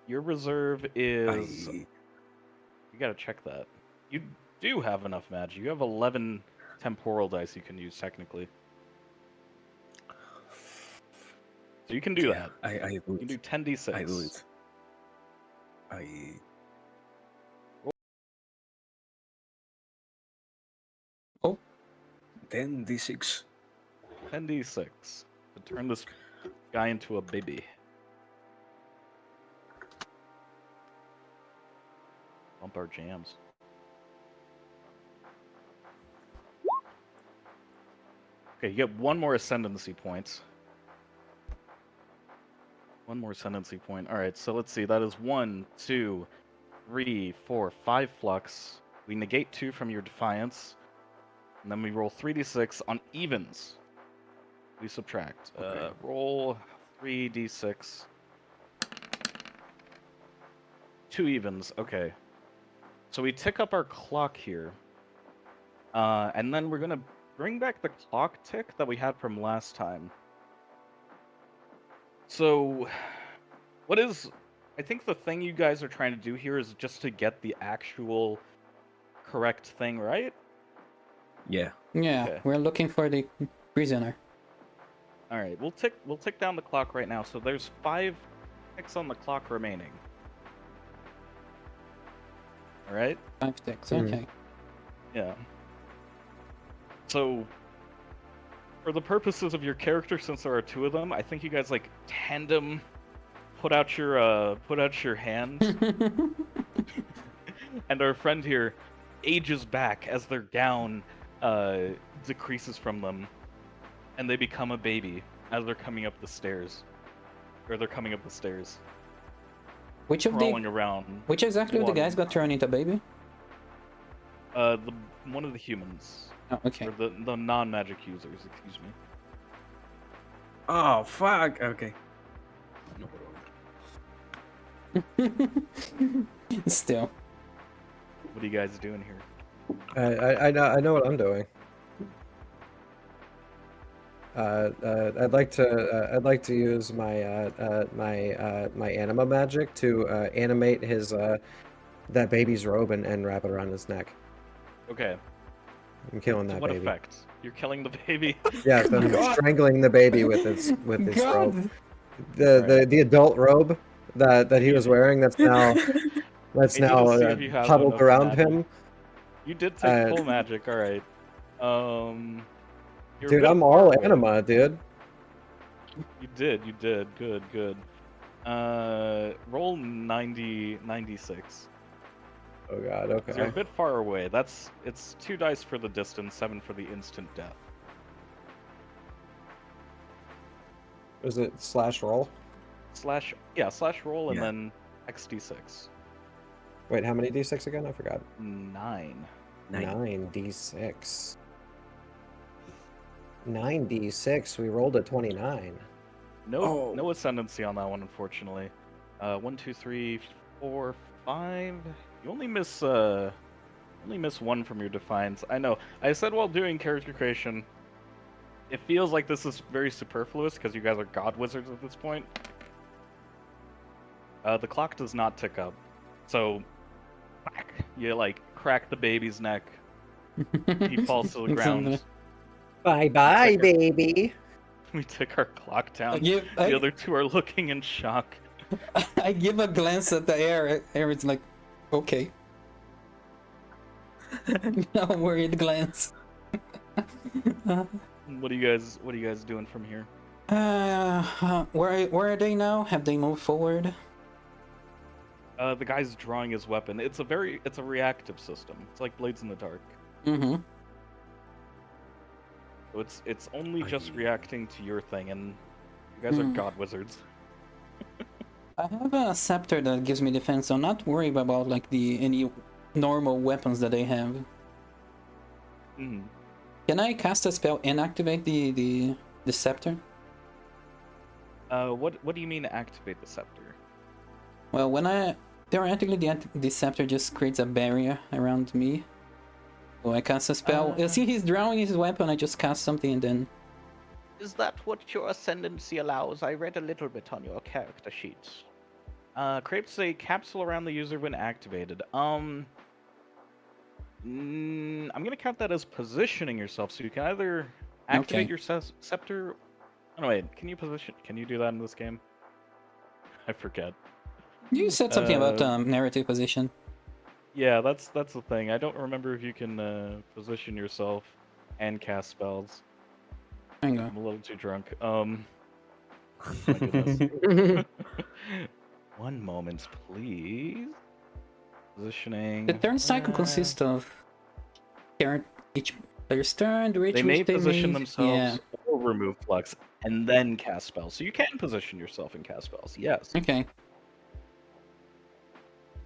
Your reserve is... You gotta check that. You do have enough magic. You have 11 temporal dice you can use, technically. So you can do that. I do You can do it. 10d6. I do it. 10d6. 10d6 to turn this guy into a baby. Bump our jams. Okay, you get 1 more ascendancy point. 1 more ascendancy point. Alright, so let's see. That is 1, 2, 3, 4, 5 flux. We negate 2 from your defiance. And then we roll 3d6 on evens. We subtract. Okay. Roll 3d6. 2 evens. Okay. So we tick up our clock here. And then we're going to bring back the clock tick that we had from last time. So, what is... I think the thing you guys are trying to do here is just to get the actual correct thing, right? Yeah. Yeah, Okay. we're looking for the prisoner. All right, we'll tick down the clock right now. So there's 5 ticks on the clock remaining. All right. 5 ticks. Mhm. Okay. Yeah. So, for the purposes of your character, since there are 2 of them, I think you guys like tandem put out your hand, and our friend here ages back as their gown decreases from them, and they become a baby as they're coming up the stairs, or they're coming up the stairs, Which of crawling the around. which exactly of the one. guys got turned into baby? One of the humans, Oh, okay. or the non-magic users, excuse me. Oh, fuck. Okay. No problem. Still. What are you guys doing here? I know what I'm doing. I'd like to use my my anima magic to animate his that baby's robe and wrap it around his neck. Okay. I'm killing To that what baby. effect? You're killing the baby. Yes, I'm God. strangling the baby with his robe. God. The adult robe that he was wearing that's now I need to see if you have huddled enough around magic. him. You did take full magic. All right. You're a Dude, bit I'm far all away. anima, dude. You did. Good. Roll 96. Oh god, You're a okay. bit far away. It's 2 dice for the distance, 7 for the instant death. Was it slash roll? Slash roll and Yeah. then XD6. Wait, how many d6 again? I forgot. 9. 9d6. 9d6. We rolled a 29. No Oh. no ascendancy on that one, unfortunately. 1, 2, 3, 4, 5. You only miss one from your defiance. I know. I said while doing character creation, it feels like this is very superfluous because you guys are god wizards at this point. The clock does not tick up, so you like crack the baby's neck. He falls to the ground. Bye bye, baby. We tick our clock down. The other two are looking in shock. I give a glance at the air. Air's like, okay. A worried glance. What are you guys doing from here? Where are they now? Have they moved forward? The guy's drawing his weapon. It's a reactive system. It's like Blades in the Dark. Mm-hmm. So it's only just reacting to your thing, and you guys are god wizards. I have a scepter that gives me defense, so I'm not worried about like any normal weapons that they have. Mm. Can I cast a spell and activate the scepter? What do you mean activate the scepter? Well, theoretically the scepter just creates a barrier around me. So I cast a spell. You see, he's drawing his weapon. I just cast something and then. Is that what your ascendancy allows? I read a little bit on your character sheet. Creates a capsule around the user when activated. I'm gonna count that as positioning yourself, so you can either activate your scepter. Oh no, wait, can you do that in this game? I forget. You said something about narrative position. Yeah, that's the thing. I don't remember if you can position yourself and cast spells. Hang on. I'm a little too drunk. My goodness. One moment, please. Positioning. The turn cycle consists of each player's turn, the They may position made. themselves or remove flux and then cast spells. So you can position yourself and cast spells. Yes. Okay.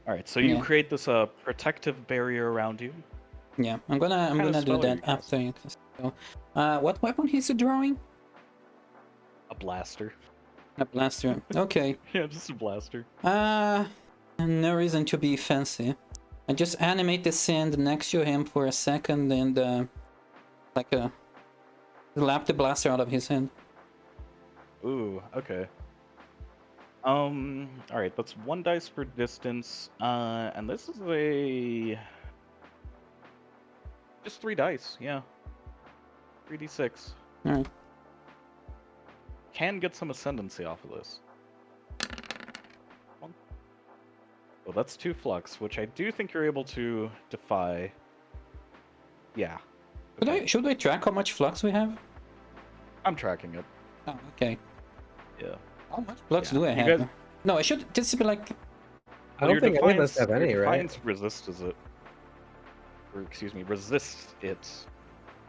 All right. So you create this protective barrier around you. Yeah, I'm gonna do that after you cast spell. What weapon he's drawing? A blaster. A blaster. Okay. Yeah, just a blaster. No reason to be fancy. I just animate the sand next to him for a second and slap the blaster out of his hand. Ooh, okay. Alright, that's 1 dice for distance, and this is just 3 dice, yeah. 3d6. Alright. Can get some ascendancy off of this. Well, that's 2 flux, which I do think you're able to defy. Yeah. Okay. Should we track how much flux we have? I'm tracking it. Oh, okay. Yeah. How much flux do I have? Guys... No, I should just be like. I don't think any of us have any, right? Defiance resists it. Or excuse me, resists it.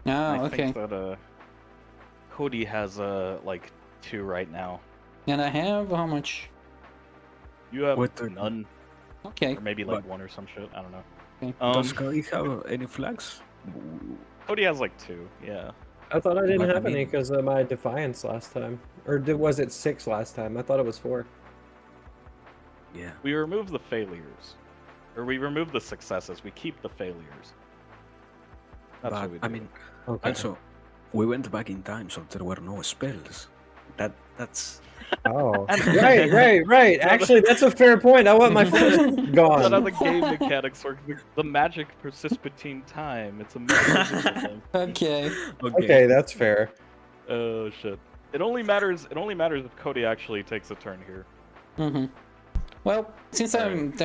Oh, I okay. think that Cody has like 2 right now. And I have how much? You have What none. Okay. Or maybe like 1 or some shit. I don't know. Okay. Does Cody have any flags? Cody has like 2. Yeah. I thought I didn't But I have any mean- because of my defiance last time. Or was it 6 last time? I thought it was 4. Yeah. We remove the failures, or we remove the successes. We keep the failures. That's what we do. I mean, Okay. also, we went back in time, so there were no spells. That's Oh, right. Actually, that's a fair point. I want my first That's how gone. the game mechanics work. The magic persists between time. It's a magic thing. Okay. Okay, that's fair. Oh shit! It only matters if Cody actually takes a turn here. Mm-hmm. Well, since Alright.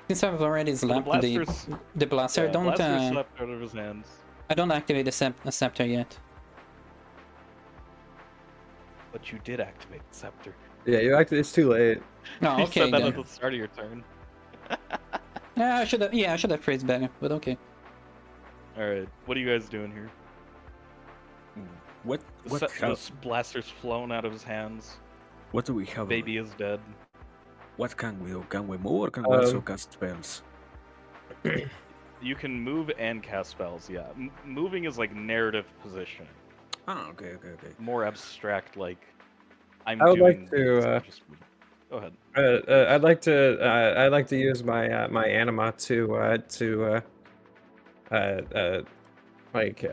since I've already slapped the blaster, Yeah, blaster slapped out of his hands. I don't activate the scepter yet. But you did activate the scepter. Yeah, it's too late. No, You okay. said that Then. at the start of your turn. Yeah, I should have phrased better, but okay. All right, what are you guys doing here? what This blaster's flown out of his hands. what do we have? Baby is dead. What can we do? Can we move or can we also cast spells? You can move and cast spells. Yeah, moving is like narrative positioning. Ah, okay. More abstract, like I'm I would doing like to, this, just move. Go ahead. I'd like to use my my anima to like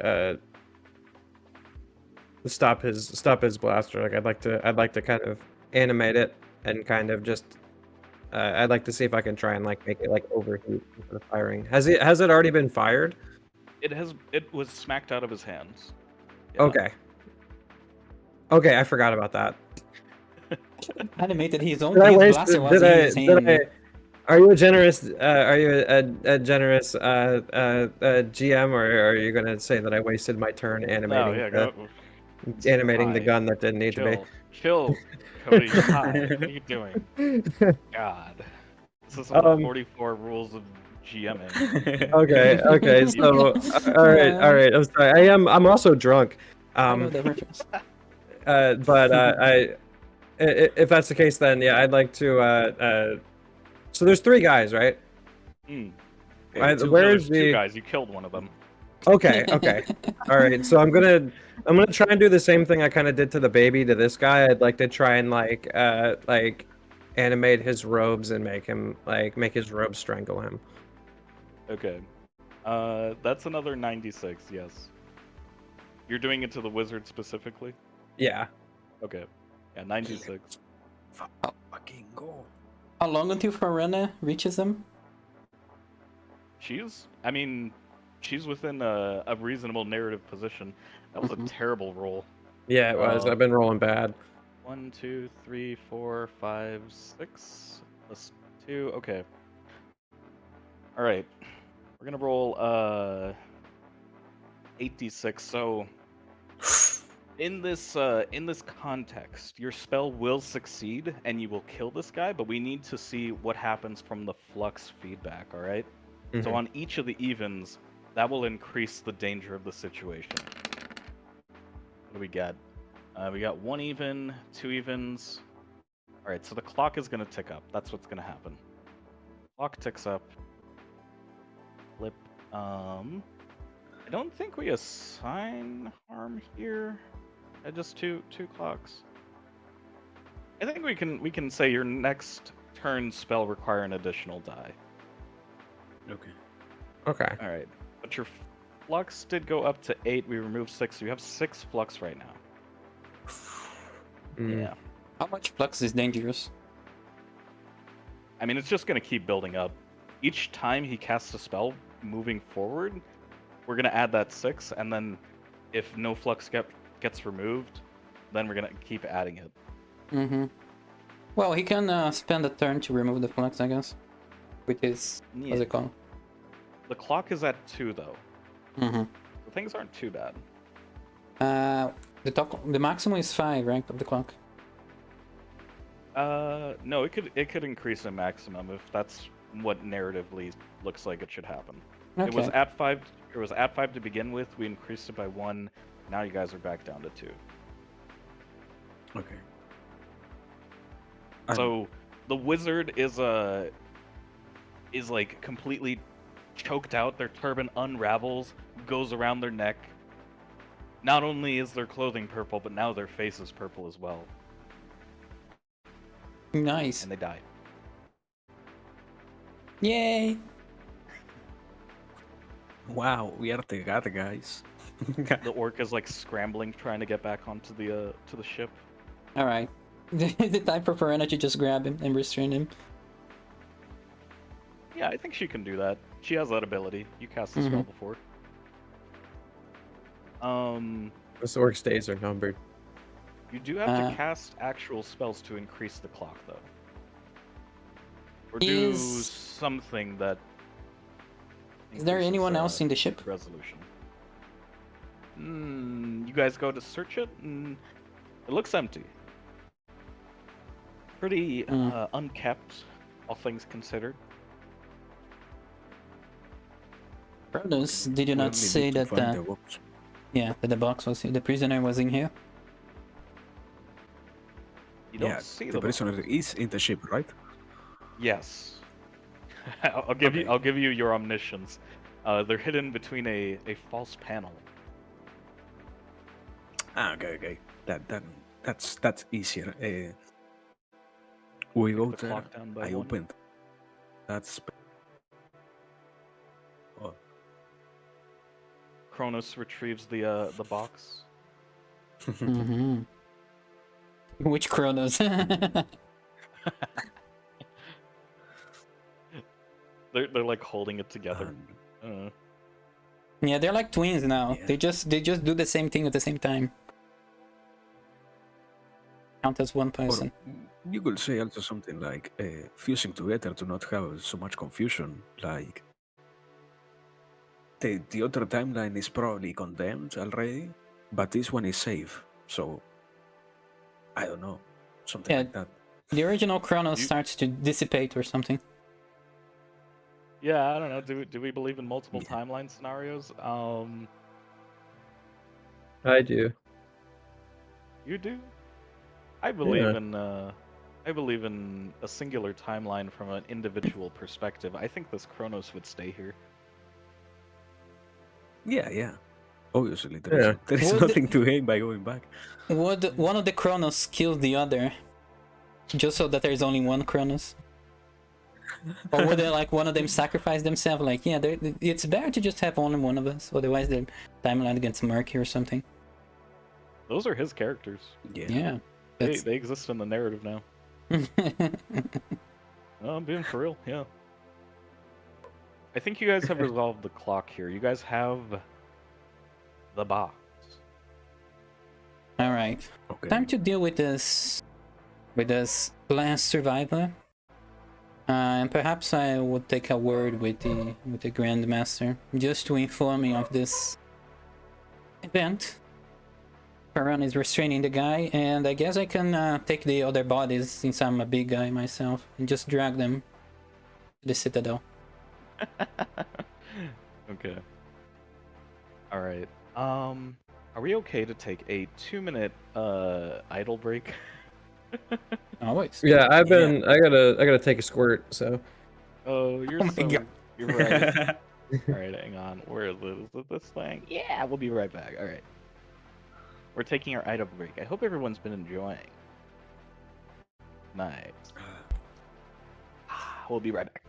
stop his blaster. Like I'd like to kind of animate it and kind of just I'd like to see if I can try and like make it like overheat instead of firing. Has it already been fired? It was smacked out of his hands. Yeah. Okay, I forgot about that. Animated his own Did I waste? blaster was in his hand. Are you a generous? Are you a generous GM, or are you gonna say that I wasted my turn animating animating the Hi. gun that didn't need to be? Chill, Cody. Hi. What are you doing? God. This is one of the 44 rules of GMing. Okay. So, all right. I'm sorry. I'm also drunk. I know the reference. But if that's the case, then yeah, I'd like to. So there's 3 guys, right? Where's the 2 guys? You killed one of them. Okay. All right. So I'm gonna try and do the same thing I kind of did to the baby to this guy. I'd like to try and like animate his robes and make his robes strangle him. Okay. That's another 96. Yes. You're doing it to the wizard specifically. Yeah. Okay. Yeah, 96. Fucking go. How long until Farana reaches him? She's within a reasonable narrative position. That was a terrible roll. Yeah, it was. I've been rolling bad. 1, 2, 3, 4, 5, 6 plus 2. Okay. All right. We're gonna roll 8d6. So in this context, your spell will succeed and you will kill this guy, but we need to see what happens from the flux feedback. All right. So on each of the evens, that will increase the danger of the situation. What do we got? We got 1 even, 2 evens. All right, so the clock is going to tick up. That's what's going to happen. Clock ticks up. Flip. I don't think we assign harm here. Just two clocks. I think we can say your next turn spell require an additional die. Okay. All right, but your flux did go up to 8. We removed 6, so you have 6 flux right now. Yeah. How much flux is dangerous? I mean, it's just going to keep building up. Each time he casts a spell moving forward, we're going to add that 6, and then if no flux gets removed, then we're going to keep adding it. Well, he can spend a turn to remove the flux, I guess. With his... what's it called? The clock is at 2, though. So things aren't too bad. The maximum is 5, right, of the clock? No, it could increase the maximum if that's what narratively looks like it should happen. Okay. It was at 5. It was at 5 to begin with. We increased it by 1. Now you guys are back down to 2. Okay. So the wizard is like completely choked out. Their turban unravels, goes around their neck. Not only is their clothing purple, but now their face is purple as well. Nice. And they die. Yay! Wow, we are together, guys. The orc is like scrambling, trying to get back onto the to the ship. All right. Is it time for Farana to just grab him and restrain him? Yeah, I think she can do that. She has that ability. You cast the spell before. This orc's days are numbered. You do have to cast actual spells to increase the clock, though. Or do something that. Is there anyone else in the ship? Resolution. You guys go to search it, and it looks empty. Pretty unkept, all things considered. Kronus, did you not say that? Yeah, that the box was here. The prisoner was in here. You don't see the prisoner is in the ship, right? Yes. I'll give you your omniscience. They're hidden between a false panel. Okay. That's easier. We Kick go the there. clock down by I one. opened that space. Oh, Kronus retrieves the box. Mm-hmm. Which Kronus? They're like holding it together. and Yeah, they're like twins now. Yeah. They just do the same thing at the same time. Count as one or person. you could say also something like fusing together to not have so much confusion. Like the other timeline is probably condemned already, but this one is safe. So I don't know, something Yeah. like that. The original Kronus You- starts to dissipate or something. Yeah, I don't know. Do we believe in multiple Yeah. timeline scenarios? I do. You do? I believe in a singular timeline from an individual perspective. I think this Kronos would stay here. Yeah. Obviously, Yeah. there is Would- nothing to gain by going back. Would one of the Kronos kill the other? Just so that there's only one Kronos? Or would like one of them sacrifice themselves? Like, yeah, it's better to just have only one of us, otherwise the timeline gets murky or something. Those are his characters. Yeah. They exist in the narrative now. No, I'm being for real, yeah. I think you guys have resolved the clock here. You guys have the box. Alright. Okay. Time to deal with this last survivor. And perhaps I would take a word with the Grandmaster just to inform me of this event. Paran is restraining the guy, and I guess I can take the other bodies since I'm a big guy myself and just drag them to the Citadel. Okay. All right. Are we okay to take a 2-minute idle break? Always. Yeah, I gotta take a squirt. So Oh, you're Oh my so God. you're right. All right, hang on. Where is it? Is it this thing? Yeah, we'll be right back. All right. We're taking our idle break. I hope everyone's been enjoying. Nice. We'll be right back.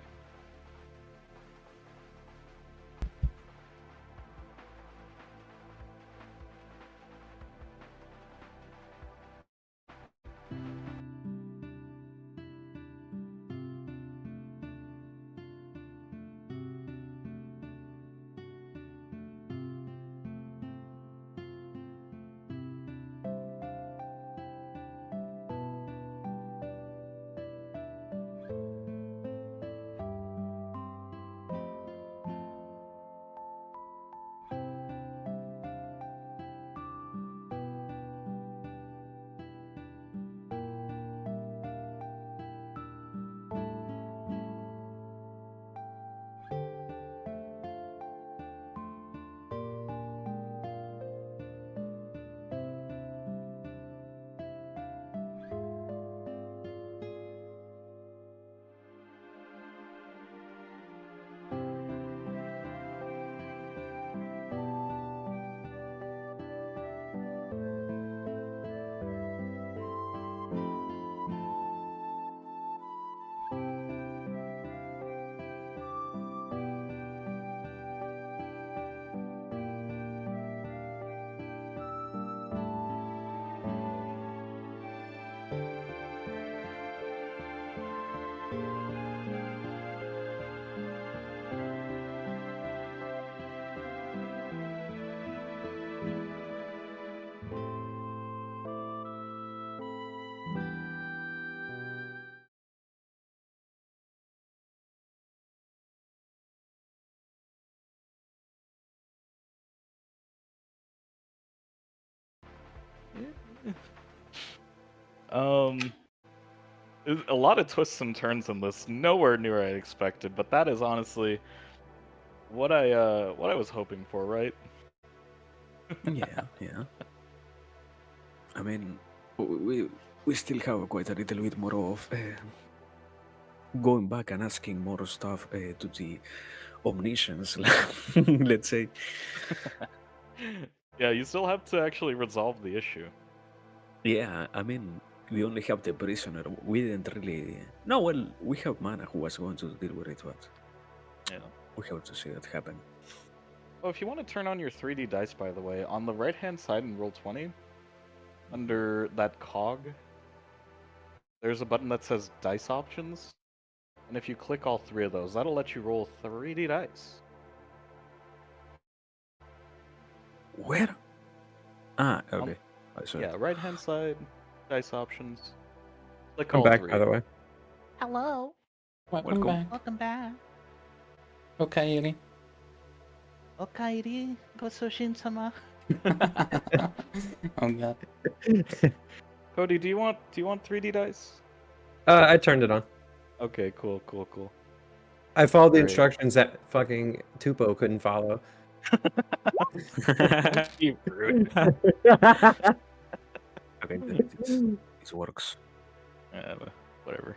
There's a lot of twists and turns in this. Nowhere near I expected, but that is honestly what I was hoping for, right? Yeah. I mean, we still have quite a little bit more of going back and asking more stuff to the omniscience, let's say. Yeah, you still have to actually resolve the issue. Yeah, I mean, we only have the prisoner. We didn't really. No, well, we have Mana who was going to deal with it, but Yeah. we have to see that happen. Oh, if you want to turn on your 3D dice, by the way, on the right-hand side in Roll20, under that cog, there's a button that says Dice Options. And if you click all 3 of those, that'll let you roll 3D dice. Where? Ah, okay. I saw Yeah, it. right-hand side, Dice Options. Click I'm all back, 3. by the way. Hello. Welcome back. Welcome back. Okay, Yuri. Okairi, Gososhin-sama. Oh god. Cody, do you want 3D dice? I turned it on. Okay, cool. I followed the Great. instructions that fucking Tupo couldn't follow. You rude. Okay, it works. Whatever. Whatever.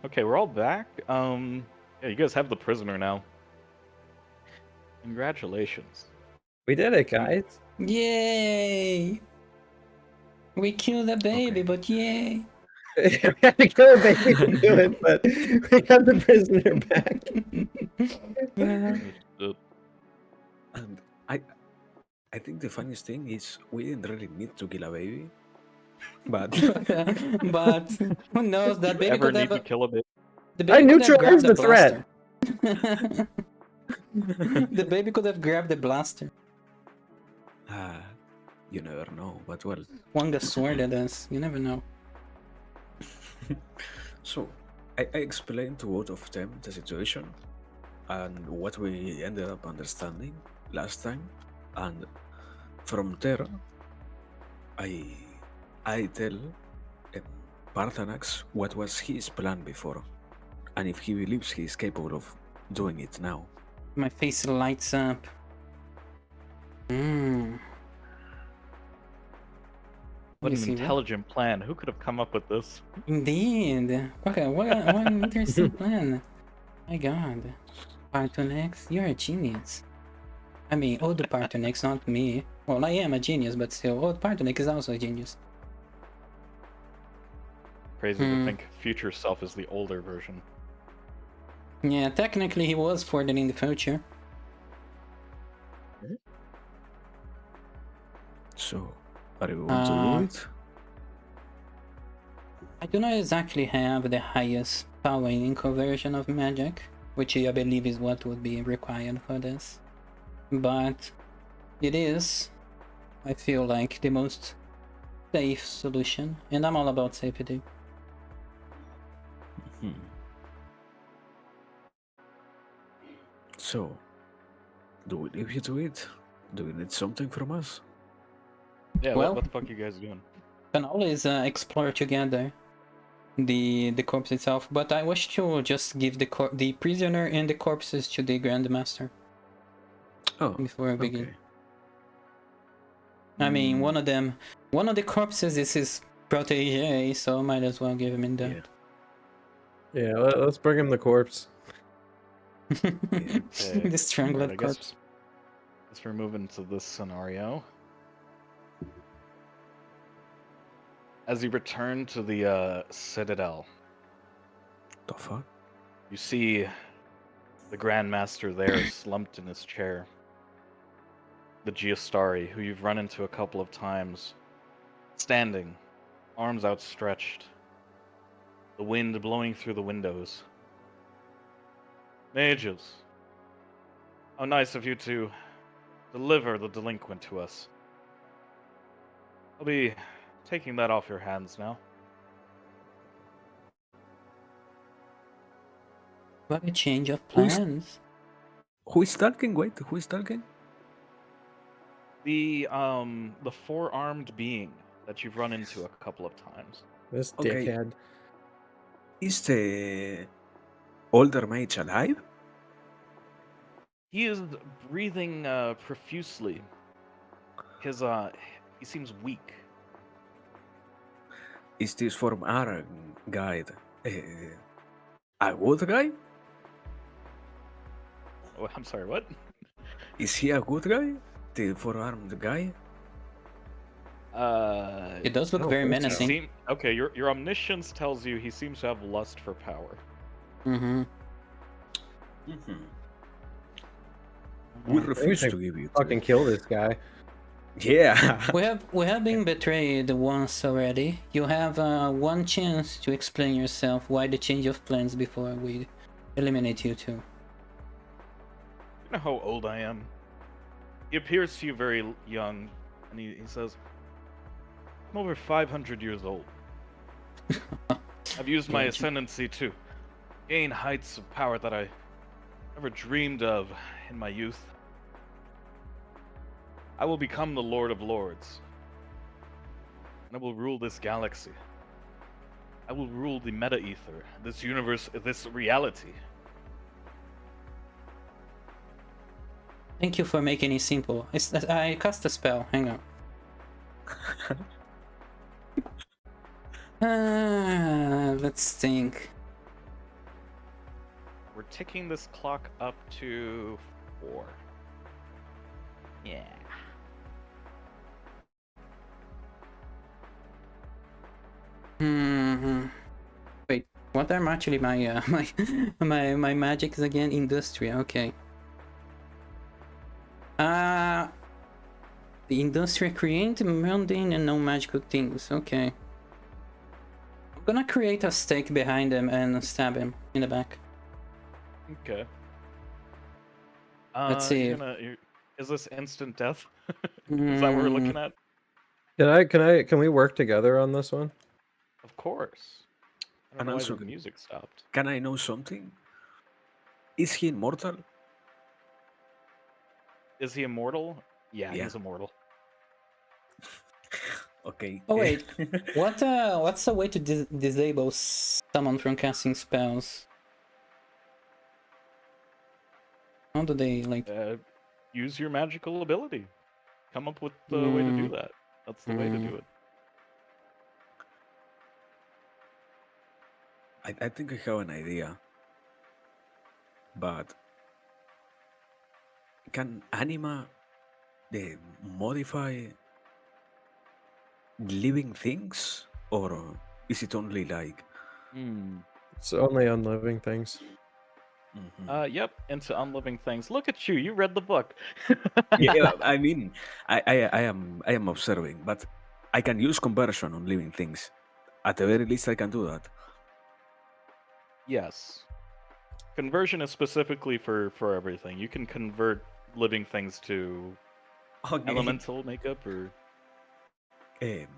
Okay, we're all back. Yeah, you guys have the prisoner now. Congratulations. We did it, guys. Yay! We killed the baby, Okay. but yay! We had to kill a baby to do it, but we got the prisoner back. And I think the funniest thing is we didn't really need to kill a baby, but But who knows? That baby Ever could need have to kill a baby? the I baby could have grabbed neutralized the threat. blaster. The baby could have grabbed the blaster. you never know. But well, Swung the sword at us. You never know. so I explained to both of them the situation and what we ended up understanding last time, and from there, I tell Parthuniix what was his plan before, and if he believes he is capable of doing it now. My face lights up. What You an see that? intelligent plan. Who could have come up with this? Indeed. What an interesting plan. My god. Parthuniix, you're a genius. I mean, old Parthuniix, not me. Well, I am a genius, but still, old Parthuniix is also a genius. Crazy to think future self is the older version. Yeah, technically he was further in the future. So, are you going to do it? I do not exactly have the highest power in conversion of magic, which I believe is what would be required for this. But it is, I feel like, the most safe solution, and I'm all about safety. So, do we leave you to it? Do you need something from us? Yeah, Well- what the fuck you guys doing? Can always explore together the corpse itself, but I wish to just give the prisoner and the corpses to the Grandmaster Oh, before we begin. okay. I mean, one of the corpses is his protege, so might as well give him in Yeah. that. Yeah, let's bring him the corpse. Okay. The strangled Alright, corpse. Let's move into this scenario. As you return to the Citadel, The fuck? you see the Grandmaster there slumped in his chair. The Geostari, who you've run into a couple of times, standing, arms outstretched, the wind blowing through the windows. Mages, how nice of you to deliver the delinquent to us. I'll be taking that off your hands now. What a change of Who is- plans. Who is talking? Wait, who is talking? The four-armed being that you've run into a couple of times. This Okay. dickhead. Is the older mage alive? He is breathing profusely. He seems weak. Is this from our guide a good guy? Oh, I'm sorry, what? Is he a good guy? The four-armed guy? It does look Oh, very that's menacing. Okay, your omniscience tells you he seems to have lust for power. Mm-hmm. We I refuse think to give you. fucking kill this guy. Yeah. We have been betrayed once already. You have one chance to explain yourself why the change of plans before we eliminate you two. You know how old I am? He appears to you very young, and he says, I'm over 500 years old. I've used my ascendancy to gain heights of power that I never dreamed of in my youth. I will become the Lord of Lords, and I will rule this galaxy. I will rule the meta-ether, this universe, this reality. Thank you for making it simple. I cast a spell. Hang on. Let's think. We're ticking this clock up to 4. Yeah. Wait, what are actually my my magics again? Industria. Okay. The Industria create mundane and non-magical things. Okay. I'm gonna create a stake behind him and stab him in the back. Okay. Let's see. Is this instant death? Is that what we're looking at? Can we work together on this one? Of course. I don't And know why also, the music stopped. can I know something? Is he immortal? Is he immortal? Yeah, Yeah. he's immortal. Okay. Oh wait, what's a way to disable someone from casting spells? How do they like? Use your magical ability. Come up with the way to do that. That's the way to do it. I think I have an idea. But can anima modify living things, or is it only like? It's only on living things. Yep, into unliving things. Look at you, you read the book. Yeah, I mean, I am observing, but I can use conversion on living things. At the very least, I can do that. Yes. Conversion is specifically for everything. You can convert living things to elemental makeup or... And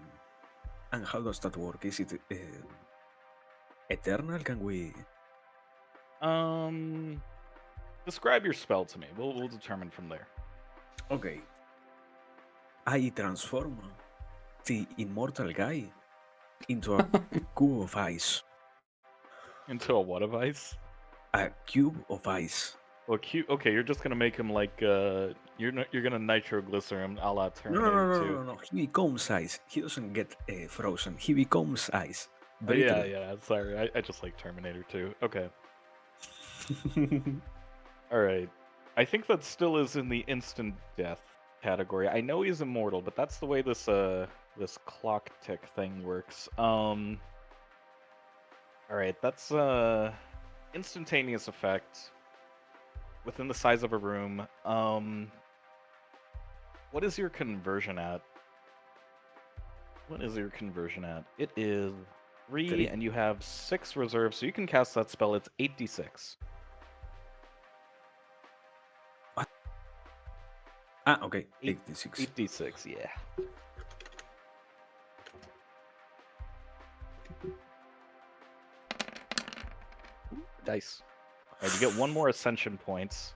how does that work? Is it eternal? Can we... Describe your spell to me. We'll determine from there. Okay. I transform the immortal guy into a cube of ice. Into a what of ice? A cube of ice. Well, okay, you're just gonna make him like you're gonna nitroglycerin a la Terminator 2. No. He becomes ice. He doesn't get frozen. He becomes ice. Yeah. Sorry, I just like Terminator 2. Okay. All right. I think that still is in the instant death category. I know he's immortal, but that's the way this this clock tick thing works. All right, that's instantaneous effect within the size of a room. What is your conversion at? What is your conversion at? It is 3, and you have 6 reserves, so you can cast that spell. It's 8d6. What? Ah, okay. 86. 8d6, yeah. Dice. Alright, you get 1 more ascension points.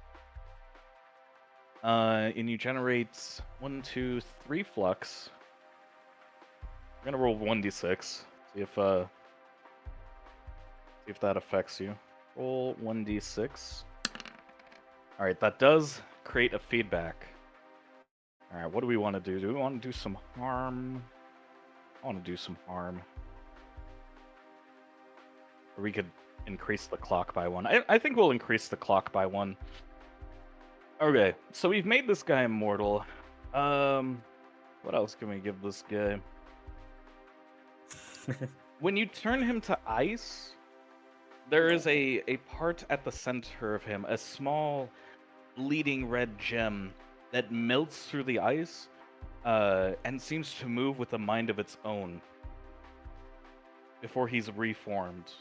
And you generate 1, 2, 3 flux. I'm gonna roll 1d6. See if that affects you. Roll 1d6. Alright, that does create a feedback. Alright, what do we want to do? Do we want to do some harm? I want to do some harm. Or we could increase the clock by 1. I think we'll increase the clock by 1. Okay, so we've made this guy immortal. What else can we give this guy? When you turn him to ice, there is a part at the center of him, a small bleeding red gem that melts through the ice and seems to move with a mind of its own before he's reformed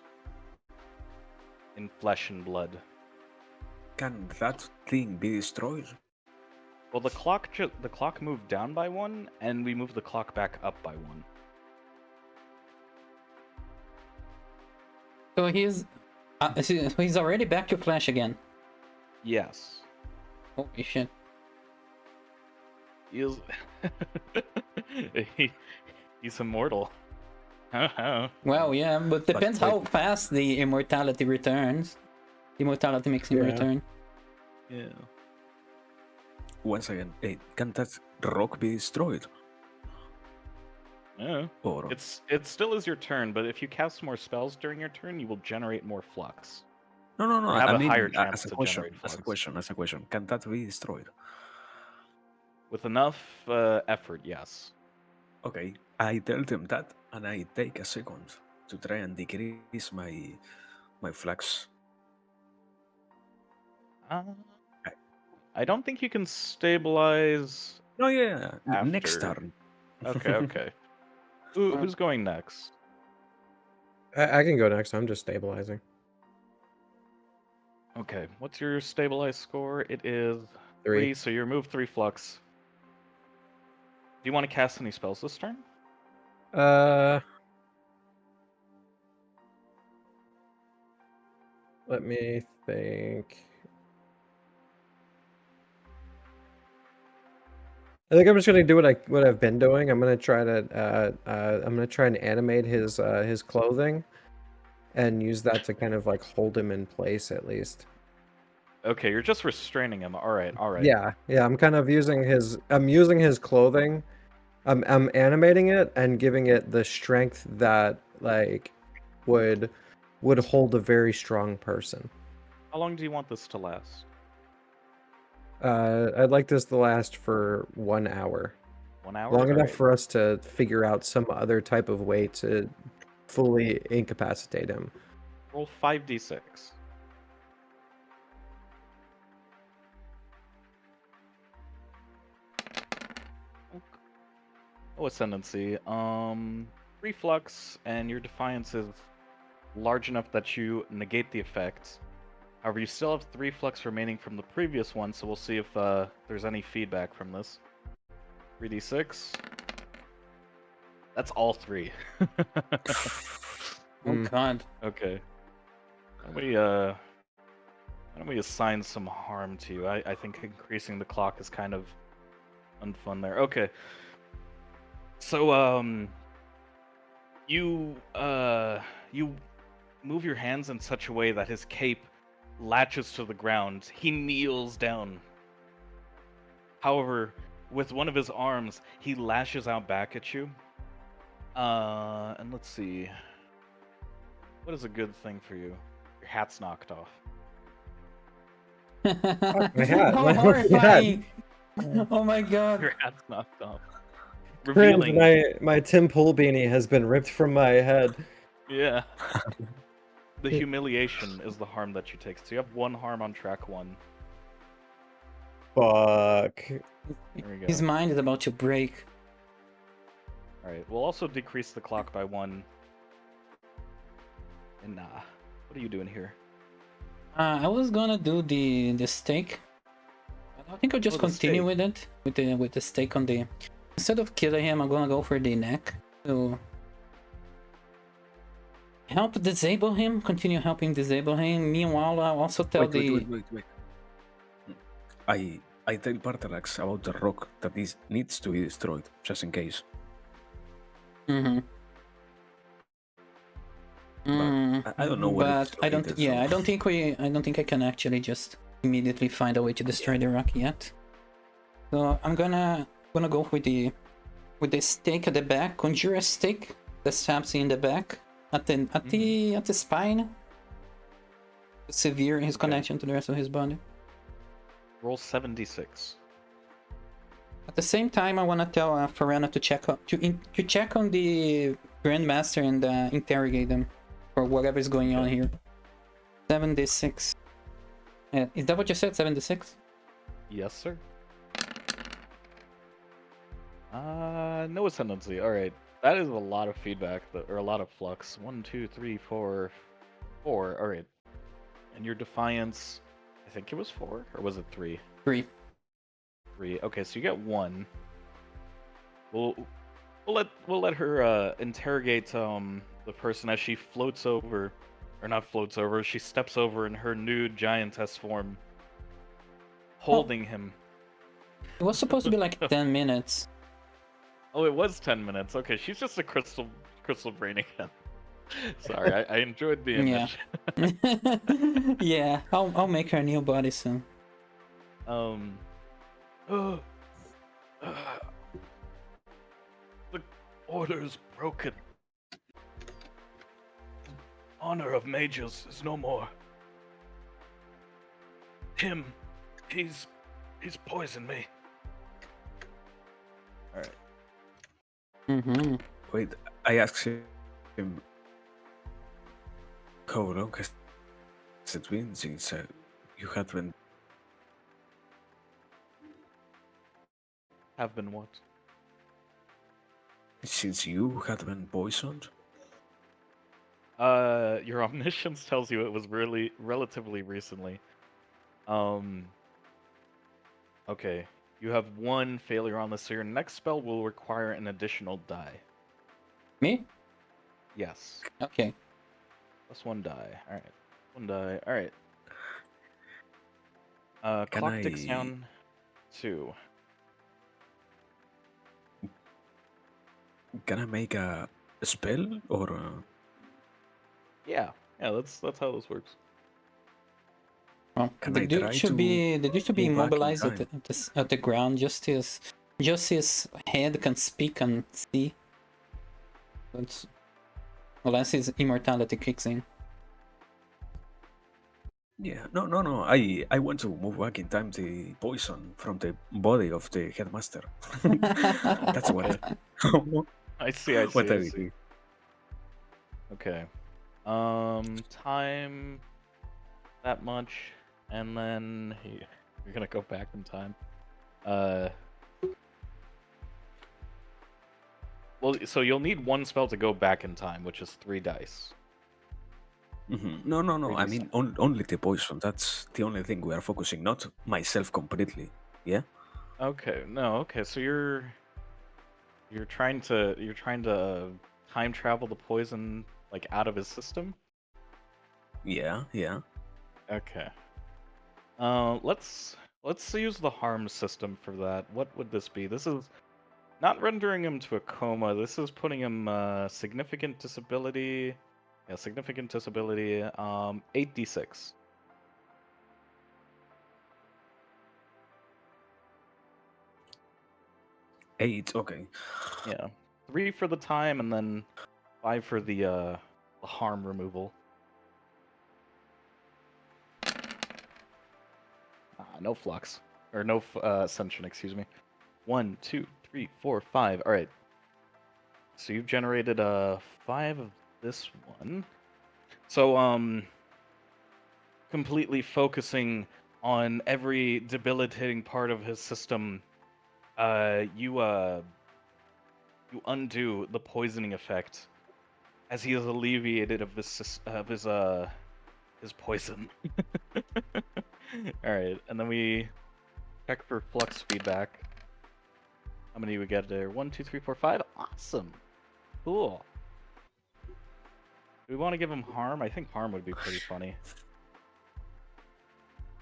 in flesh and blood. Can that thing be destroyed? Well, the clock moved down by 1, and we moved the clock back up by 1. So he's already back to flesh again. Yes. Holy shit. He is... he's immortal. Well, yeah, but depends But how fast the immortality returns. Immortality makes him return. Yeah. Once again, can that rock be destroyed? Yeah. Or It still is your turn, but if you cast more spells during your turn, you will generate more flux. no, or have I a mean, higher chance as a to question, generate as a flux. question, can that be destroyed? With enough effort, yes. Okay, I tell them that, and I take a second to try and decrease my flux. I don't think you can stabilize. No, yeah, next After. turn. Okay. Who's going next? I can go next. I'm just stabilizing. Okay, what's your stabilize score? It is 3. so you remove 3 flux. Do you want to cast any spells this turn? Let me think. I think I'm just gonna do what I've been doing. I'm gonna try and animate his clothing, and use that to kind of like hold him in place at least. Okay, you're just restraining him. All right. Yeah. I'm kind of using his clothing. I'm animating it and giving it the strength that like would hold a very strong person. How long do you want this to last? I'd like this to last for 1 hour. 1 hour? Long enough Alright. for us to figure out some other type of way to fully incapacitate him. Roll 5d6. Oh, ascendancy. 3 flux, and your defiance is large enough that you negate the effect. However, you still have 3 flux remaining from the previous one, so we'll see if there's any feedback from this. 3d6. That's all 3. Oh god. Okay. Why don't we assign some harm to you? I think increasing the clock is kind of unfun there. Okay. So you move your hands in such a way that his cape latches to the ground. He kneels down. However, with one of his arms, he lashes out back at you. And let's see. What is a good thing for you? Your hat's knocked off. my hat, How my horrifying! Oh my god. Your hat's knocked off. Friends, Revealing. my Tim Pool beanie has been ripped from my head. Yeah. The humiliation is the harm that you take. So you have 1 harm on track 1. Fuck. There we go. His mind is about to break. Alright, we'll also decrease the clock by 1. And what are you doing here? I was gonna do the stake. I think I'll just continue with it. With the stake on the... Instead of killing him, I'm gonna go for the neck. So... help disable him, continue helping disable him. Meanwhile, I'll also tell Wait. I tell Parthuniix about the rock that needs to be destroyed, just in case. I don't know what. But I don't. Yeah, so. I don't think I can actually just immediately find a way to destroy the rock yet. So I'm gonna go with the stake at the back. Conjure a stake that stabs in the back at the spine. To sever his connection to the rest of his body. Roll 76. At the same time, I want to tell Farana to check on the Grandmaster and interrogate them for whatever is going on here. 76. Is that what you said? 76? Yes, sir. No ascendancy. All right, that is a lot of feedback, or a lot of flux. 1, 2, 3, 4, 4. All right, and your defiance, I think it was 4, or was it 3? 3. 3. Okay, so you get 1. We'll let her interrogate the person as she floats over, or not floats over. She steps over in her nude giantess form, holding him. It was supposed to be like 10 minutes. Oh, it was 10 minutes. Okay, she's just a crystal brain again. Sorry, I enjoyed the image. Yeah. Yeah, I'll make her a new body soon. The order is broken. Honor of mages is no more. He's poisoned me. Alright. Mm-hmm. Wait, I asked him how long has it been since you had been. Have been what? Since you had been poisoned? Your omniscience tells you it was really relatively recently. Okay. You have 1 failure on this, so your next spell will require an additional die. Me? Yes. Okay. Plus 1 die. Alright. 1 die. Alright. Can Clock I- ticks down 2. Can I make a spell or? Yeah, that's how this works. Well, Can the I dude try should to be go back in immobilized time? at the ground. Just his head can speak and see. That's, unless his immortality kicks in. Yeah, no. I want to move back in time the poison from the body of the headmaster. That's what. I see. What I do. Okay. Time that much, and then you're gonna go back in time. Well, so you'll need 1 spell to go back in time, which is 3 dice. No. I 3d6. mean, only the poison. That's the only thing we are focusing, not myself completely. Yeah. Okay. No. Okay. So you're trying to time travel the poison like out of his system. Yeah. Okay. Let's use the harm system for that. What would this be? This is not rendering him to a coma. This is putting him significant disability. Yeah, significant disability. 8d6. 8. Okay. Yeah, 3 for the time, and then 5 for the harm removal. No flux, or no ascension. Excuse me. 1, 2, 3, 4, 5. All right. So you've generated 5 of this one. So completely focusing on every debilitating part of his system, you undo the poisoning effect as he is alleviated of his poison. All right, and then we check for flux feedback. How many we get there? 1, 2, 3, 4, 5. Awesome. Cool. Do we want to give him harm? I think harm would be pretty funny.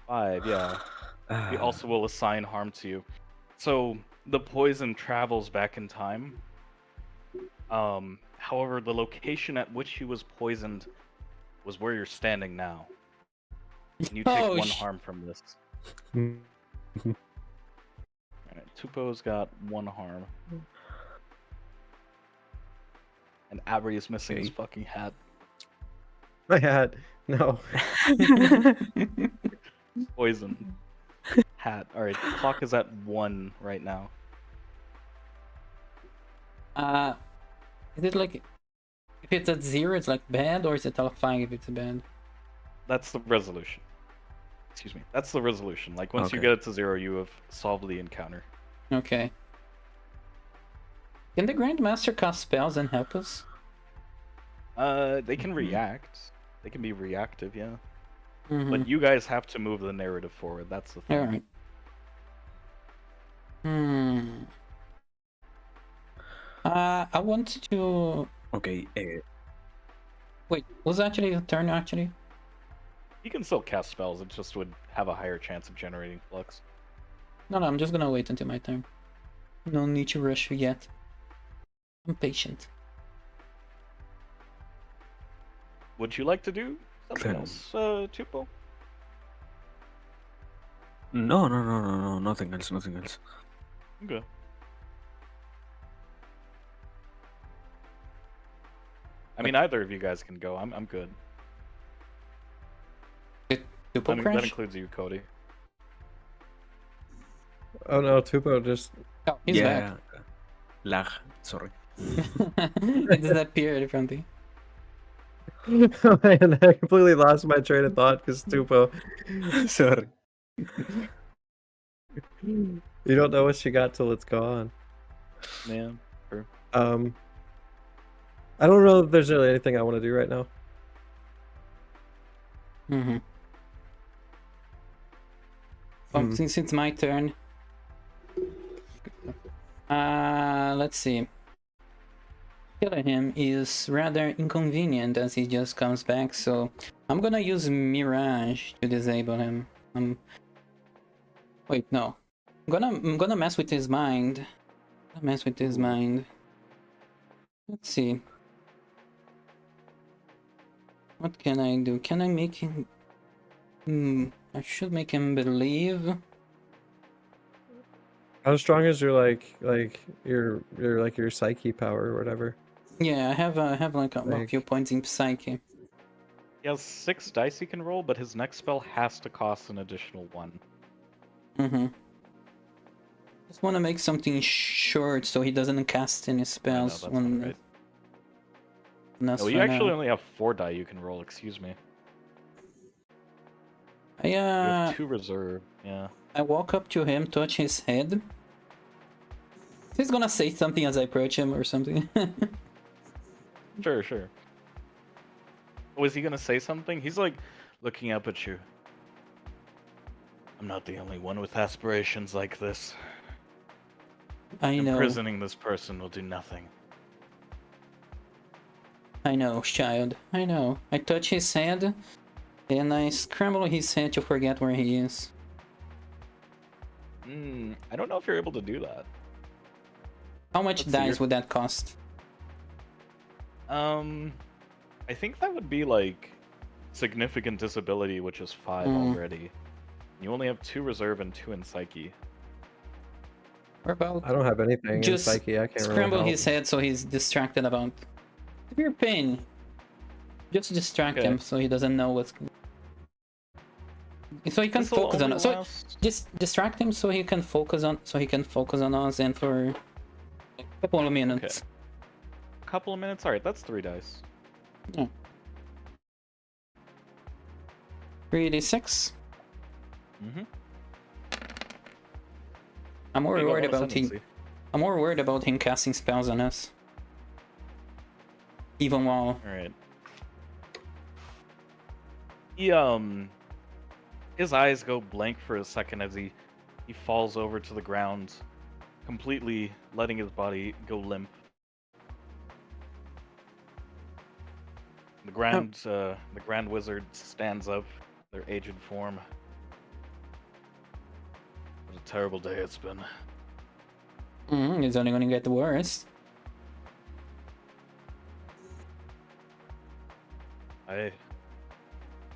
5, yeah. We also will assign harm to you. So the poison travels back in time. However, the location at which he was poisoned was where you're standing now. And you take 1 harm from this. Alright, Tupo's got 1 harm. And Abri is missing his fucking hat. My hat. No. Poison. Hat. Alright, the clock is at 1 right now. Is it like if it's at 0, it's like bad, or is it all fine if it's bad? That's the resolution. Excuse me. That's the resolution. Like once you Okay. get it to 0, you have solved the encounter. Okay. Can the Grandmaster cast spells and help us? They can react. They can be reactive, yeah. Mm-hmm. But you guys have to move the narrative forward. That's the thing. Alright. I want to... Okay. Wait, was actually a turn, actually? You can still cast spells. It just would have a higher chance of generating flux. No, I'm just gonna wait until my turn. No need to rush yet. I'm patient. Would you like to do something Then- else, Tupo? No. Nothing else. Nothing else. Okay. I mean, either of you guys can go. I'm good. Tupo That crash? includes you, Cody. Oh no, Tupo just. Oh, he's Yeah. Lag. Sorry. back. It disappeared from the... Oh man, I completely lost my train of thought because Tupo. Sorry. You don't know what she got till it's gone. Yeah. I don't know if there's really anything I want to do right now. Mm-hmm. Well, Hmm. since it's my turn... let's see. Killing him is rather inconvenient as he just comes back, so I'm gonna use Mirage to disable him. Wait, no. I'm gonna mess with his mind. Let's see. What can I do? Can I make him... I should make him believe. How strong is your your psyche power or whatever? Yeah, I have like a Like- few points in Psyche. He has 6 dice he can roll, but his next spell has to cost an additional 1. Mm-hmm. Just want to make something short so he doesn't cast any I know, spells that's when... not right. That's No, for you actually now. only have 4 die you can roll, excuse me. I, You have 2 reserve, yeah. I walk up to him, touch his head. He's gonna say something as I approach him or something. Sure. Oh, is he gonna say something? He's like looking up at you. I'm not the only one with aspirations like this. I know. Imprisoning this person will do nothing. I know, child. I know. I touch his head, and I scramble his head to forget where he is. I don't know if you're able to do that. How much Let's see, dice you're- would that cost? I think that would be like significant disability, which is 5 already. You only have 2 reserve and 2 in psyche. Or about I don't have anything Just in psyche. I can't really scramble help. his head so he's distracted about severe pain. Just distract Okay. him so he doesn't know what's... So he can This'll focus on only us. So last- just distract him so he can focus on us and for a couple of minutes. a couple of minutes. All right, that's 3 dice. 3d6. Mm-hmm. I'm more worried about him casting spells on us. Even while All right. He his eyes go blank for a second as he falls over to the ground, completely letting his body go limp. The grand wizard stands up, their aged form. What a terrible day it's been. it's only gonna get worse. I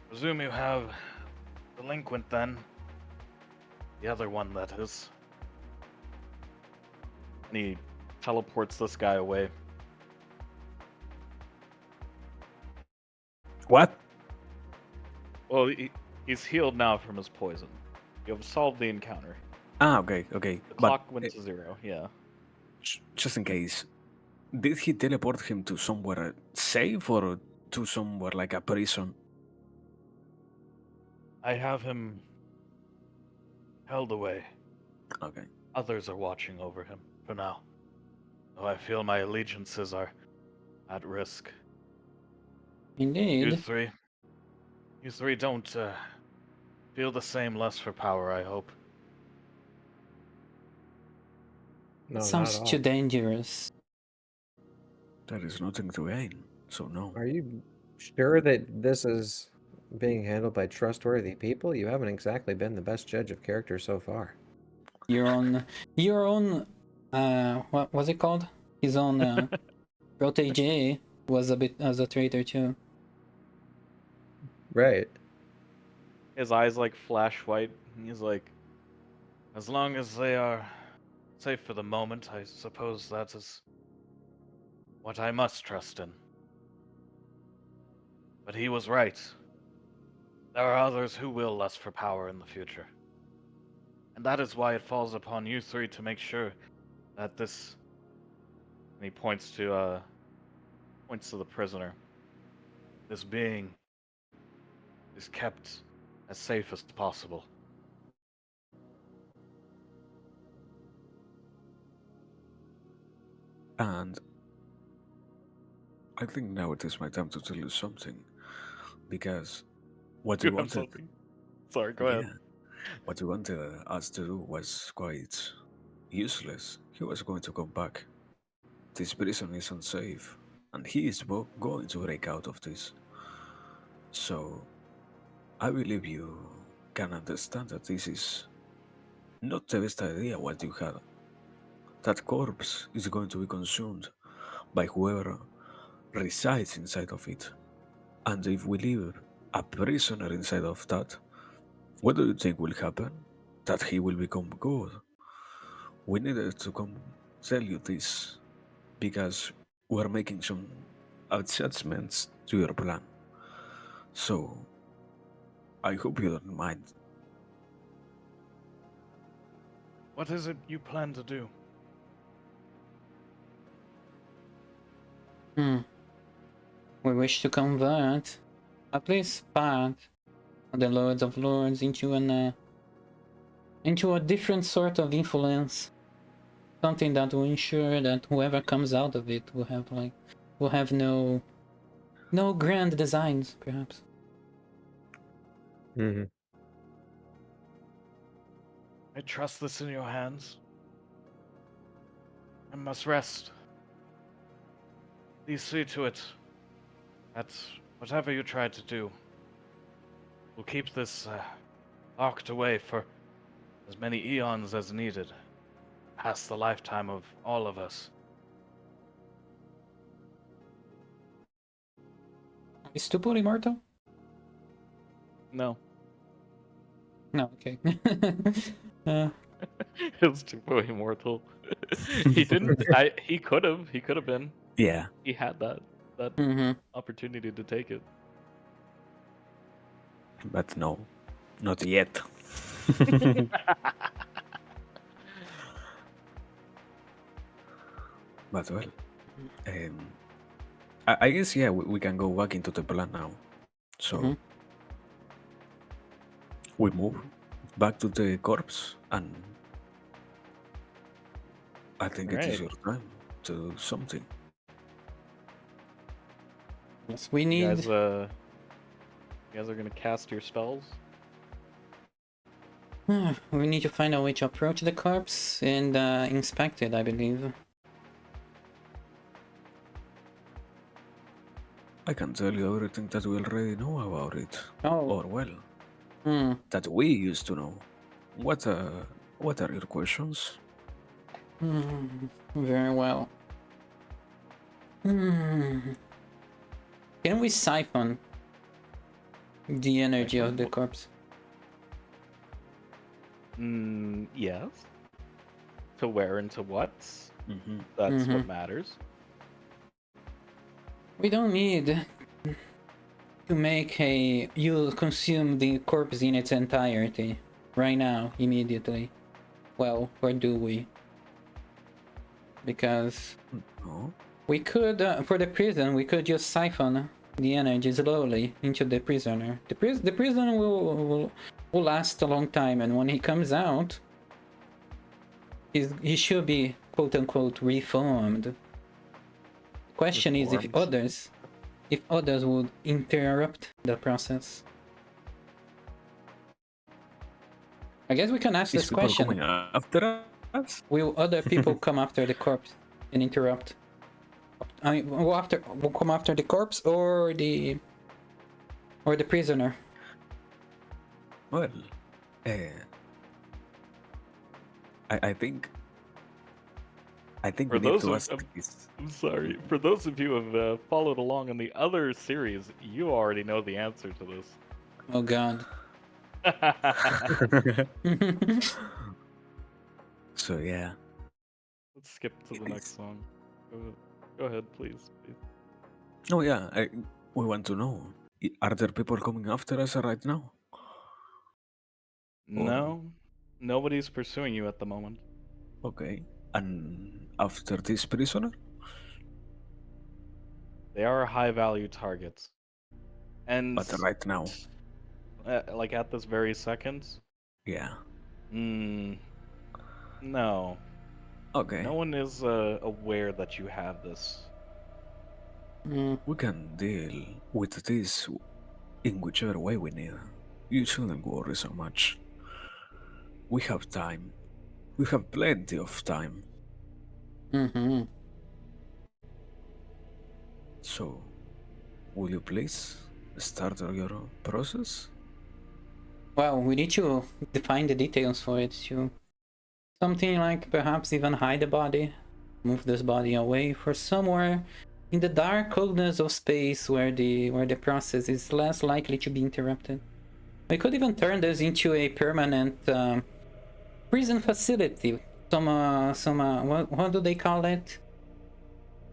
presume you have delinquent then. The other one, that is. And he teleports this guy away. What? Well, he's healed now from his poison. You have solved the encounter. Okay. The But clock went to 0, yeah. just in case, Did he teleport him to somewhere safe or to somewhere like a prison? I have him held away. Okay. Others are watching over him for now. Though I feel my allegiances are at risk. Indeed. You three don't feel the same lust for power, I hope. No, not Sounds at all. too dangerous. There is nothing to gain, so no. Are you sure that this is being handled by trustworthy people? You haven't exactly been the best judge of character so far. Your own, what was it called? His own protege was a bit as a traitor too. Right. His eyes like flash white, and he's like, as long as they are safe for the moment, I suppose that is what I must trust in. But he was right. There are others who will lust for power in the future. And that is why it falls upon you three to make sure that this... And he points to the prisoner. This being is kept as safe as possible. And I think now it is my time to tell you something. Because what you wanted... Sorry, go ahead. Yeah, what you wanted us to do was quite useless. He was going to come back. This prison is unsafe, and he is going to break out of this. So, I believe you can understand that this is not the best idea what you had. That corpse is going to be consumed by whoever resides inside of it. And if we leave a prisoner inside of that, what do you think will happen? That he will become good. We needed to come tell you this because we're making some adjustments to your plan. So, I hope you don't mind. What is it you plan to do? We wish to convert at least part of the Lords of Lords into a different sort of influence. Something that will ensure that whoever comes out of it will have no grand designs, perhaps. Mm-hmm. I trust this in your hands. I must rest. Please see to it that whatever you try to do will keep this locked away for as many eons as needed, past the lifetime of all of us. Is Tupo immortal? No. No, okay. It's Tupo immortal. He didn't. He could have. He could have been. Yeah. He had that opportunity to take it. But no, not yet. But well, I guess yeah, we can go back into the plan now. So we move back to the corpse, and I think it is your time to do something. Yes, we need. You guys are gonna cast your spells. We need to find a way to approach the corpse and inspect it, I believe. I can tell you everything that we already know about it. Oh. Or well, that we used to know. What are your questions? Very well. Can we siphon the energy of the corpse? Yes. To where and to what? That's what matters. We don't need to make you consume the corpse in its entirety right now, immediately. Well, or do we? Because No. We could, for the prison, we could just siphon the energy slowly into the prisoner. The prisoner will last a long time, and when he comes out, he should be quote unquote reformed. The question is if others would interrupt the process. I guess we can ask this question. Coming after us? Will other people come after the corpse and interrupt? I mean, we'll come after the corpse or the prisoner. Well, I think For we need those to of, ask this. I'm sorry. For those of you who have followed along in the other series, you already know the answer to this. Oh God. So yeah. Let's skip to the next song. Go ahead, please. Oh yeah, we want to know. Are there people coming after us right now? No, nobody's pursuing you at the moment. Okay. And after this prisoner? They are high-value targets. And But right now? like at this very second? Yeah. No. Okay. No one is aware that you have this. We can deal with this in whichever way we need. You shouldn't worry so much. We have time. We have plenty of time. So, will you please start your process? Well, we need to define the details for it too. Something like perhaps even hide the body, move this body away for somewhere in the dark coldness of space where the process is less likely to be interrupted. We could even turn this into a permanent prison facility. What do they call it?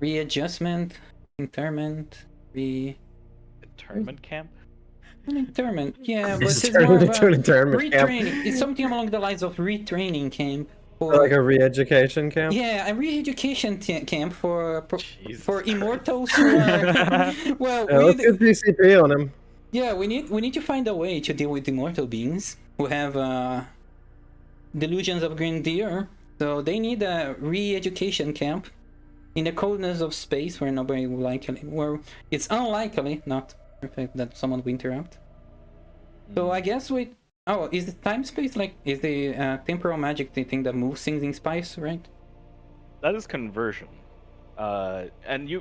Readjustment, internment, Internment camp? An internment, yeah, but It's it's more turned of into a an internment camp. retraining. It's something along the lines of retraining camp. Like a re-education camp? Yeah, a re-education camp for Jesus immortals who are... Well, Yeah, let's get DCP on him. yeah, we need to find a way to deal with immortal beings who have delusions of grandeur. So they need a re-education camp in the coldness of space where nobody will where it's unlikely, not perfect, that someone will interrupt. So I guess is the time space is the temporal magic the thing that moves things in space, right? That is conversion. And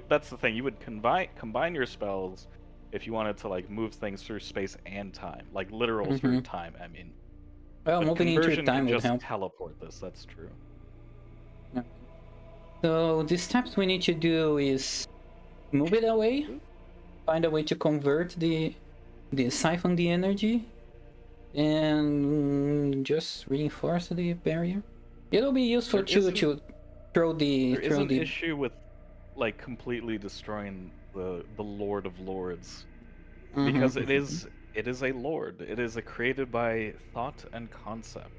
that's the thing, you would combine your spells if you wanted to move things through space and time, like literal through time, I mean. Well, But moving into time would just help. teleport this, that's true. Yeah. So the steps we need to do is move it away, find a way to convert the siphon the energy, and just reinforce the barrier. It'll be useful to throw the... There is an issue with completely destroying the Lord of Lords, because it is a lord. It is created by thought and concept.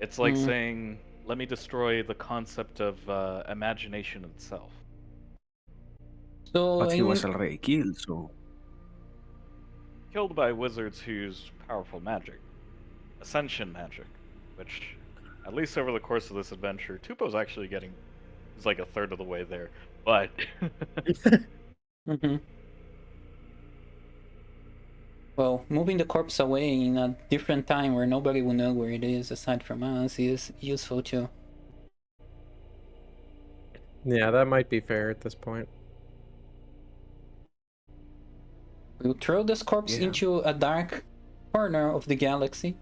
It's like saying, let me destroy the concept of imagination itself. So But he was already killed, so... Killed by wizards who use powerful magic. Ascension magic, which, at least over the course of this adventure, Tupo's actually getting... He's like a third of the way there, but... Well, moving the corpse away in a different time where nobody will know where it is aside from us is useful too. Yeah, that might be fair at this point. We'll throw this corpse into a dark corner of the galaxy.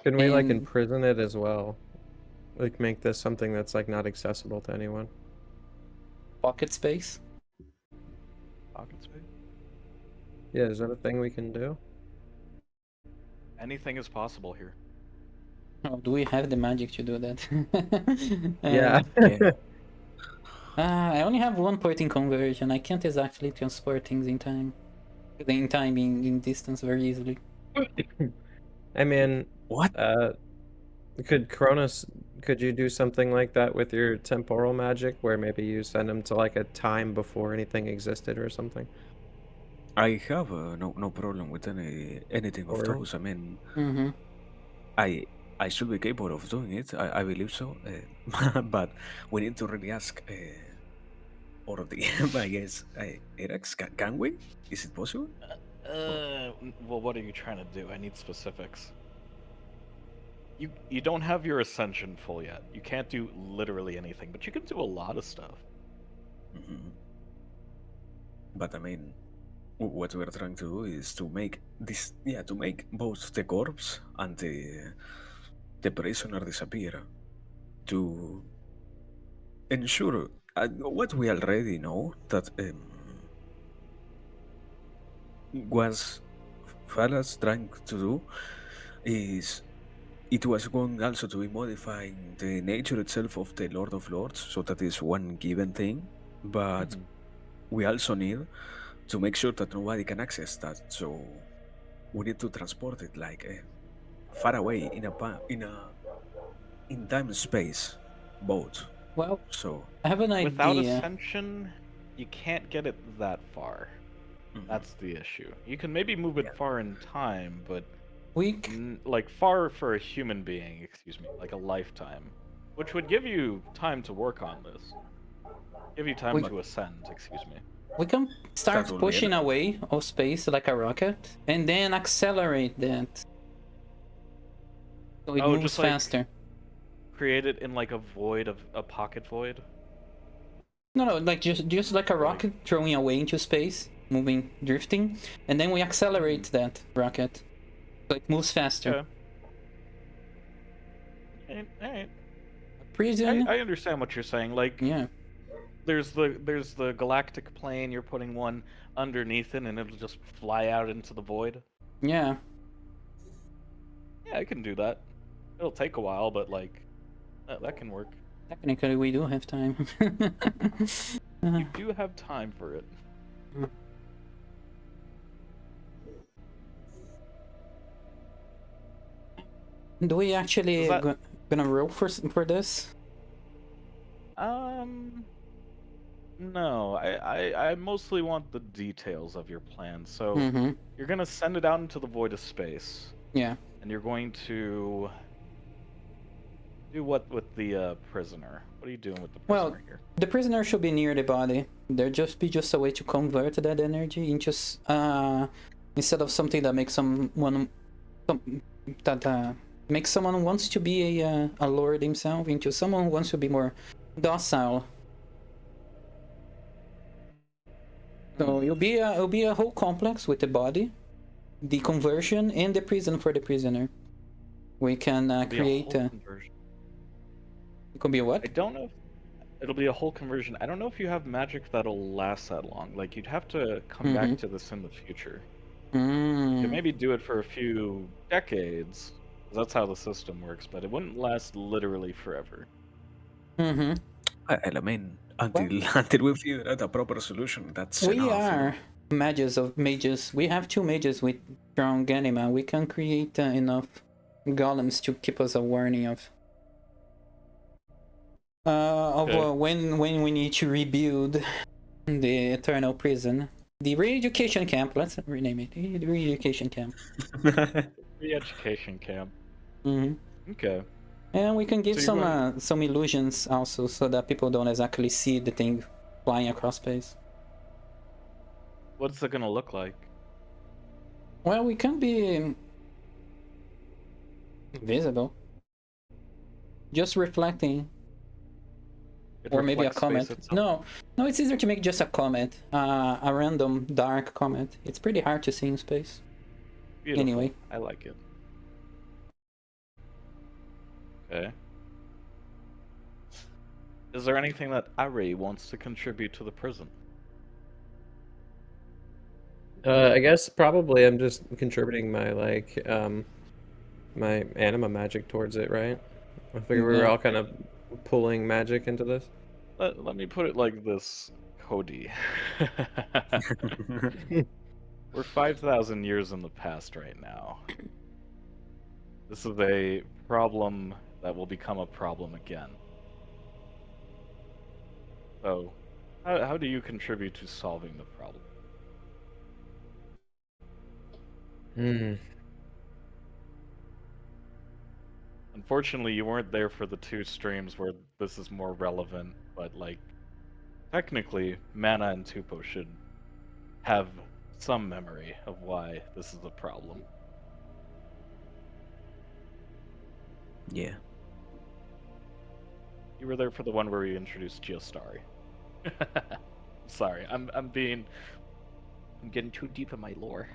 Can we imprison it as well? Make this something that's not accessible to anyone. Pocket space? Pocket space? Yeah, is that a thing we can do? Anything is possible here. Oh, do we have the magic to do that? Yeah. I only have one point in conversion. I can't exactly transport things in time. In distance very easily. I mean, what? Could Kronus could you do something like that with your temporal magic, where maybe you send them to like a time before anything existed or something? I have no problem with anything of Or those. I mean, Mm-hmm. I should be capable of doing it. I believe so. But we need to really ask, or the I guess, Arax, can we? Is it possible? Well, what are you trying to do? I need specifics. You don't have your ascension full yet. You can't do literally anything, but you can do a lot of stuff. Mhm. But I mean, what we're trying to do is to make this, yeah, to make both the corpse and the prisoner disappear, to ensure what we already know, that was Falas trying to do is it was going also to be modifying the nature itself of the Lord of Lords, so that is one given thing, but we also need to make sure that nobody can access that, so we need to transport it like far away in time and space, both. Well, So I have an Without idea. ascension, you can't get it that far. mhm. That's the issue. You can maybe move it far in time, but We like far for a human being, excuse me, like a lifetime, which would give you time to work on this. Give you time We- to ascend, excuse me. we can start That will be pushing enough. away of space like a rocket, and then accelerate that, so it Oh, moves just like faster. create it in like a void of a pocket void. No, like just like a rocket throwing away into space, moving, drifting, and then we accelerate that rocket, so it moves faster. Yeah. Alright. Prison. I understand what you're saying. Like, Yeah. there's the galactic plane. You're putting one underneath it, and it'll just fly out into the void. Yeah. Yeah, I can do that. It'll take a while, but like, that can work. Technically, we do have time. You do have time for it. Do we actually Does that- gonna roll for this? No. I mostly want the details of your plan. So Mm-hmm. you're gonna send it out into the void of space, Yeah. and you're going to do what with the prisoner? What are you doing with the Well, prisoner here? the prisoner should be near the body. There just be just a way to convert that energy into instead of something that makes makes someone wants to be a lord himself, into someone who wants to be more docile. So it'll be a whole complex with the body, the conversion, and the prison for the prisoner. We can create. Conversion. It could be a I what? don't know if it'll be a whole conversion. I don't know if you have magic that'll last that long. Like, you'd have to come back to this in the future. You could maybe do it for a few decades, 'cause that's how the system works, but it wouldn't last literally forever. Mm-hmm. I mean, until we figure out a proper solution, that's We enough. are mages. We have 2 mages with strong anima. We can create enough golems to keep us a warning of Okay. when we need to rebuild the eternal prison, the re-education camp. Let's rename it the re-education camp. Re-education camp. Mm-hmm. Okay. And we can give So you're some illusions also, so that people don't exactly see the thing flying across space. What's it gonna look like? Well, we can be visible, just reflecting. It Or maybe a reflects comet. space itself? No, it's easier to make just a comet, a random dark comet. It's pretty hard to see in space. Beautiful. Anyway. I like it. Okay. Is there anything that Ari wants to contribute to the prison? I guess probably I'm just contributing my my anima magic towards it, right? I figure we were Yeah. all kind of pulling magic into this. Let me put it like this, Cody. We're 5,000 years in the past right now. This is a problem that will become a problem again. So, how do you contribute to solving the problem? Unfortunately, you weren't there for the 2 streams where this is more relevant, but like, technically, Mana and Tupo should have some memory of why this is a problem. Yeah. You were there for the one where we introduced Geostari. Sorry, I'm getting too deep in my lore.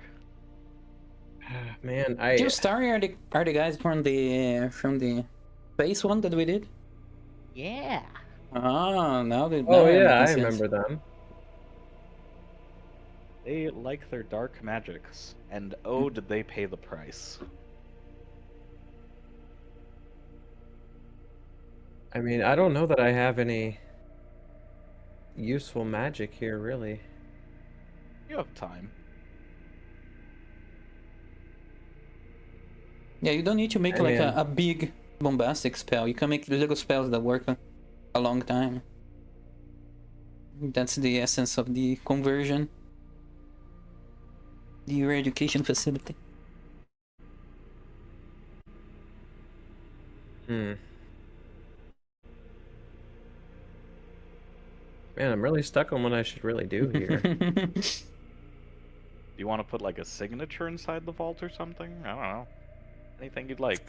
Man, Geostari are the guys from the space one that we did? Yeah. Ah, now that Oh now I'm yeah, I making sense. remember them. They like their dark magics, and oh, did they pay the price. I mean, I don't know that I have any useful magic here, really. You have time. Yeah, you don't need to make I like mean- a big bombastic spell. You can make little spells that work a long time. That's the essence of the conversion. The re-education facility. Man, I'm really stuck on what I should really do here. Do you want to put like a signature inside the vault or something? I don't know. Anything you'd like.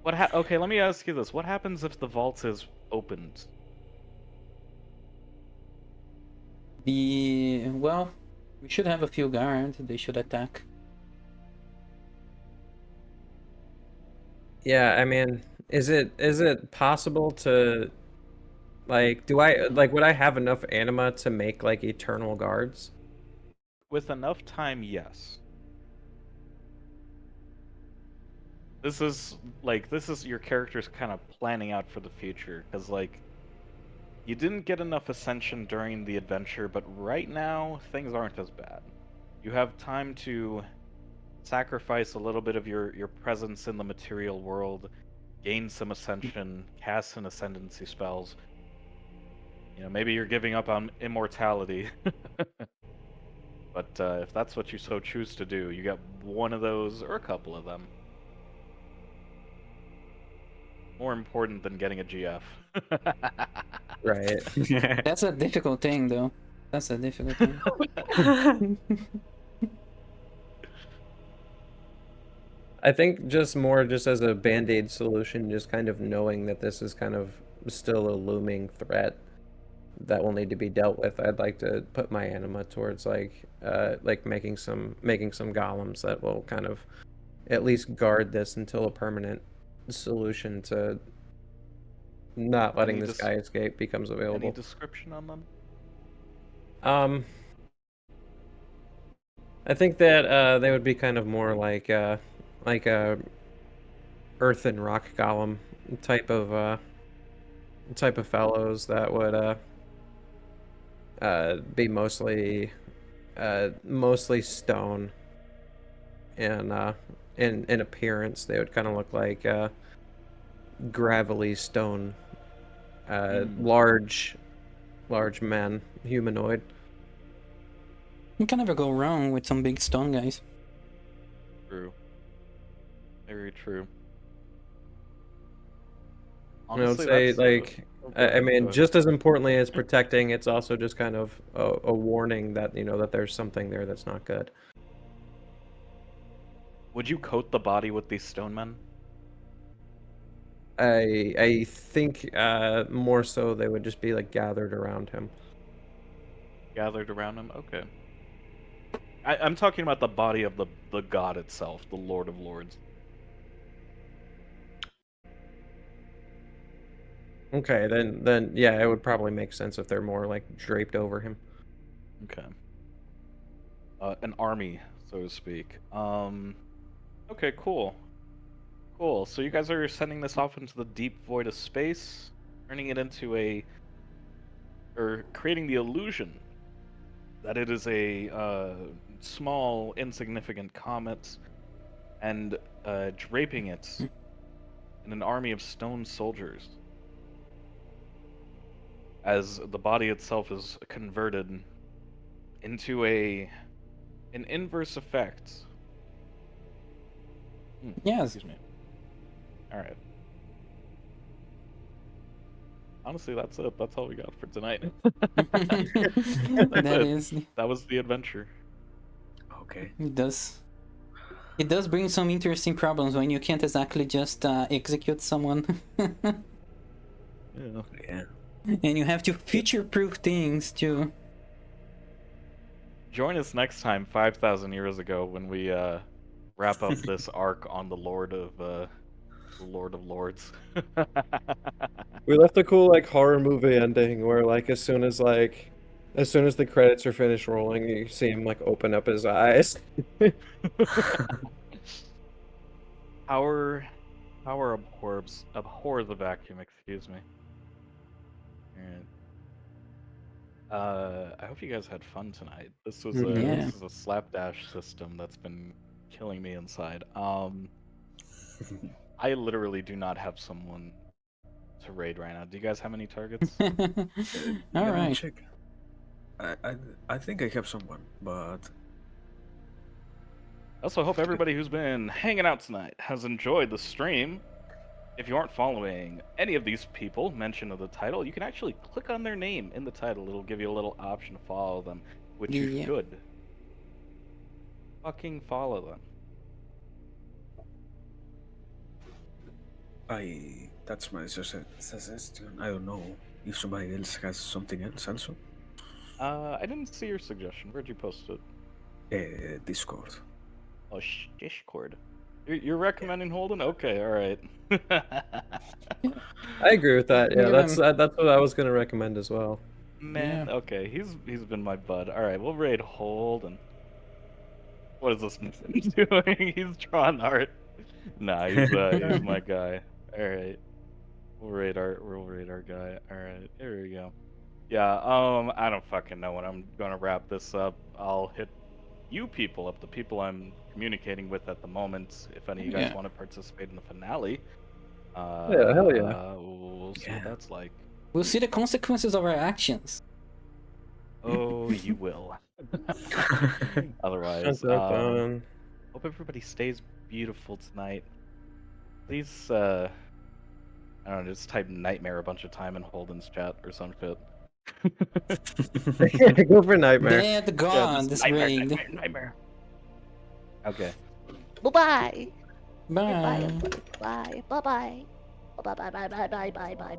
Okay, let me ask you this. What happens if the vault is opened? Well, we should have a few guards. They should attack. Yeah, I mean, is it possible to like would I have enough anima to make like eternal guards? With enough time, yes. This is your character's kind of planning out for the future, because like you didn't get enough ascension during the adventure, but right now things aren't as bad. You have time to sacrifice a little bit of your presence in the material world, gain some ascension, cast some ascendancy spells. You know, maybe you're giving up on immortality. But if that's what you so choose to do, you get one of those or a couple of them. More important than getting a GF. Right. That's a difficult thing, though. That's a difficult thing. I think just as a band-aid solution, just kind of knowing that this is kind of still a looming threat that will need to be dealt with. I'd like to put my anima towards like making some golems that will kind of at least guard this until a permanent solution to not letting this guy escape becomes available. Any description on them? I think that they would be kind of more like a earth and rock golem type of fellows that would be mostly stone, and in appearance they would kind of look like gravelly stone, large men, humanoid. You can never go wrong with some big stone guys. True. Very true. I would say, like, I mean, just as importantly as protecting, it's also just kind of a warning that, you know, that there's something there that's not good. Would you coat the body with these stone men? I think more so they would just be like gathered around him. Gathered around him? Okay. I'm talking about the body of the god itself, the Lord of Lords. Okay, then yeah, it would probably make sense if they're more like draped over him. Okay. An army, so to speak. Okay, cool. Cool. So you guys are sending this off into the deep void of space, turning it into or creating the illusion that it is a small, insignificant comet, and draping it in an army of stone soldiers. As the body itself is converted into an inverse effect. Yes. Excuse me. Alright. Honestly, that's it. That's all we got for tonight. That was the adventure. Okay. It does. It does bring some interesting problems when you can't exactly just execute someone. Yeah. And you have to future-proof things too. Join us next time, 5,000 years ago, when we wrap up this arc on the Lord of Lords. We left a cool like horror movie ending where like as soon as the credits are finished rolling, you see him like open up his eyes. Power abhor the vacuum. Excuse me. Alright. I hope you guys had fun tonight. This was this is a slapdash system that's been killing me inside. I literally do not have someone to raid right now. Do you guys have any targets? All right. Check. I think I have someone, but I also hope everybody who's been hanging out tonight has enjoyed the stream. If you aren't following any of these people mentioned in the title, you can actually click on their name in the title. It'll give you a little option to follow them, which you should. Fucking follow them. That's my suggestion. I don't know if somebody else has something else also. I didn't see your suggestion. Where'd you post it? Discord. Oh, Discord. You're recommending Holden? Okay, all right. I agree with that. Yeah, that's what I was gonna recommend as well. Man, okay, he's been my bud. All right, we'll raid Holden. What is this doing? He's drawing art. Nah, he's my guy. All right, we'll raid our guy. All right, there we go. Yeah, I don't fucking know when I'm gonna wrap this up. I'll hit you people up, the people I'm communicating with at the moment. If any of you guys want to participate in the finale, yeah, hell yeah. We'll see what that's like. We'll see the consequences of our actions. Oh, you will. Otherwise, hope everybody stays beautiful tonight. Please, I don't know, just type nightmare a bunch of time in Holden's chat or some shit. Go for nightmare. Bad God, this raid. Nightmare. Okay. Bye-bye. Bye. Bye. Bye. Bye. Bye. Bye. Bye. Bye. Bye. Bye. Bye.